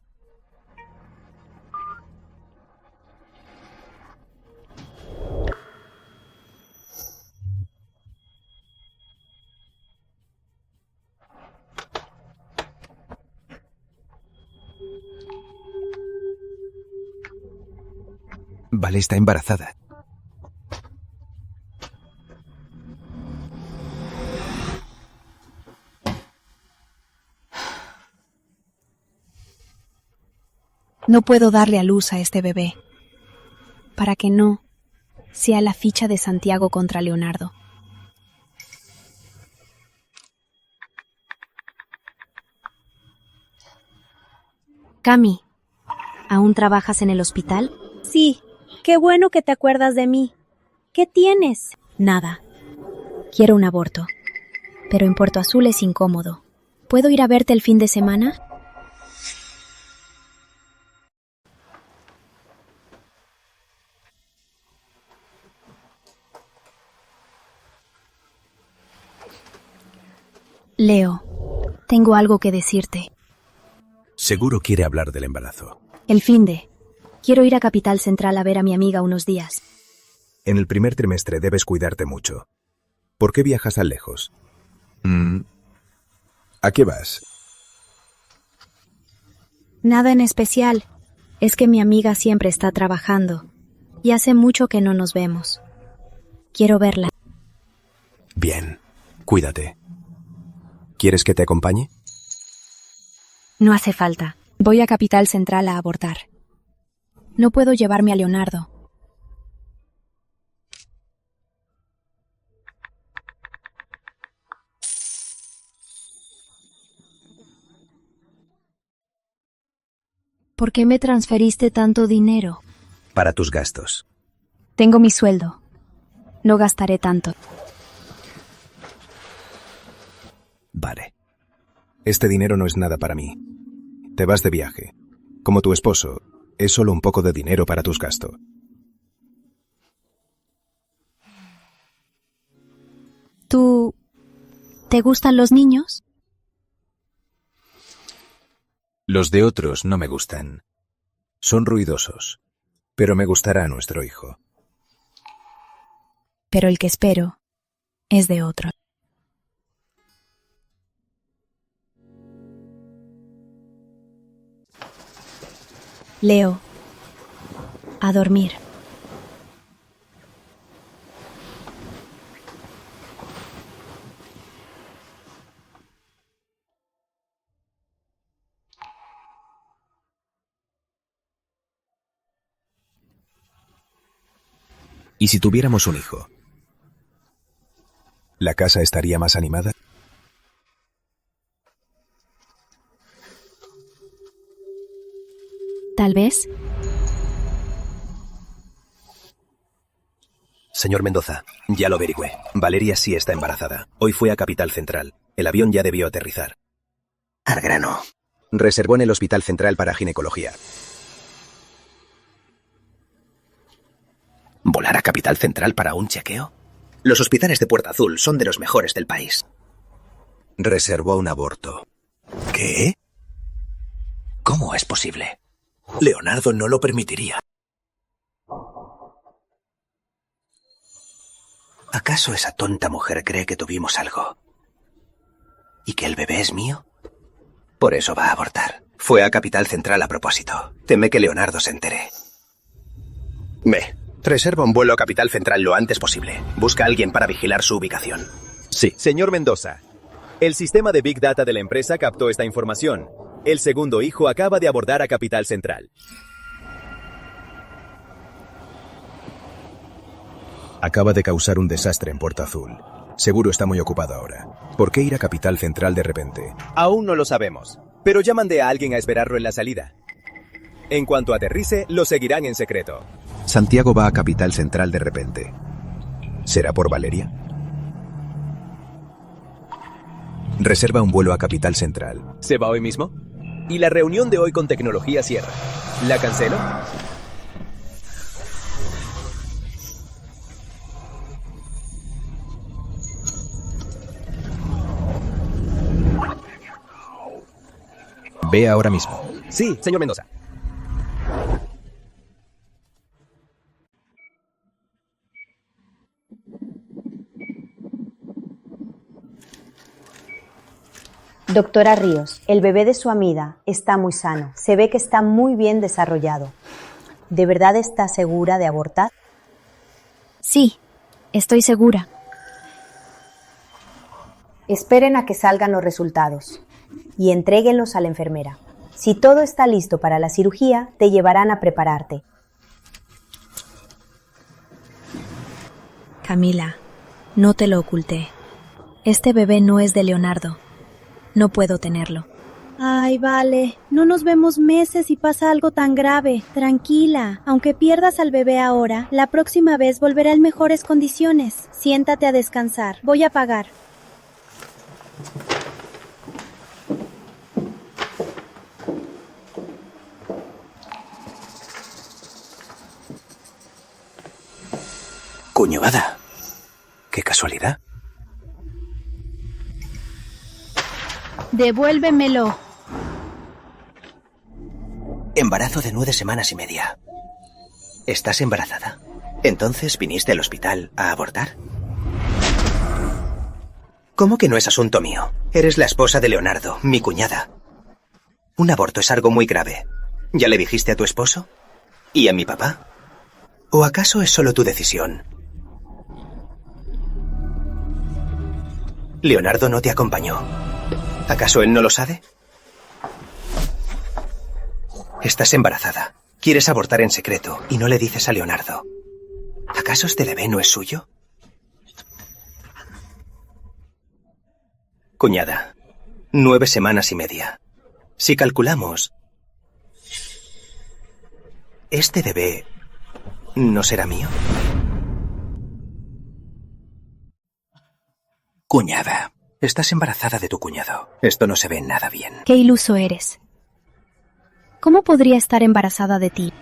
Vale, está embarazada. No puedo darle a luz a este bebé. Para que no sea la ficha de Santiago contra Leonardo. Cami, ¿aún trabajas en el hospital? Sí, qué bueno que te acuerdas de mí. ¿Qué tienes? Nada. Quiero un aborto. Pero en Puerto Azul es incómodo. ¿Puedo ir a verte el fin de semana? Leo, tengo algo que decirte. Seguro quiere hablar del embarazo. El finde. Quiero ir a Capital Central a ver a mi amiga unos días. En el primer trimestre debes cuidarte mucho. ¿Por qué viajas tan lejos? ¿A qué vas? Nada en especial. Es que mi amiga siempre está trabajando. Y hace mucho que no nos vemos. Quiero verla. Bien, cuídate. ¿Quieres que te acompañe? No hace falta. Voy a Capital Central a abortar. No puedo llevarme a Leonardo. ¿Por qué me transferiste tanto dinero? Para tus gastos. Tengo mi sueldo. No gastaré tanto. Vale. Este dinero no es nada para mí. Te vas de viaje. Como tu esposo, es solo un poco de dinero para tus gastos. ¿Tú... ¿Te gustan los niños? Los de otros no me gustan. Son ruidosos. Pero me gustará nuestro hijo. Pero el que espero es de otro. Leo, a dormir. ¿Y si tuviéramos un hijo? ¿La casa estaría más animada? Tal vez. Señor Mendoza, ya lo averigüé. Valeria sí está embarazada. Hoy fue a Capital Central. El avión ya debió aterrizar. Al grano. Reservó en el Hospital Central para ginecología. ¿Volar a Capital Central para un chequeo? Los hospitales de Puerta Azul son de los mejores del país. Reservó un aborto. ¿Qué? ¿Cómo es posible? Leonardo no lo permitiría. ¿Acaso esa tonta mujer cree que tuvimos algo? ¿Y que el bebé es mío? Por eso va a abortar. Fue a Capital Central a propósito. Teme que Leonardo se entere. Ve, reserva un vuelo a Capital Central lo antes posible. Busca a alguien para vigilar su ubicación. Sí. Señor Mendoza, el sistema de Big Data de la empresa captó esta información. El segundo hijo acaba de abordar a Capital Central. Acaba de causar un desastre en Puerto Azul. Seguro está muy ocupado ahora. ¿Por qué ir a Capital Central de repente? Aún no lo sabemos, pero ya mandé a alguien a esperarlo en la salida. En cuanto aterrice, lo seguirán en secreto. Santiago va a Capital Central de repente. ¿Será por Valeria? Reserva un vuelo a Capital Central. ¿Se va hoy mismo? Y la reunión de hoy con tecnología cierra. ¿La cancelo? Ve ahora mismo. Sí, señor Mendoza. Doctora Ríos, el bebé de su amiga está muy sano. Se ve que está muy bien desarrollado. ¿De verdad está segura de abortar? Sí, estoy segura. Esperen a que salgan los resultados y entréguenlos a la enfermera. Si todo está listo para la cirugía, te llevarán a prepararte. Camila, no te lo oculté. Este bebé no es de Leonardo. No puedo tenerlo. Ay, vale. No nos vemos meses y pasa algo tan grave. Tranquila. Aunque pierdas al bebé ahora, la próxima vez volverá en mejores condiciones. Siéntate a descansar. Voy a pagar. Cuñada. Qué casualidad. Devuélvemelo. Embarazo de 9 semanas y media. ¿Estás embarazada? ¿Entonces viniste al hospital a abortar? ¿Cómo que no es asunto mío? Eres la esposa de Leonardo, mi cuñada. Un aborto es algo muy grave. ¿Ya le dijiste a tu esposo? ¿Y a mi papá? ¿O acaso es solo tu decisión? Leonardo no te acompañó. ¿Acaso él no lo sabe? Estás embarazada. Quieres abortar en secreto y no le dices a Leonardo. ¿Acaso este bebé no es suyo? Cuñada, 9 semanas y media. Si calculamos, ¿este bebé no será mío? Cuñada, estás embarazada de tu cuñado. Esto no se ve nada bien. Qué iluso eres. ¿Cómo podría estar embarazada de ti?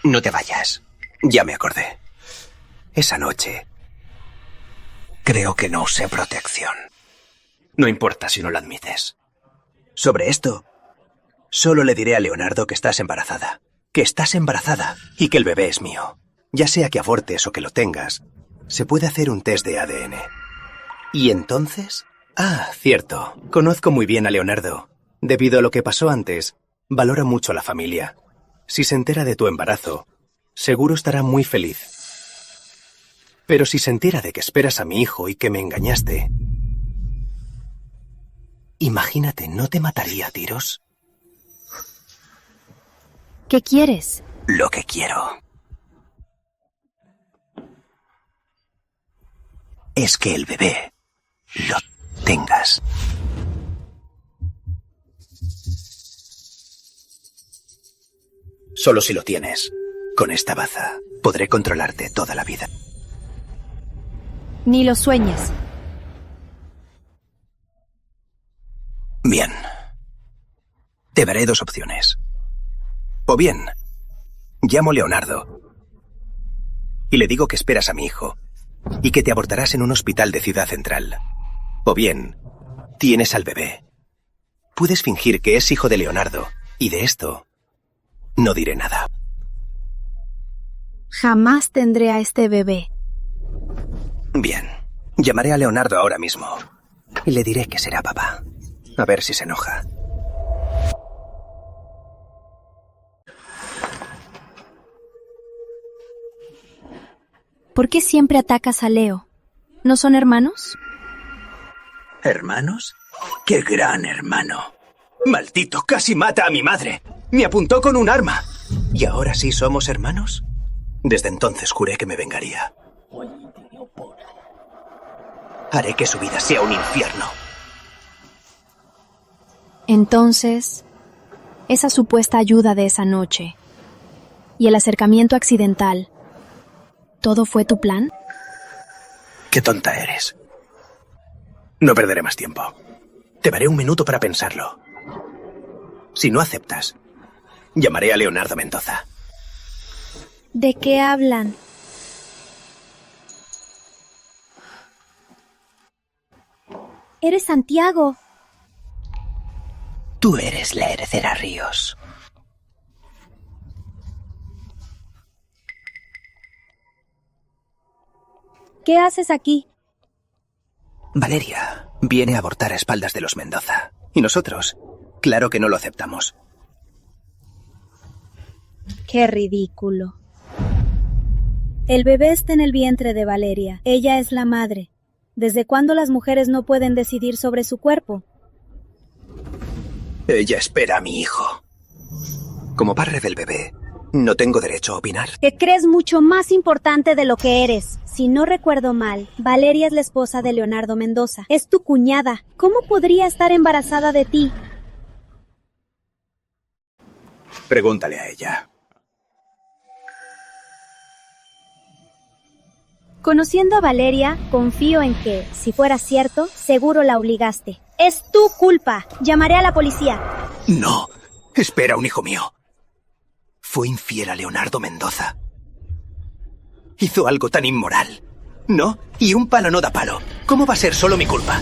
No te vayas. Ya me acordé. Esa noche, creo que no usé protección. No importa si no lo admites. Sobre esto, solo le diré a Leonardo que estás embarazada. Que estás embarazada y que el bebé es mío. Ya sea que abortes o que lo tengas, se puede hacer un test de ADN. ¿Y entonces? Ah, cierto. Conozco muy bien a Leonardo. Debido a lo que pasó antes, valora mucho a la familia. Si se entera de tu embarazo, seguro estará muy feliz. Pero si se entera de que esperas a mi hijo y que me engañaste, imagínate, ¿no te mataría a tiros? ¿Qué quieres? Lo que quiero es que el bebé lo tengas. Solo si lo tienes. Con esta baza podré controlarte toda la vida. Ni lo sueñes. Bien. Te daré 2 opciones. O bien, llamo a Leonardo y le digo que esperas a mi hijo y que te abortarás en un hospital de Ciudad Central. O bien, tienes al bebé. Puedes fingir que es hijo de Leonardo y de esto no diré nada. Jamás tendré a este bebé. Bien. Llamaré a Leonardo ahora mismo y le diré que será papá. A ver si se enoja. ¿Por qué siempre atacas a Leo? ¿No son hermanos? ¿Hermanos? ¡Qué gran hermano! ¡Maldito! ¡Casi mata a mi madre! ¡Me apuntó con un arma! ¿Y ahora sí somos hermanos? Desde entonces juré que me vengaría. Haré que su vida sea un infierno. Entonces, esa supuesta ayuda de esa noche y el acercamiento accidental, ¿todo fue tu plan? ¡Qué tonta eres! No perderé más tiempo. Te daré 1 minuto para pensarlo. Si no aceptas, llamaré a Leonardo Mendoza. ¿De qué hablan? Eres Santiago. Tú eres la heredera Ríos. ¿Qué haces aquí? Valeria viene a abortar a espaldas de los Mendoza. Y nosotros, claro que no lo aceptamos. Qué ridículo. El bebé está en el vientre de Valeria. Ella es la madre. ¿Desde cuándo las mujeres no pueden decidir sobre su cuerpo? Ella espera a mi hijo. Como padre del bebé, ¿no tengo derecho a opinar? Te crees mucho más importante de lo que eres. Si no recuerdo mal, Valeria es la esposa de Leonardo Mendoza. Es tu cuñada. ¿Cómo podría estar embarazada de ti? Pregúntale a ella. Conociendo a Valeria, confío en que, si fuera cierto, seguro la obligaste. ¡Es tu culpa! Llamaré a la policía. No. Espera, un hijo mío. Fue infiel a Leonardo Mendoza. Hizo algo tan inmoral. ¿No? Y un palo no da palo. ¿Cómo va a ser solo mi culpa?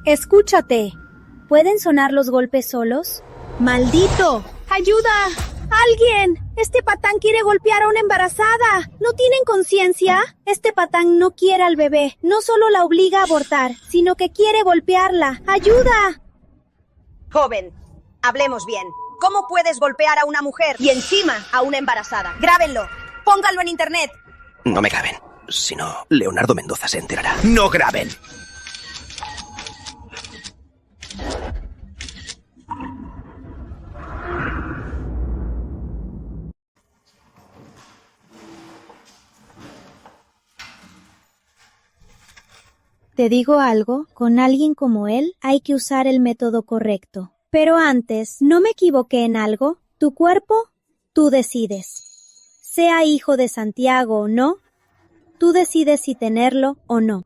Escúchate. ¿Pueden sonar los golpes solos? ¡Maldito! ¡Ayuda! ¡Alguien! ¡Este patán quiere golpear a una embarazada! ¿No tienen conciencia? Este patán no quiere al bebé. No solo la obliga a abortar, sino que quiere golpearla. ¡Ayuda! Joven, hablemos bien. ¿Cómo puedes golpear a una mujer y encima a una embarazada? Grábenlo. Pónganlo en internet. No me graben. Si no, Leonardo Mendoza se enterará. ¡No graben! Te digo algo, con alguien como él hay que usar el método correcto. Pero antes, ¿no me equivoqué en algo? Tu cuerpo, tú decides. Sea hijo de Santiago o no, tú decides si tenerlo o no.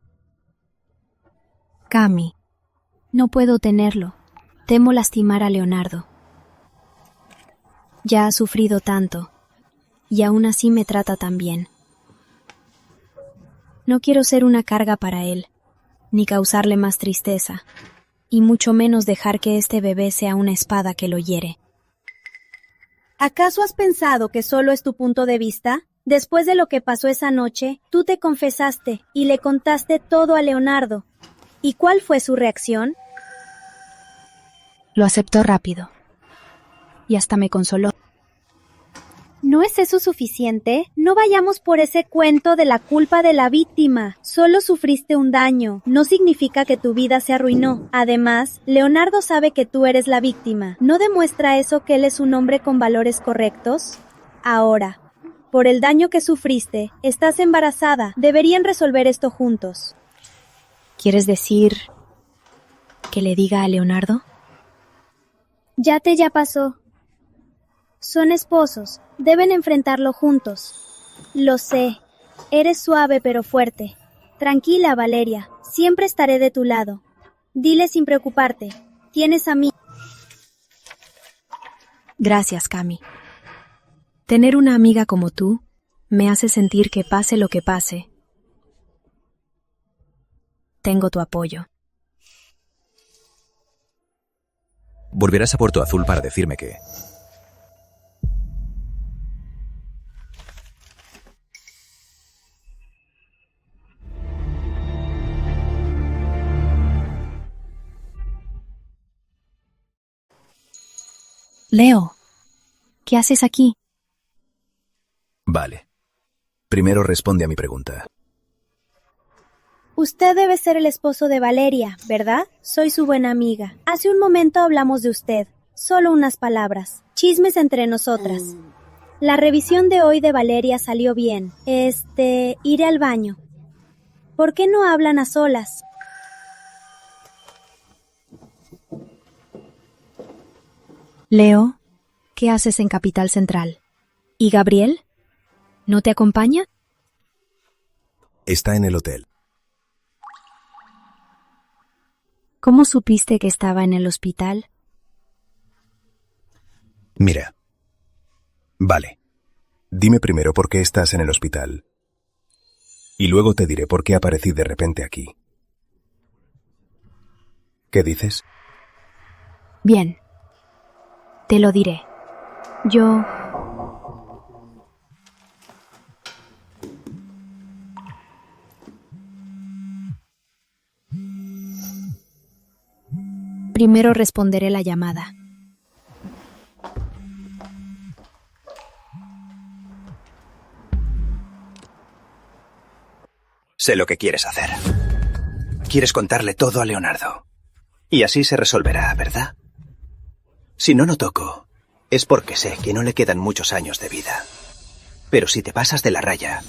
Cami, no puedo tenerlo. Temo lastimar a Leonardo. Ya ha sufrido tanto, y aún así me trata tan bien. No quiero ser una carga para él, ni causarle más tristeza, y mucho menos dejar que este bebé sea una espada que lo hiere. ¿Acaso has pensado que solo es tu punto de vista? Después de lo que pasó esa noche, tú te confesaste y le contaste todo a Leonardo. ¿Y cuál fue su reacción? Lo aceptó rápido, y hasta me consoló. ¿No es eso suficiente? No vayamos por ese cuento de la culpa de la víctima. Solo sufriste un daño. No significa que tu vida se arruinó. Además, Leonardo sabe que tú eres la víctima. ¿No demuestra eso que él es un hombre con valores correctos? Ahora, por el daño que sufriste, estás embarazada. Deberían resolver esto juntos. ¿Quieres decir que le diga a Leonardo? Ya pasó. Son esposos, deben enfrentarlo juntos. Lo sé, eres suave pero fuerte. Tranquila, Valeria, siempre estaré de tu lado. Dile sin preocuparte, tienes a mí. Gracias, Cami. Tener una amiga como tú me hace sentir que pase lo que pase, tengo tu apoyo. Volverás a Puerto Azul para decirme que... Leo, ¿qué haces aquí? Vale. Primero responde a mi pregunta. Usted debe ser el esposo de Valeria, ¿verdad? Soy su buena amiga. Hace un momento hablamos de usted. Solo unas palabras. Chismes entre nosotras. La revisión de hoy de Valeria salió bien. Iré al baño. ¿Por qué no hablan a solas? Leo, ¿qué haces en Capital Central? ¿Y Gabriel? ¿No te acompaña? Está en el hotel. ¿Cómo supiste que estaba en el hospital? Mira. Vale. Dime primero por qué estás en el hospital. Y luego te diré por qué aparecí de repente aquí. ¿Qué dices? Bien. Te lo diré. Yo... Primero responderé la llamada. Sé lo que quieres hacer. Quieres contarle todo a Leonardo. Y así se resolverá, ¿verdad? Si no toco, es porque sé que no le quedan muchos años de vida. Pero si te pasas de la raya,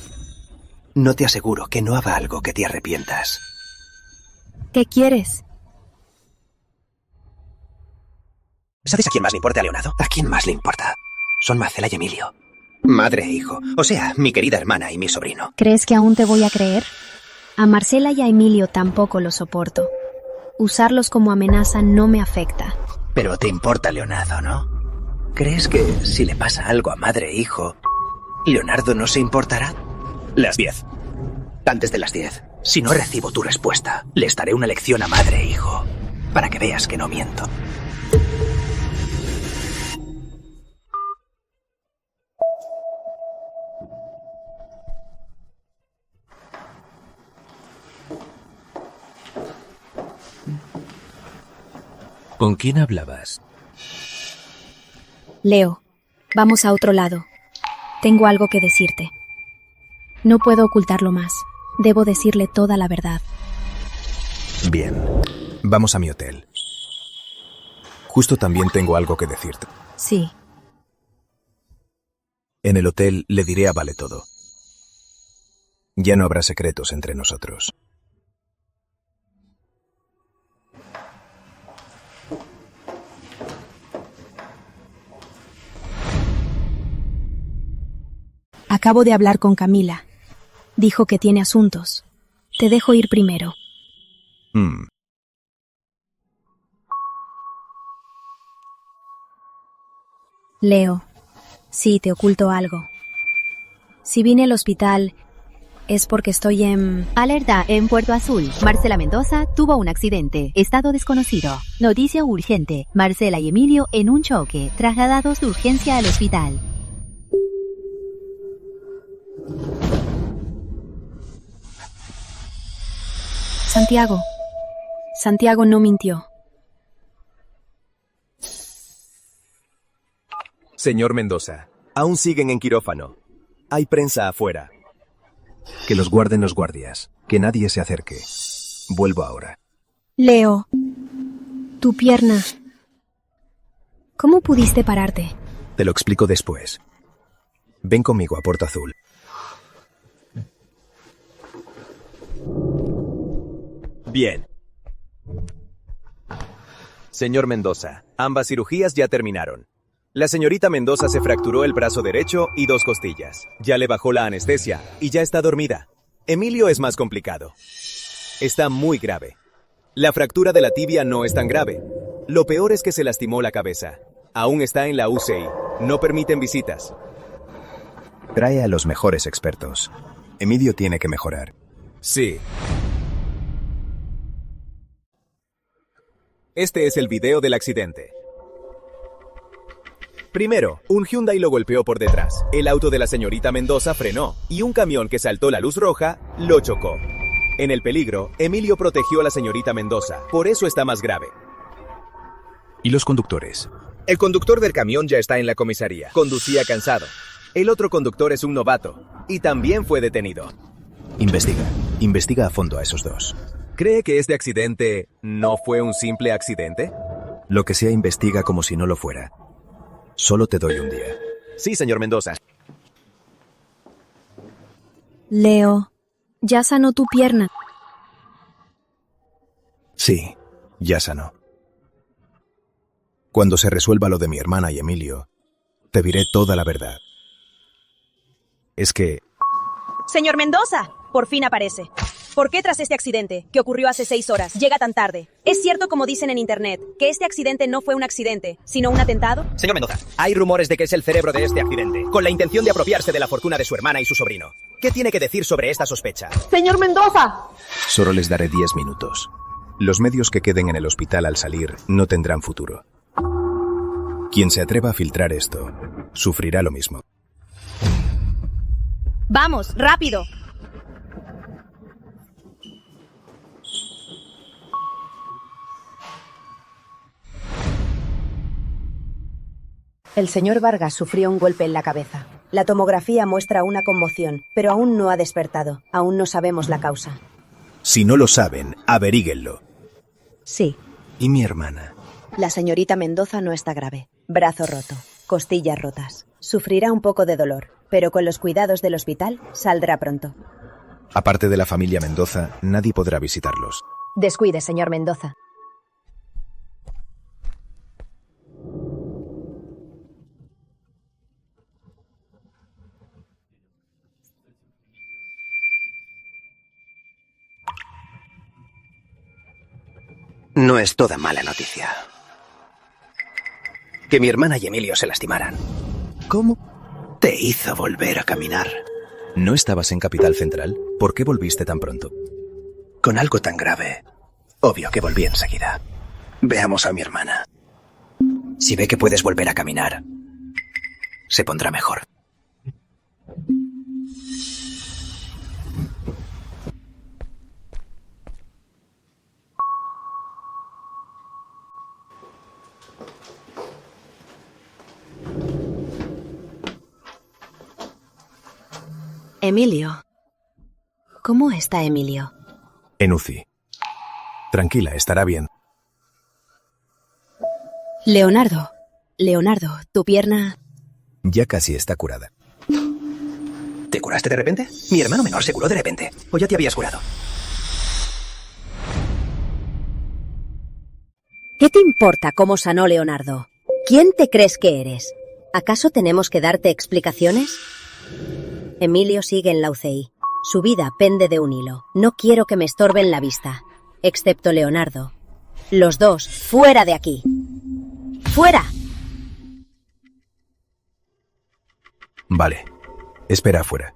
no te aseguro que no haga algo que te arrepientas. ¿Qué quieres? ¿Sabes a quién más le importa a Leonardo? ¿A quién más le importa? Son Marcela y Emilio. Madre e hijo. O sea, mi querida hermana y mi sobrino. ¿Crees que aún te voy a creer? A Marcela y a Emilio tampoco los soporto. Usarlos como amenaza no me afecta. Pero te importa Leonardo, ¿no? ¿Crees que si le pasa algo a madre e hijo, Leonardo no se importará? Las 10. Antes de las 10. Si no recibo tu respuesta, les daré una lección a madre e hijo, para que veas que no miento. ¿Con quién hablabas? Leo, vamos a otro lado. Tengo algo que decirte. No puedo ocultarlo más. Debo decirle toda la verdad. Bien, vamos a mi hotel. Justo también tengo algo que decirte. Sí. En el hotel le diré a Vale todo. Ya no habrá secretos entre nosotros. Acabo de hablar con Camila. Dijo que tiene asuntos. Te dejo ir primero. Leo, sí, te oculto algo. Si vine al hospital es porque estoy en... Alerta en Puerto Azul. Marcela Mendoza tuvo un accidente. Estado desconocido. Noticia urgente. Marcela y Emilio en un choque. Trasladados de urgencia al hospital. Santiago no mintió. Señor Mendoza, aún siguen en quirófano. Hay prensa afuera. Que los guarden los guardias. Que nadie se acerque. Vuelvo ahora. Leo, tu pierna. ¿Cómo pudiste pararte? Te lo explico después. Ven conmigo a Puerto Azul. Bien. Señor Mendoza, ambas cirugías ya terminaron. La señorita Mendoza se fracturó el brazo derecho y 2 costillas. Ya le bajó la anestesia y ya está dormida. Emilio es más complicado. Está muy grave. La fractura de la tibia no es tan grave. Lo peor es que se lastimó la cabeza. Aún está en la UCI. No permiten visitas. Trae a los mejores expertos. Emilio tiene que mejorar. Sí. Este es el video del accidente. Primero, un Hyundai lo golpeó por detrás. El auto de la señorita Mendoza frenó y un camión que saltó la luz roja lo chocó. En el peligro, Emilio protegió a la señorita Mendoza. Por eso está más grave. ¿Y los conductores? El conductor del camión ya está en la comisaría. Conducía cansado. El otro conductor es un novato y también fue detenido. Investiga a fondo a esos dos. ¿Cree que este accidente no fue un simple accidente? Lo que sea, investiga como si no lo fuera. Solo te doy un día. Sí, señor Mendoza. Leo, ya sanó tu pierna. Sí, ya sanó. Cuando se resuelva lo de mi hermana y Emilio, te diré toda la verdad. Es que... Señor Mendoza, por fin aparece. ¿Por qué tras este accidente, que ocurrió hace 6 horas, llega tan tarde? ¿Es cierto, como dicen en internet, que este accidente no fue un accidente, sino un atentado? Señor Mendoza, hay rumores de que es el cerebro de este accidente, con la intención de apropiarse de la fortuna de su hermana y su sobrino. ¿Qué tiene que decir sobre esta sospecha? ¡Señor Mendoza! Solo les daré 10 minutos. Los medios que queden en el hospital al salir no tendrán futuro. Quien se atreva a filtrar esto, sufrirá lo mismo. ¡Vamos, rápido! El señor Vargas sufrió un golpe en la cabeza. La tomografía muestra una conmoción, pero aún no ha despertado. Aún no sabemos la causa. Si no lo saben, averíguenlo. Sí. ¿Y mi hermana? La señorita Mendoza no está grave. Brazo roto, costillas rotas. Sufrirá un poco de dolor, pero con los cuidados del hospital saldrá pronto. Aparte de la familia Mendoza, nadie podrá visitarlos. Descuide, señor Mendoza. No es toda mala noticia. Que mi hermana y Emilio se lastimaran. ¿Cómo? Te hizo volver a caminar. ¿No estabas en Capital Central? ¿Por qué volviste tan pronto? Con algo tan grave, obvio que volví enseguida. Veamos a mi hermana. Si ve que puedes volver a caminar, se pondrá mejor. Emilio. ¿Cómo está Emilio? En UCI. Tranquila, estará bien. Leonardo, tu pierna... Ya casi está curada. ¿Te curaste de repente? Mi hermano menor se curó de repente. ¿O ya te habías curado? ¿Qué te importa cómo sanó Leonardo? ¿Quién te crees que eres? ¿Acaso tenemos que darte explicaciones? Emilio sigue en la UCI. Su vida pende de un hilo. No quiero que me estorben la vista. Excepto Leonardo. Los dos, fuera de aquí. ¡Fuera! Vale. Espera afuera.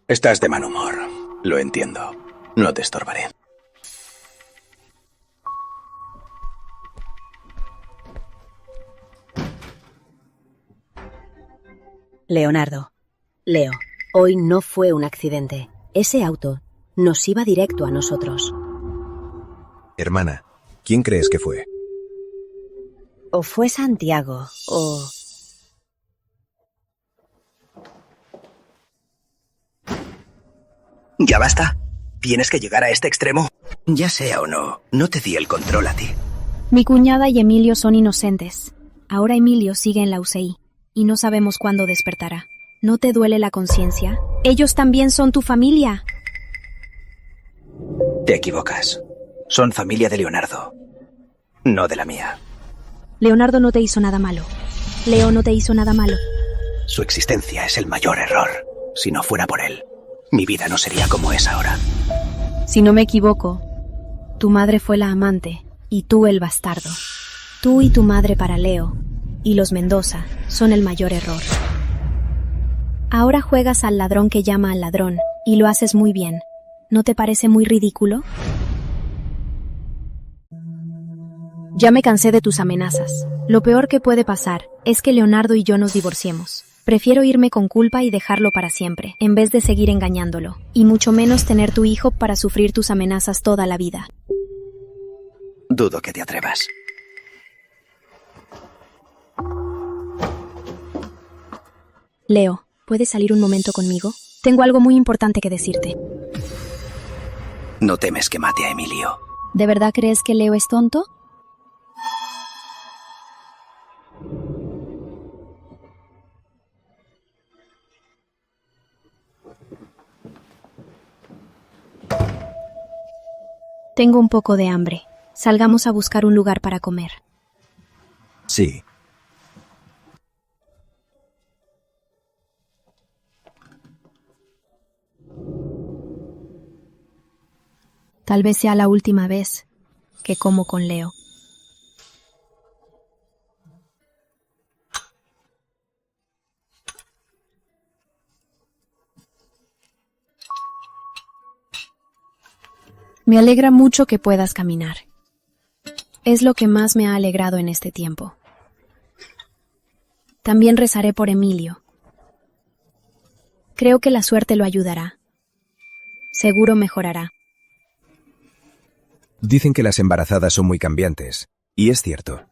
Estás de mal humor. Lo entiendo. No te estorbaré. Leonardo. Leo, hoy no fue un accidente. Ese auto nos iba directo a nosotros. Hermana, ¿quién crees que fue? O fue Santiago, o... Ya basta. ¿Tienes que llegar a este extremo? Ya sea o no, no te di el control a ti. Mi cuñada y Emilio son inocentes. Ahora Emilio sigue en la UCI y no sabemos cuándo despertará. ¿No te duele la conciencia? Ellos también son tu familia. Te equivocas. Son familia de Leonardo, no de la mía. Leonardo no te hizo nada malo. Leo no te hizo nada malo. Su existencia es el mayor error. Si no fuera por él, mi vida no sería como es ahora. Si no me equivoco, tu madre fue la amante y tú el bastardo. Tú y tu madre para Leo y los Mendoza son el mayor error. Ahora juegas al ladrón que llama al ladrón y lo haces muy bien. ¿No te parece muy ridículo? Ya me cansé de tus amenazas. Lo peor que puede pasar es que Leonardo y yo nos divorciemos. Prefiero irme con culpa y dejarlo para siempre, en vez de seguir engañándolo, y mucho menos tener tu hijo para sufrir tus amenazas toda la vida. Dudo que te atrevas. Leo, ¿puedes salir un momento conmigo? Tengo algo muy importante que decirte. ¿No temes que mate a Emilio? ¿De verdad crees que Leo es tonto? Tengo un poco de hambre. Salgamos a buscar un lugar para comer. Sí. Tal vez sea la última vez que como con Leo. Me alegra mucho que puedas caminar. Es lo que más me ha alegrado en este tiempo. También rezaré por Emilio. Creo que la suerte lo ayudará. Seguro mejorará. Dicen que las embarazadas son muy cambiantes, y es cierto.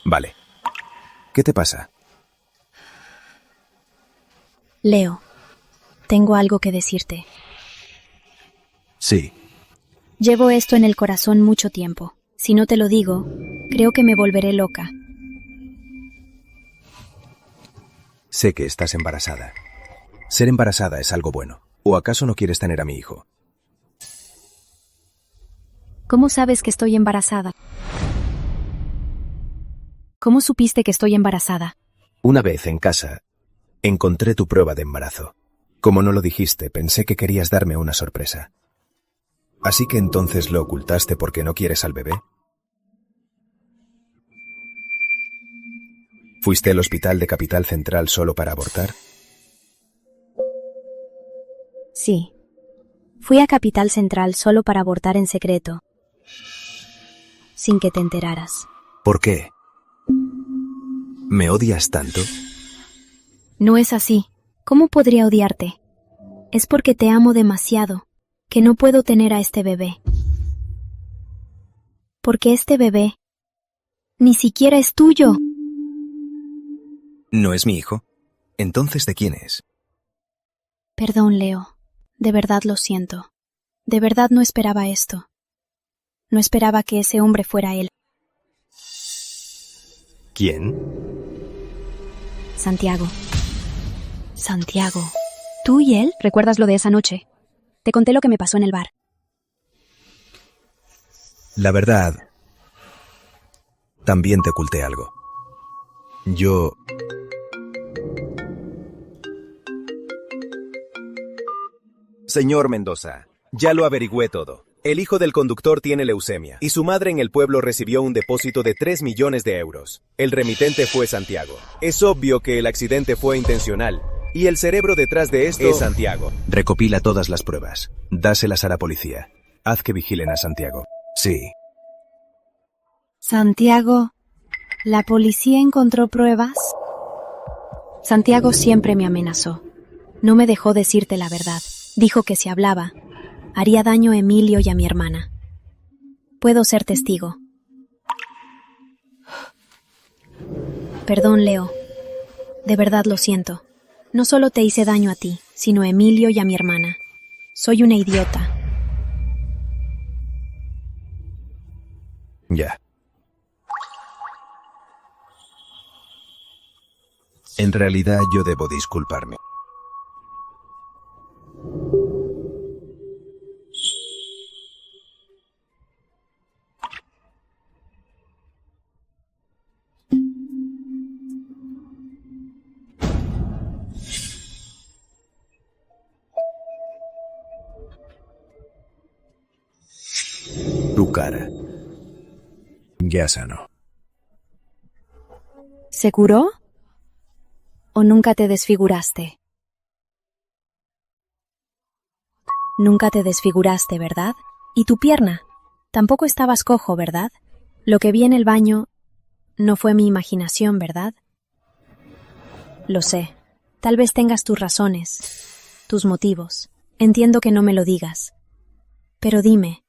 Vale. ¿Qué te pasa? Leo, tengo algo que decirte. Sí. Llevo esto en el corazón mucho tiempo. Si no te lo digo, creo que me volveré loca. Sé que estás embarazada. Ser embarazada es algo bueno. ¿O acaso no quieres tener a mi hijo? ¿Cómo sabes que estoy embarazada? ¿Cómo supiste que estoy embarazada? Una vez en casa, encontré tu prueba de embarazo. Como no lo dijiste, pensé que querías darme una sorpresa. ¿Así que entonces lo ocultaste porque no quieres al bebé? ¿Fuiste al hospital de Capital Central solo para abortar? Sí. Fui a Capital Central solo para abortar en secreto, sin que te enteraras. ¿Por qué? ¿Me odias tanto? No es así. ¿Cómo podría odiarte? Es porque te amo demasiado, que no puedo tener a este bebé. Porque este bebé ni siquiera es tuyo. ¿No es mi hijo? Entonces, ¿de quién es? Perdón, Leo. De verdad lo siento. De verdad no esperaba esto. No esperaba que ese hombre fuera él. ¿Quién? Santiago. Santiago. ¿Tú y él? ¿Recuerdas lo de esa noche? Te conté lo que me pasó en el bar. La verdad, también te oculté algo. Yo... Señor Mendoza, ya lo averigüé todo. El hijo del conductor tiene leucemia y su madre en el pueblo recibió un depósito de 3 millones de euros. El remitente fue Santiago. Es obvio que el accidente fue intencional y el cerebro detrás de esto es Santiago. Recopila todas las pruebas. Dáselas a la policía. Haz que vigilen a Santiago. Sí. Santiago, ¿la policía encontró pruebas? Santiago siempre me amenazó. No me dejó decirte la verdad. Dijo que si hablaba, haría daño a Emilio y a mi hermana. Puedo ser testigo. Perdón, Leo. De verdad lo siento. No solo te hice daño a ti, sino a Emilio y a mi hermana. Soy una idiota. Ya. En realidad yo debo disculparme. Tu cara. Ya sanó. ¿Se curó? ¿O nunca te desfiguraste? Nunca te desfiguraste, ¿verdad? ¿Y tu pierna? Tampoco estabas cojo, ¿verdad? Lo que vi en el baño no fue mi imaginación, ¿verdad? Lo sé. Tal vez tengas tus razones, tus motivos. Entiendo que no me lo digas. Pero dime,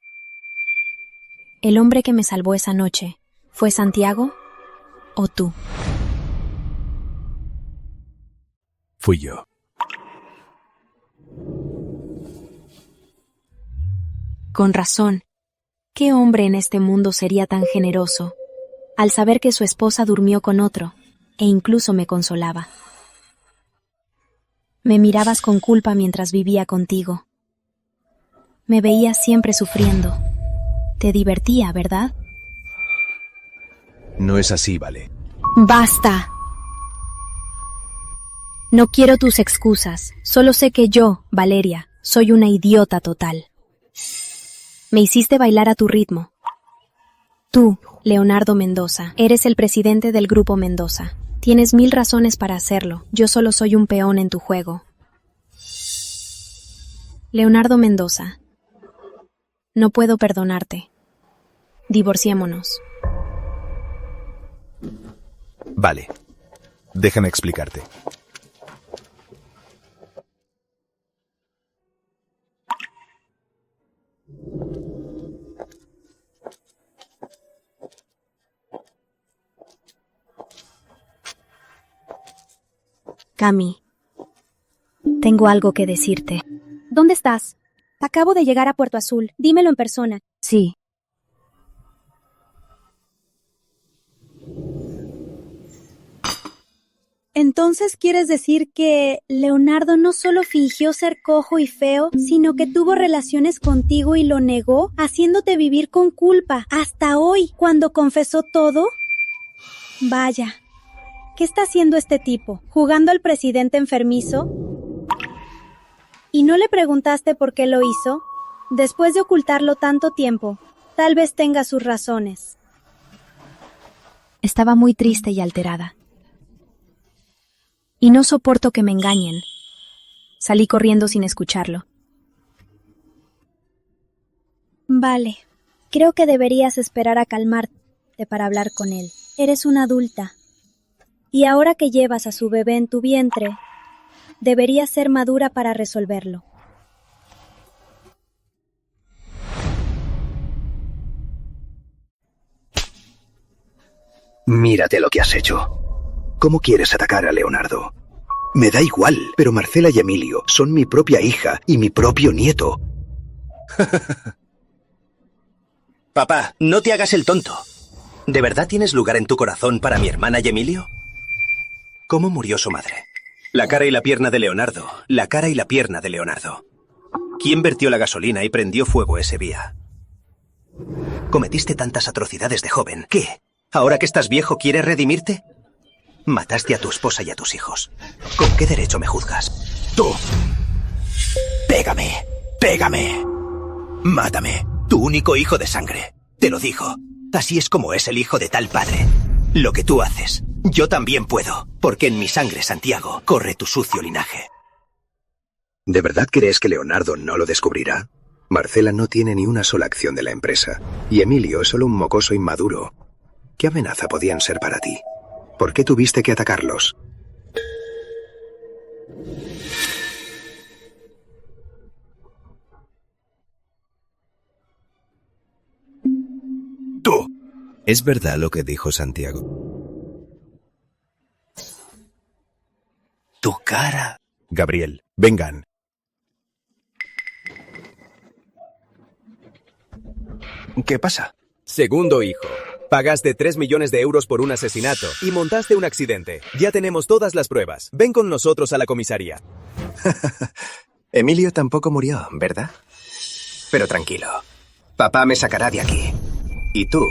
¿el hombre que me salvó esa noche fue Santiago o tú? Fui yo. Con razón. ¿Qué hombre en este mundo sería tan generoso al saber que su esposa durmió con otro e incluso me consolaba? Me mirabas con culpa mientras vivía contigo. Me veías siempre sufriendo. Te divertía, ¿verdad? No es así, Vale. ¡Basta! No quiero tus excusas. Solo sé que yo, Valeria, soy una idiota total. Me hiciste bailar a tu ritmo. Tú, Leonardo Mendoza, eres el presidente del Grupo Mendoza. Tienes 1000 razones para hacerlo. Yo solo soy un peón en tu juego. Leonardo Mendoza, no puedo perdonarte. Divorciémonos. Vale. Déjame explicarte. Cami, tengo algo que decirte. ¿Dónde estás? Acabo de llegar a Puerto Azul. Dímelo en persona. Sí. Entonces, ¿quieres decir que Leonardo no solo fingió ser cojo y feo, sino que tuvo relaciones contigo y lo negó, haciéndote vivir con culpa hasta hoy, cuando confesó todo? Vaya, ¿qué está haciendo este tipo? ¿Jugando al presidente enfermizo? ¿Y no le preguntaste por qué lo hizo? Después de ocultarlo tanto tiempo, tal vez tenga sus razones. Estaba muy triste y alterada. Y no soporto que me engañen. Salí corriendo sin escucharlo. Vale. Creo que deberías esperar a calmarte para hablar con él. Eres una adulta. Y ahora que llevas a su bebé en tu vientre, deberías ser madura para resolverlo. Mírate lo que has hecho. ¿Cómo quieres atacar a Leonardo? Me da igual, pero Marcela y Emilio son mi propia hija y mi propio nieto. Papá, no te hagas el tonto. ¿De verdad tienes lugar en tu corazón para mi hermana y Emilio? ¿Cómo murió su madre? La cara y la pierna de Leonardo. La cara y la pierna de Leonardo. ¿Quién vertió la gasolina y prendió fuego ese día? Cometiste tantas atrocidades de joven. ¿Qué? ¿Ahora que estás viejo quieres redimirte? Mataste a tu esposa y a tus hijos. ¿Con qué derecho me juzgas? Tú. Pégame. Pégame. Mátame. Tu único hijo de sangre. Te lo digo. Así es como es el hijo de tal padre. Lo que tú haces, yo también puedo. Porque en mi sangre, Santiago, corre tu sucio linaje. ¿De verdad crees que Leonardo no lo descubrirá? Marcela no tiene ni una sola acción de la empresa. Y Emilio es solo un mocoso inmaduro. ¿Qué amenaza podían ser para ti? ¿Por qué tuviste que atacarlos? Tú. ¿Es verdad lo que dijo Santiago? Tu cara. Gabriel, vengan. ¿Qué pasa? Segundo hijo. Pagaste 3 millones de euros por un asesinato y montaste un accidente. Ya tenemos todas las pruebas. Ven con nosotros a la comisaría. Emilio tampoco murió, ¿verdad? Pero tranquilo. Papá me sacará de aquí. ¿Y tú?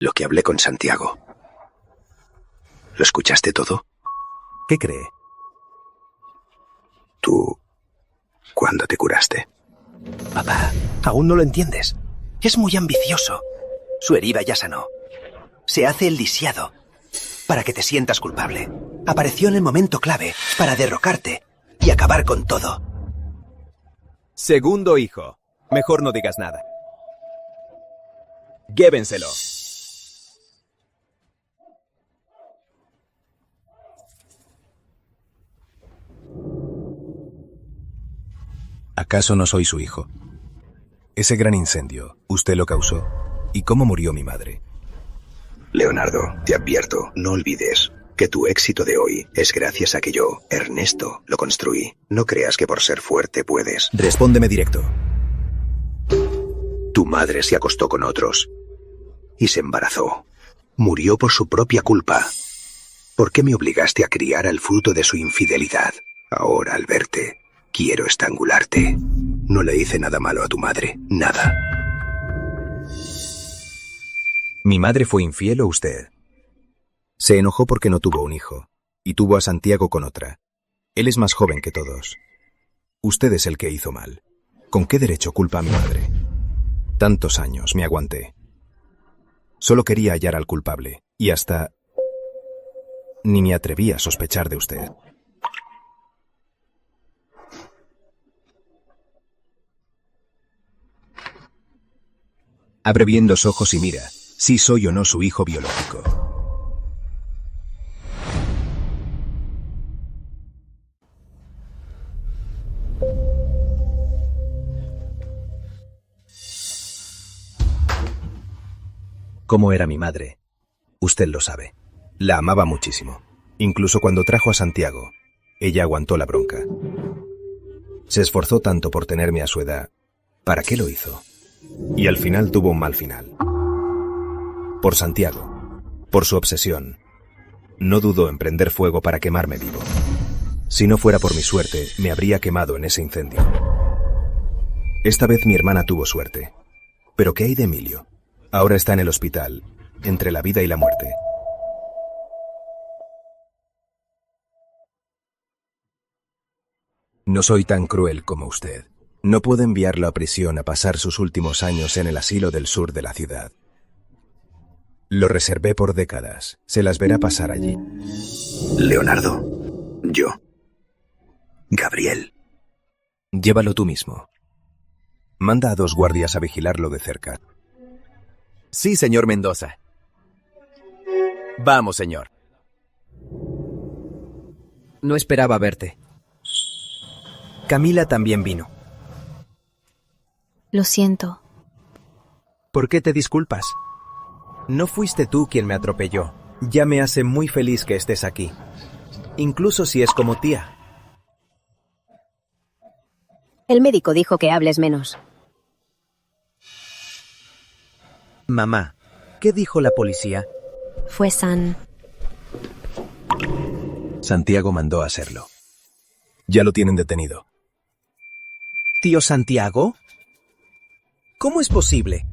Lo que hablé con Santiago. ¿Lo escuchaste todo? ¿Qué cree? ¿Tú cuándo te curaste? Papá, aún no lo entiendes. Es muy ambicioso. Su herida ya sanó. Se hace el lisiado para que te sientas culpable. Apareció en el momento clave para derrocarte y acabar con todo. Segundo hijo. Mejor no digas nada. Llévenselo. ¿Acaso no soy su hijo? Ese gran incendio, ¿usted lo causó? ¿Y cómo murió mi madre? Leonardo, te advierto, no olvides que tu éxito de hoy es gracias a que yo, Ernesto, lo construí. No creas que por ser fuerte puedes. Respóndeme directo. Tu madre se acostó con otros y se embarazó. Murió por su propia culpa. ¿Por qué me obligaste a criar al fruto de su infidelidad? Ahora, al verte, quiero estrangularte. No le hice nada malo a tu madre, nada. ¿Mi madre fue infiel o usted? Se enojó porque no tuvo un hijo, y tuvo a Santiago con otra. Él es más joven que todos. Usted es el que hizo mal. ¿Con qué derecho culpa a mi madre? Tantos años me aguanté. Solo quería hallar al culpable, y hasta... ni me atreví a sospechar de usted. Abre bien los ojos y mira, si soy o no su hijo biológico. ¿Cómo era mi madre? Usted lo sabe. La amaba muchísimo. Incluso cuando trajo a Santiago, ella aguantó la bronca. Se esforzó tanto por tenerme a su edad. ¿Para qué lo hizo? Y al final tuvo un mal final. Por Santiago, por su obsesión, no dudó en prender fuego para quemarme vivo. Si no fuera por mi suerte, me habría quemado en ese incendio. Esta vez mi hermana tuvo suerte. ¿Pero qué hay de Emilio? Ahora está en el hospital, entre la vida y la muerte. No soy tan cruel como usted. No puedo enviarlo a prisión a pasar sus últimos años en el asilo del sur de la ciudad. Lo reservé por décadas. Se las verá pasar allí. Leonardo. Yo. Gabriel. Llévalo tú mismo. Manda a 2 guardias a vigilarlo de cerca. Sí, señor Mendoza. Vamos, señor. No esperaba verte. Camila también vino. Lo siento. ¿Por qué te disculpas? No fuiste tú quien me atropelló. Ya me hace muy feliz que estés aquí. Incluso si es como tía. El médico dijo que hables menos. Mamá, ¿qué dijo la policía? Fue San. Santiago mandó a hacerlo. Ya lo tienen detenido. ¿Tío Santiago? ¿Cómo es posible?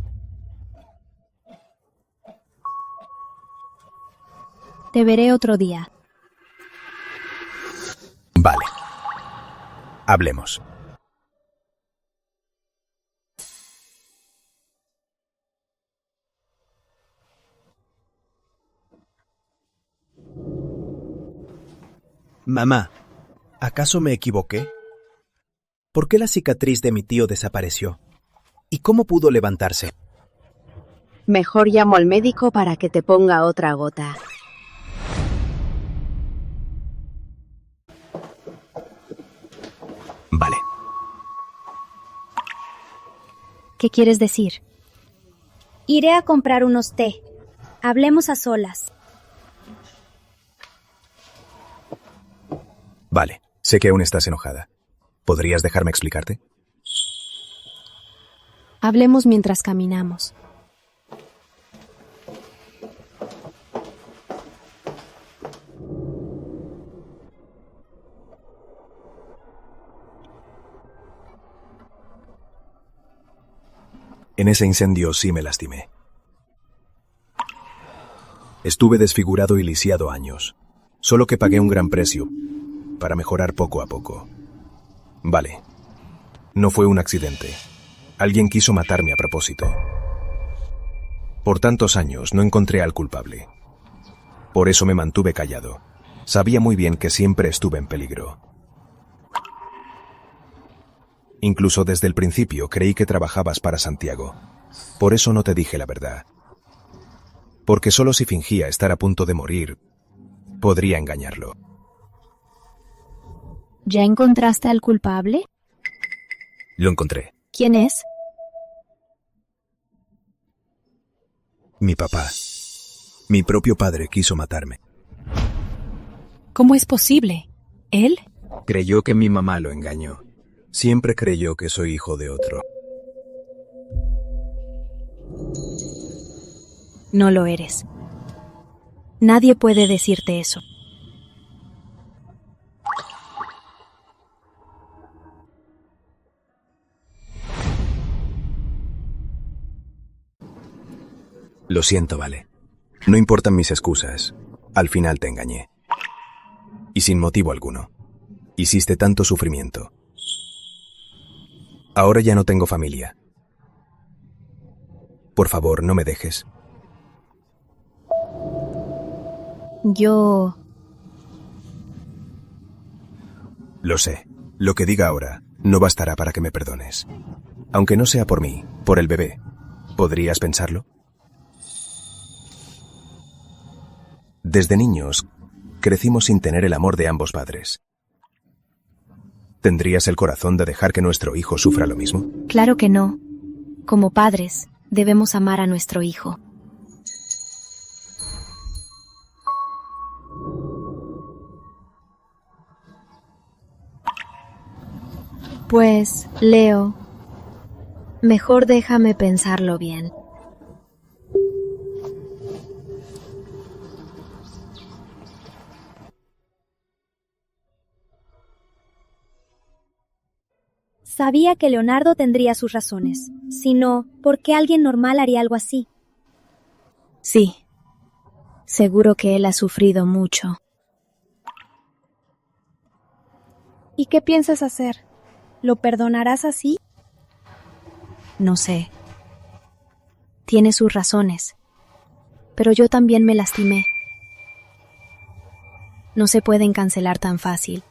Te veré otro día. Vale. Hablemos. Mamá, ¿acaso me equivoqué? ¿Por qué la cicatriz de mi tío desapareció? ¿Y cómo pudo levantarse? Mejor llamo al médico para que te ponga otra gota. Vale. ¿Qué quieres decir? Iré a comprar unos té. Hablemos a solas. Vale. Sé que aún estás enojada. ¿Podrías dejarme explicarte? Hablemos mientras caminamos. En ese incendio sí me lastimé. Estuve desfigurado y lisiado años, solo que pagué un gran precio para mejorar poco a poco. Vale, no fue un accidente. Alguien quiso matarme a propósito. Por tantos años no encontré al culpable. Por eso me mantuve callado. Sabía muy bien que siempre estuve en peligro. Incluso desde el principio creí que trabajabas para Santiago. Por eso no te dije la verdad. Porque solo si fingía estar a punto de morir, podría engañarlo. ¿Ya encontraste al culpable? Lo encontré. ¿Quién es? Mi papá. Mi propio padre quiso matarme. ¿Cómo es posible? ¿Él? Creyó que mi mamá lo engañó. Siempre creyó que soy hijo de otro. No lo eres. Nadie puede decirte eso. Lo siento, Vale. No importan mis excusas. Al final te engañé. Y sin motivo alguno. Hiciste tanto sufrimiento. Ahora ya no tengo familia. Por favor, no me dejes. Yo... Lo sé. Lo que diga ahora no bastará para que me perdones. Aunque no sea por mí, por el bebé. ¿Podrías pensarlo? Desde niños, crecimos sin tener el amor de ambos padres. ¿Tendrías el corazón de dejar que nuestro hijo sufra lo mismo? Claro que no. Como padres, debemos amar a nuestro hijo. Pues, Leo, mejor déjame pensarlo bien. Sabía que Leonardo tendría sus razones. Si no, ¿por qué alguien normal haría algo así? Sí. Seguro que él ha sufrido mucho. ¿Y qué piensas hacer? ¿Lo perdonarás así? No sé. Tiene sus razones. pero yo también me lastimé. No se pueden cancelar tan fácil.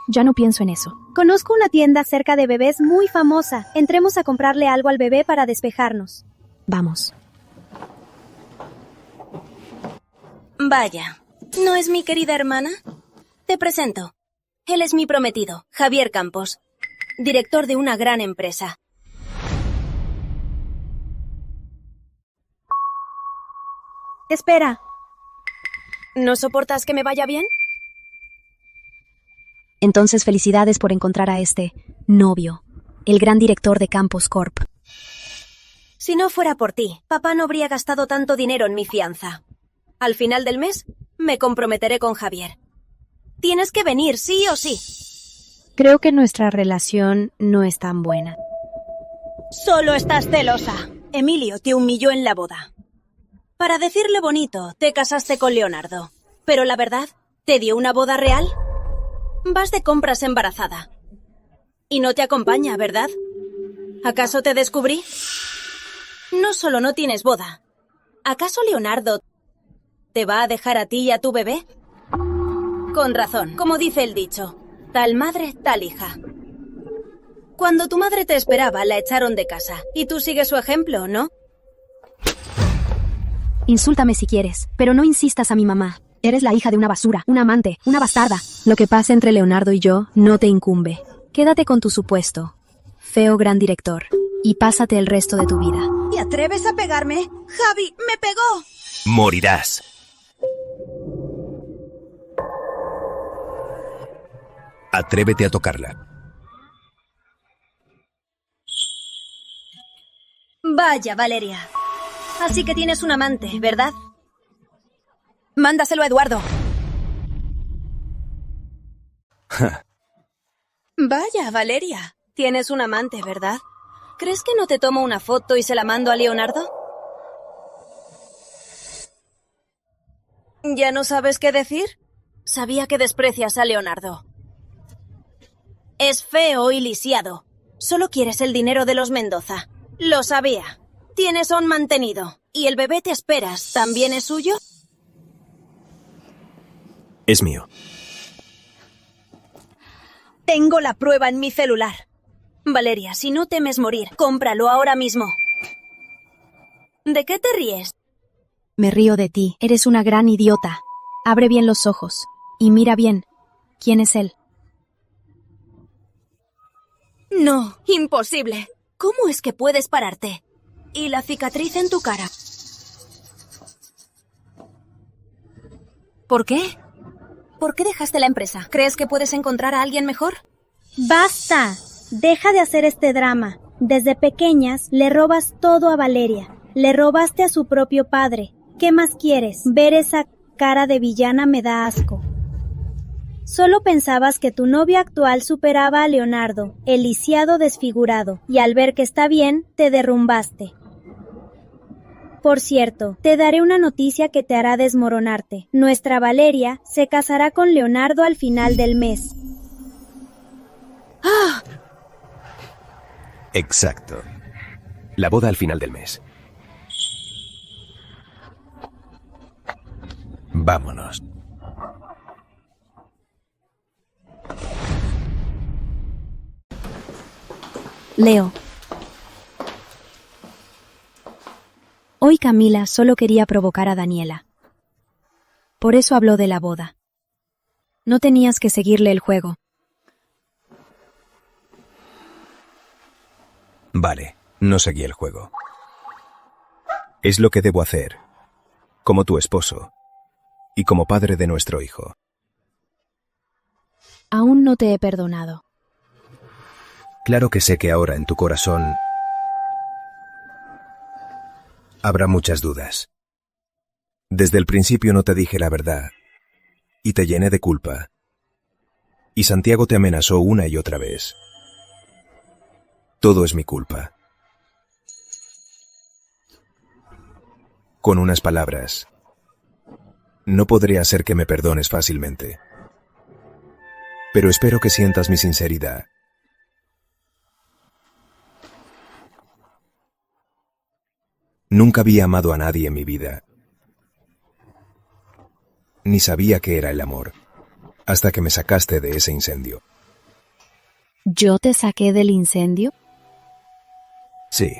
Ya no pienso en eso. Conozco una tienda cerca de bebés muy famosa. Entremos a comprarle algo al bebé para despejarnos. Vamos. Vaya, ¿no es mi querida hermana? Te presento. Él es mi prometido, Javier Campos, director de una gran empresa. Espera. ¿No soportas que me vaya bien? Entonces felicidades por encontrar a este novio, el gran director de Campos Corp. Si no fuera por ti, papá no habría gastado tanto dinero en mi fianza. Al final del mes, me comprometeré con Javier. Tienes que venir, sí o sí. Creo que nuestra relación no es tan buena. Solo estás celosa. Emilio te humilló en la boda. Para decirle bonito, te casaste con Leonardo. Pero la verdad, ¿te dio una boda real? Vas de compras embarazada. Y no te acompaña, ¿verdad? ¿Acaso te descubrí? No solo no tienes boda. ¿Acaso Leonardo te va a dejar a ti y a tu bebé? Con razón, como dice el dicho, tal madre, tal hija. Cuando tu madre te esperaba, la echaron de casa. Y tú sigues su ejemplo, ¿no? Insúltame si quieres, pero no insistas a mi mamá. Eres la hija de una basura, una amante, una bastarda. Lo que pasa entre Leonardo y yo no te incumbe. Quédate con tu supuesto feo gran director y pásate el resto de tu vida. ¿Te atreves a pegarme? ¡Javi, me pegó! Morirás. Atrévete a tocarla. Vaya, Valeria. Así que tienes un amante, ¿verdad? Mándaselo a Eduardo. Vaya, Valeria. Tienes un amante, ¿verdad? ¿Crees que no te tomo una foto y se la mando a Leonardo? ¿Ya no sabes qué decir? Sabía que desprecias a Leonardo. Es feo y lisiado. Solo quieres el dinero de los Mendoza. Lo sabía. Tienes a un mantenido. ¿Y el bebé te esperas? ¿También es suyo? Es mío. Tengo la prueba en mi celular. Valeria, si no temes morir, cómpralo ahora mismo. ¿De qué te ríes? Me río de ti. Eres una gran idiota. Abre bien los ojos y mira bien. ¿Quién es él? No, imposible. ¿Cómo es que puedes pararte? ¿Y la cicatriz en tu cara? ¿Por qué? ¿Por qué dejaste la empresa? ¿Crees que puedes encontrar a alguien mejor? ¡Basta! Deja de hacer este drama. Desde pequeñas le robas todo a Valeria. Le robaste a su propio padre. ¿Qué más quieres? Ver esa cara de villana me da asco. Solo pensabas que tu novia actual superaba a Leonardo, el lisiado desfigurado, y al ver que está bien, te derrumbaste. Por cierto, te daré una noticia que te hará desmoronarte. Nuestra Valeria se casará con Leonardo al final del mes. ¡Ah! Exacto. La boda al final del mes. Vámonos. Leo. Hoy Camila solo quería provocar a Daniela. Por eso habló de la boda. No tenías que seguirle el juego. Vale, no seguí el juego. Es lo que debo hacer, como tu esposo y como padre de nuestro hijo. Aún no te he perdonado. Claro que sé que ahora en tu corazón habrá muchas dudas. Desde el principio no te dije la verdad y te llené de culpa. Y Santiago te amenazó una y otra vez. Todo es mi culpa. Con unas palabras, no podré hacer que me perdones fácilmente. Pero espero que sientas mi sinceridad. Nunca había amado a nadie en mi vida. Ni sabía qué era el amor, hasta que me sacaste de ese incendio. ¿Yo te saqué del incendio? Sí.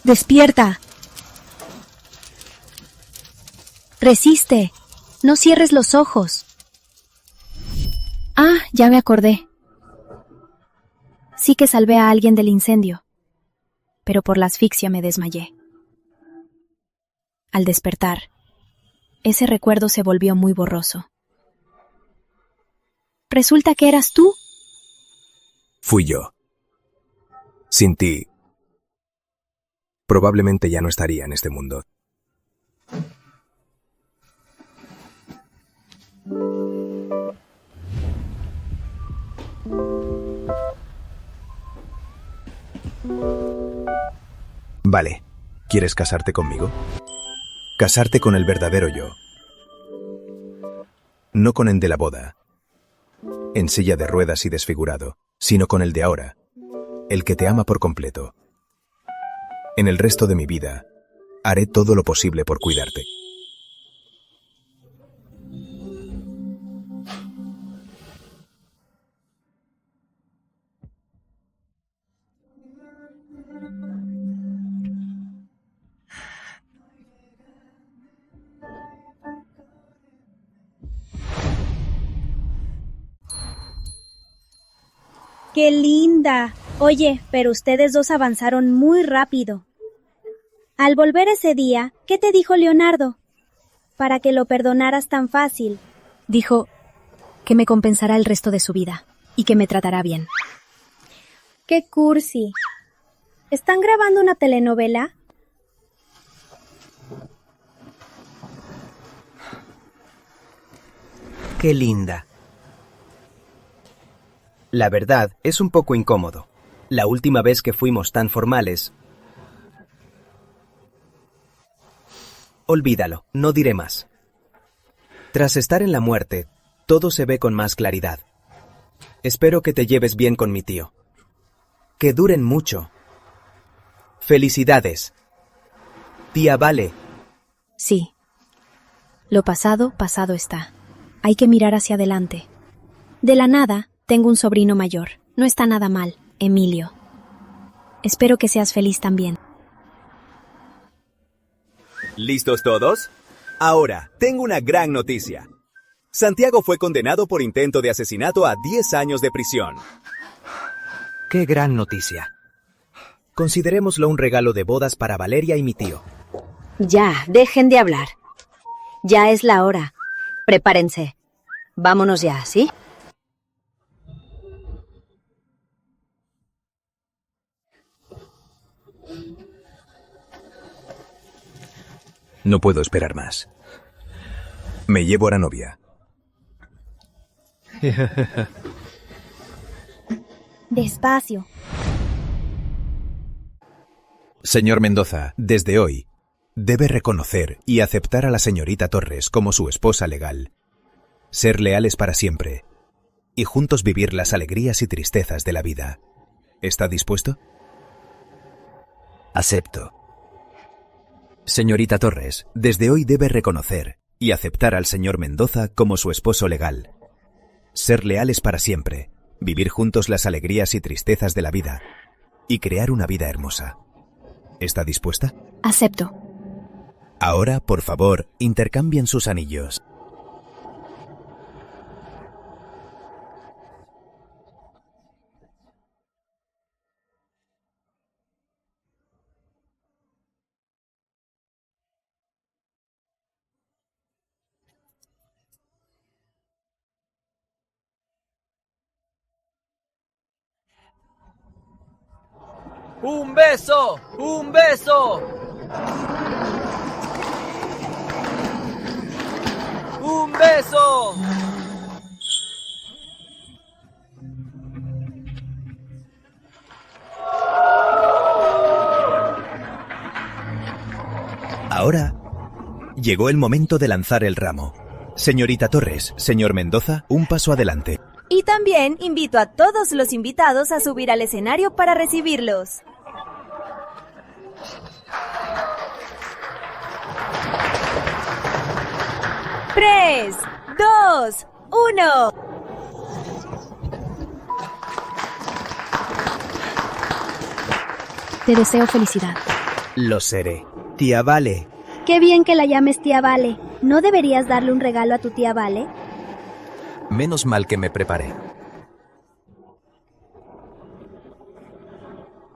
¡Despierta! ¡Resiste! No cierres los ojos. Ah, ya me acordé. Sí que salvé a alguien del incendio, pero por la asfixia me desmayé. Al despertar, ese recuerdo se volvió muy borroso. Resulta que eras tú. Fui yo. Sin ti, probablemente ya no estaría en este mundo. Vale, ¿quieres casarte conmigo? Casarte con el verdadero yo. No con el de la boda, en silla de ruedas y desfigurado, sino con el de ahora, el que te ama por completo. En el resto de mi vida, haré todo lo posible por cuidarte. ¡Qué linda! Oye, pero ustedes dos avanzaron muy rápido. Al volver ese día, ¿qué te dijo Leonardo? Para que lo perdonaras tan fácil. Dijo que me compensará el resto de su vida y que me tratará bien. ¡Qué cursi! ¿Están grabando una telenovela? ¡Qué linda! La verdad, es un poco incómodo. La última vez que fuimos tan formales... Olvídalo, no diré más. Tras estar en la muerte, todo se ve con más claridad. Espero que te lleves bien con mi tío. Que duren mucho. ¡Felicidades! Tía Vale. Sí. Lo pasado, pasado está. Hay que mirar hacia adelante. De la nada, tengo un sobrino mayor. No está nada mal, Emilio. Espero que seas feliz también. ¿Listos todos? Ahora, tengo una gran noticia. Santiago fue condenado por intento de asesinato a 10 años de prisión. ¡Qué gran noticia! Considerémoslo un regalo de bodas para Valeria y mi tío. Ya, dejen de hablar. Ya es la hora. Prepárense. Vámonos ya, ¿sí? No puedo esperar más. Me llevo a la novia. Despacio. Señor Mendoza, desde hoy, debe reconocer y aceptar a la señorita Torres como su esposa legal, ser leales para siempre y juntos vivir las alegrías y tristezas de la vida. ¿Está dispuesto? Acepto. Señorita Torres, desde hoy debe reconocer y aceptar al señor Mendoza como su esposo legal, ser leales para siempre, vivir juntos las alegrías y tristezas de la vida y crear una vida hermosa. ¿Está dispuesta? Acepto. Ahora, por favor, intercambien sus anillos. ¡Un beso! ¡Un beso! ¡Un beso! Ahora llegó el momento de lanzar el ramo. Señorita Torres, señor Mendoza, un paso adelante. ¿Y también invito a todos los invitados a subir al escenario para recibirlos. ¡3, 2, 1! Te deseo felicidad. Lo seré. Tía Vale. Qué bien que la llames tía Vale. ¿No deberías darle un regalo a tu tía Vale? Menos mal que me preparé.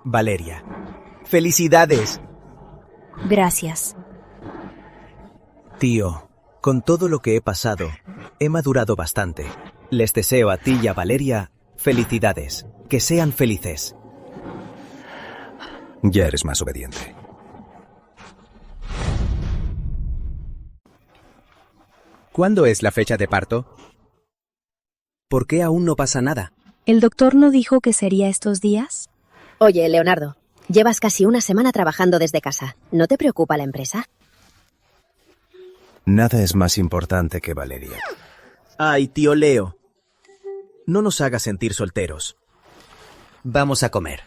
Valeria. ¡Felicidades! Gracias. Tío, con todo lo que he pasado, he madurado bastante. Les deseo a ti y a Valeria felicidades. Que sean felices. Ya eres más obediente. ¿Cuándo es la fecha de parto? ¿Por qué aún no pasa nada? ¿El doctor no dijo que sería estos días? Oye, Leonardo, llevas casi una semana trabajando desde casa. ¿No te preocupa la empresa? Nada es más importante que Valeria. Ay, tío Leo. No nos hagas sentir solteros. Vamos a comer.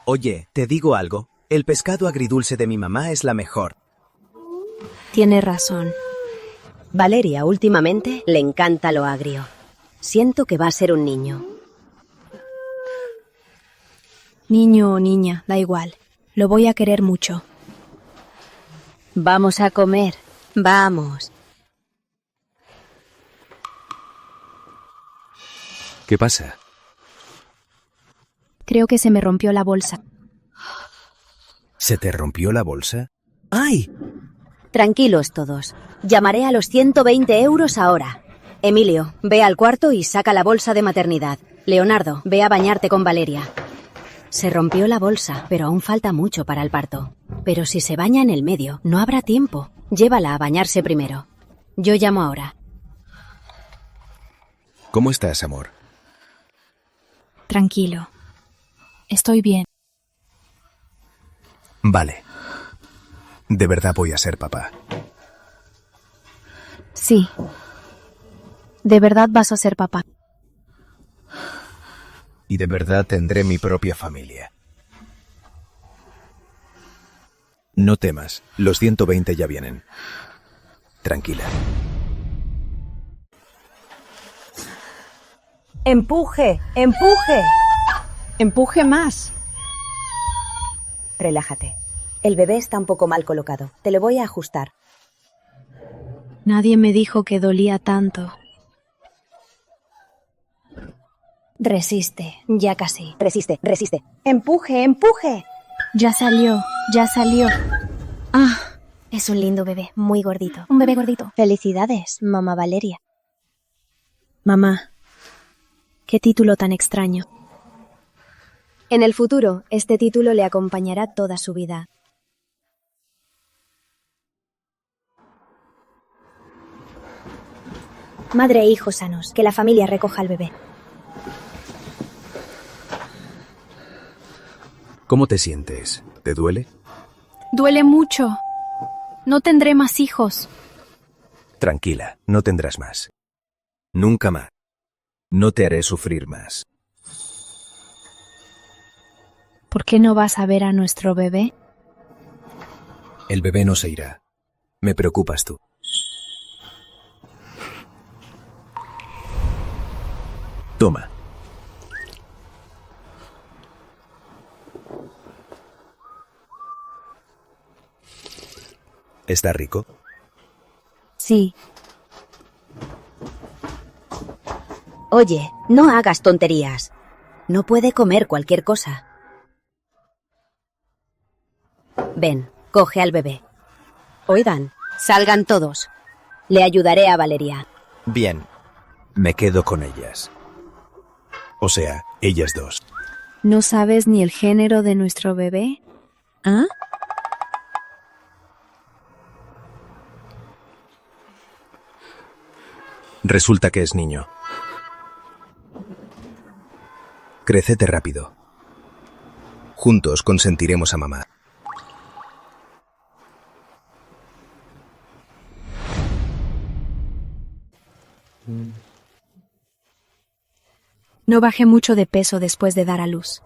Oye, ¿te digo algo? El pescado agridulce de mi mamá es la mejor. Tiene razón. Valeria, últimamente, le encanta lo agrio. Siento que va a ser un niño. Niño o niña, da igual. Lo voy a querer mucho. Vamos a comer. Vamos. ¿Qué pasa? Creo que se me rompió la bolsa. ¿Se te rompió la bolsa? ¡Ay! Tranquilos todos. Llamaré a los 120 euros ahora. Emilio, ve al cuarto y saca la bolsa de maternidad. Leonardo, ve a bañarte con Valeria. Se rompió la bolsa, pero aún falta mucho para el parto. Pero si se baña en el medio, no habrá tiempo. Llévala a bañarse primero. Yo llamo ahora. ¿Cómo estás, amor? Tranquilo. Estoy bien. Vale. De verdad voy a ser papá. Sí. De verdad vas a ser papá. Y de verdad tendré mi propia familia. No temas, los 120 ya vienen. Tranquila. ¡Empuje! ¡Empuje! Empuje más. Relájate. El bebé está un poco mal colocado. Te lo voy a ajustar. Nadie me dijo que dolía tanto. Resiste, ya casi. Resiste, resiste. ¡Empuje, empuje! Ya salió, ya salió. Ah, es un lindo bebé, muy gordito. Un bebé gordito. Felicidades, mamá Valeria. Mamá, qué título tan extraño. En el futuro, este título le acompañará toda su vida. Madre e hijo sanos, que la familia recoja al bebé. ¿Cómo te sientes? ¿Te duele? Duele mucho. No tendré más hijos. Tranquila, no tendrás más. Nunca más. No te haré sufrir más. ¿Por qué no vas a ver a nuestro bebé? El bebé no se irá. Me preocupas tú. Toma. ¿Está rico? Sí. Oye, no hagas tonterías. No puede comer cualquier cosa. Ven, coge al bebé. Oigan, salgan todos. Le ayudaré a Valeria. Bien. Me quedo con ellas. O sea, ellas dos. ¿No sabes ni el género de nuestro bebé? ¿Ah? Resulta que es niño. Crecete rápido. Juntos consentiremos a mamá. No bajé mucho de peso después de dar a luz.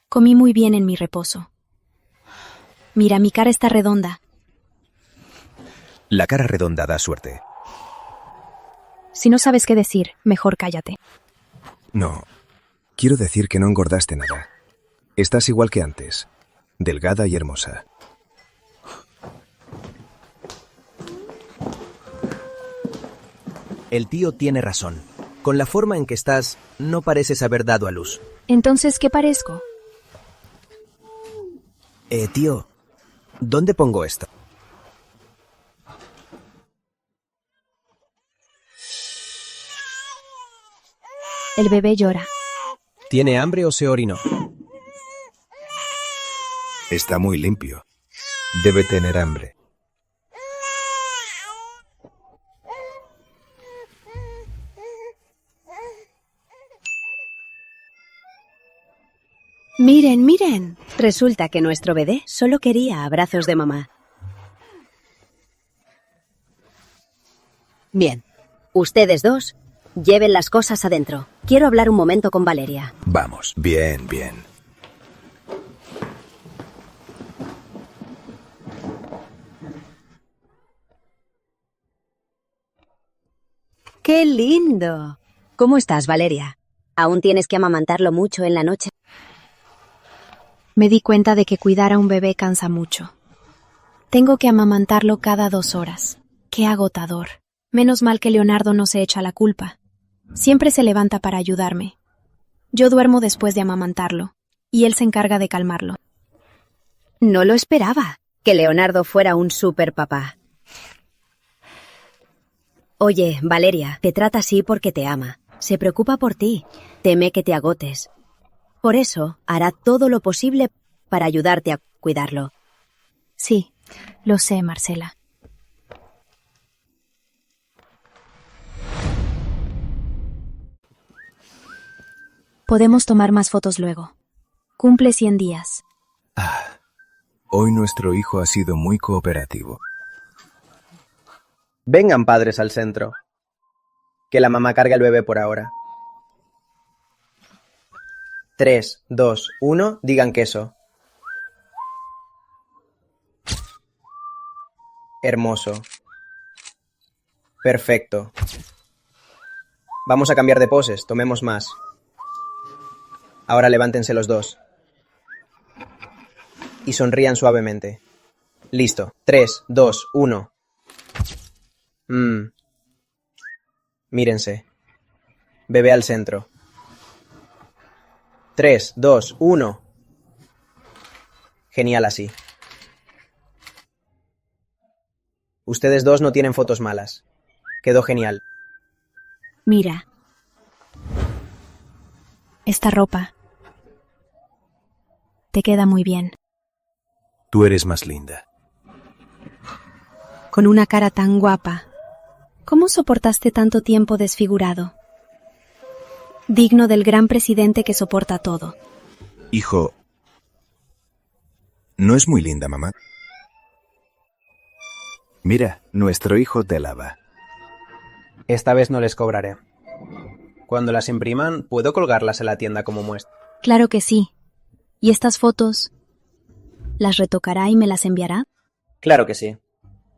Comí muy bien en mi reposo. Mira, mi cara está redonda. La cara redonda da suerte. Si no sabes qué decir, mejor cállate. No, quiero decir que no engordaste nada. Estás igual que antes, delgada y hermosa. El tío tiene razón. Con la forma en que estás, no pareces haber dado a luz. Entonces, ¿qué parezco? Tío, ¿dónde pongo esto? El bebé llora. ¿Tiene hambre o se orinó? Está muy limpio. Debe tener hambre. Miren, miren. Resulta que nuestro bebé solo quería abrazos de mamá. Bien. Ustedes dos, lleven las cosas adentro. Quiero hablar un momento con Valeria. Vamos, bien, bien. ¡Qué lindo! ¿Cómo estás, Valeria? ¿Aún tienes que amamantarlo mucho en la noche? Me di cuenta de que cuidar a un bebé cansa mucho. Tengo que amamantarlo cada 2 horas. ¡Qué agotador! Menos mal que Leonardo no se echa la culpa. Siempre se levanta para ayudarme. Yo duermo después de amamantarlo, y él se encarga de calmarlo. No lo esperaba, que Leonardo fuera un superpapá. Oye, Valeria, te trata así porque te ama. Se preocupa por ti. Teme que te agotes. Por eso, hará todo lo posible para ayudarte a cuidarlo. Sí, lo sé, Marcela. Podemos tomar más fotos luego. Cumple 100 días. Hoy nuestro hijo ha sido muy cooperativo. Vengan, padres, al centro. Que la mamá cargue al bebé por ahora. 3, 2, 1, digan queso. Hermoso. Perfecto. Vamos a cambiar de poses, tomemos más. Ahora levántense los dos. Y sonrían suavemente. Listo. 3, 2, 1. Mírense. Bebé al centro. 3, 2, 1. Genial así. Ustedes dos no tienen fotos malas. Quedó genial. Mira. Esta ropa te queda muy bien. Tú eres más linda. Con una cara tan guapa. ¿Cómo soportaste tanto tiempo desfigurado? Digno del gran presidente que soporta todo. Hijo, ¿no es muy linda, mamá? Mira, nuestro hijo te lava. Esta vez no les cobraré. Cuando las impriman, ¿puedo colgarlas en la tienda como muestra? Claro que sí. ¿Y estas fotos? ¿Las retocará y me las enviará? Claro que sí.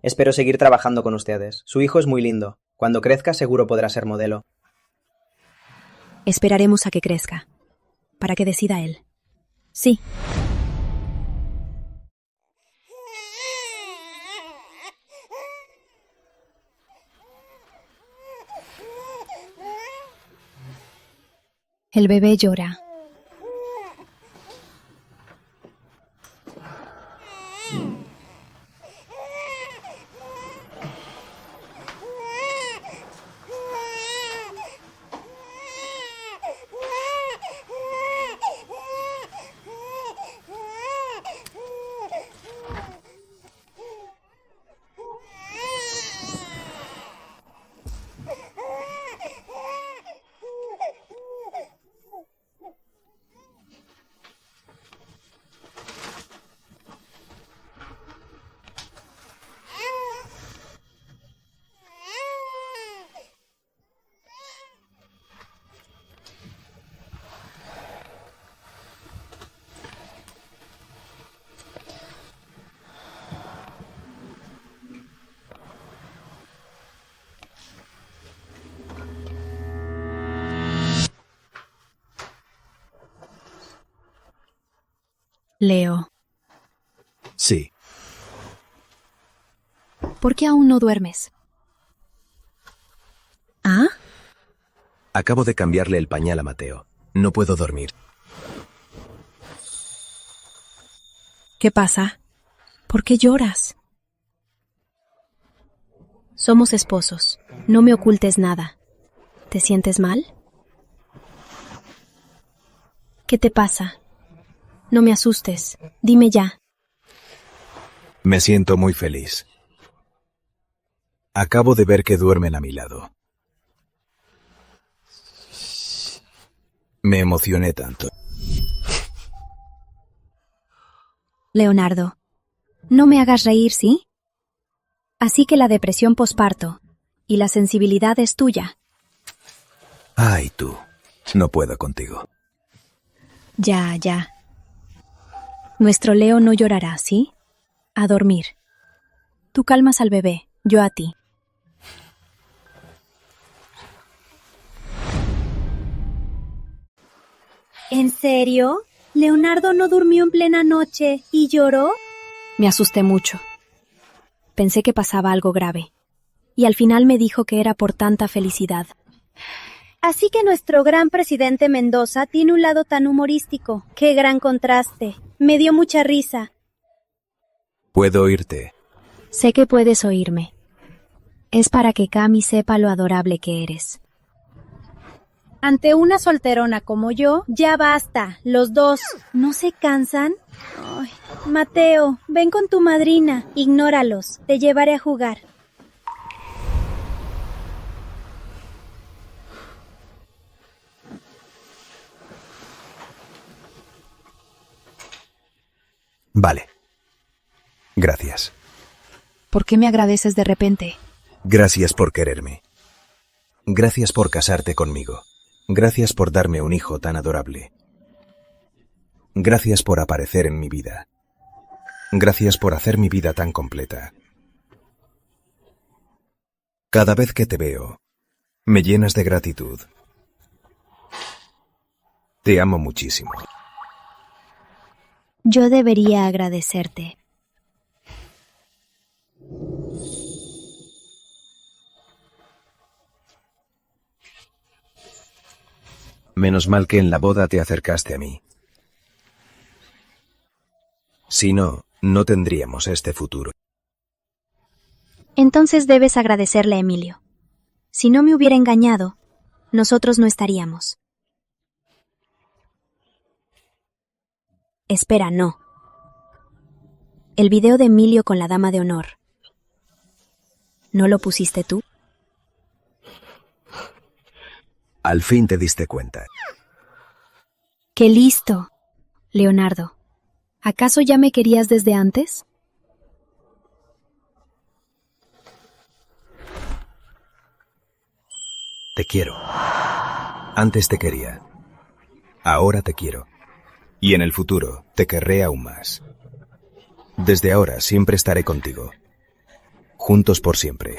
Espero seguir trabajando con ustedes. Su hijo es muy lindo. Cuando crezca seguro podrá ser modelo. Esperaremos a que crezca, para que decida él. Sí. El bebé llora. Leo, Sí. ¿por qué aún no duermes? ¿Ah? Acabo de cambiarle el pañal a Mateo. No puedo dormir. ¿Qué pasa? ¿Por qué lloras? Somos esposos. No me ocultes nada. ¿Te sientes mal? ¿Qué te pasa? No me asustes. Dime ya. Me siento muy feliz. Acabo de ver que duermen a mi lado. Me emocioné tanto. Leonardo, no me hagas reír, ¿sí? Así que la depresión posparto y la sensibilidad es tuya. Ay, tú. No puedo contigo. Ya. Nuestro Leo no llorará, ¿sí? A dormir. Tú calmas al bebé, yo a ti. ¿En serio? ¿Leonardo no durmió en plena noche y lloró? Me asusté mucho. Pensé que pasaba algo grave. Y al final me dijo que era por tanta felicidad. Así que nuestro gran presidente Mendoza tiene un lado tan humorístico. ¡Qué gran contraste! Me dio mucha risa. ¿Puedo oírte? Sé que puedes oírme. Es para que Cami sepa lo adorable que eres. Ante una solterona como yo, ya basta. Los dos, ¿no se cansan? Ay, Mateo, ven con tu madrina. Ignóralos. Te llevaré a jugar. Vale. Gracias. ¿Por qué me agradeces de repente? Gracias por quererme. Gracias por casarte conmigo. Gracias por darme un hijo tan adorable. Gracias por aparecer en mi vida. Gracias por hacer mi vida tan completa. Cada vez que te veo, me llenas de gratitud. Te amo muchísimo. Yo debería agradecerte. Menos mal que en la boda te acercaste a mí. Si no, no tendríamos este futuro. Entonces debes agradecerle a Emilio. Si no me hubiera engañado, nosotros no estaríamos. Espera, no. El video de Emilio con la dama de honor. ¿No lo pusiste tú? Al fin te diste cuenta. ¡Qué listo! Leonardo, ¿acaso ya me querías desde antes? Te quiero. Antes te quería. Ahora te quiero. Y en el futuro te querré aún más. Desde ahora siempre estaré contigo. Juntos por siempre.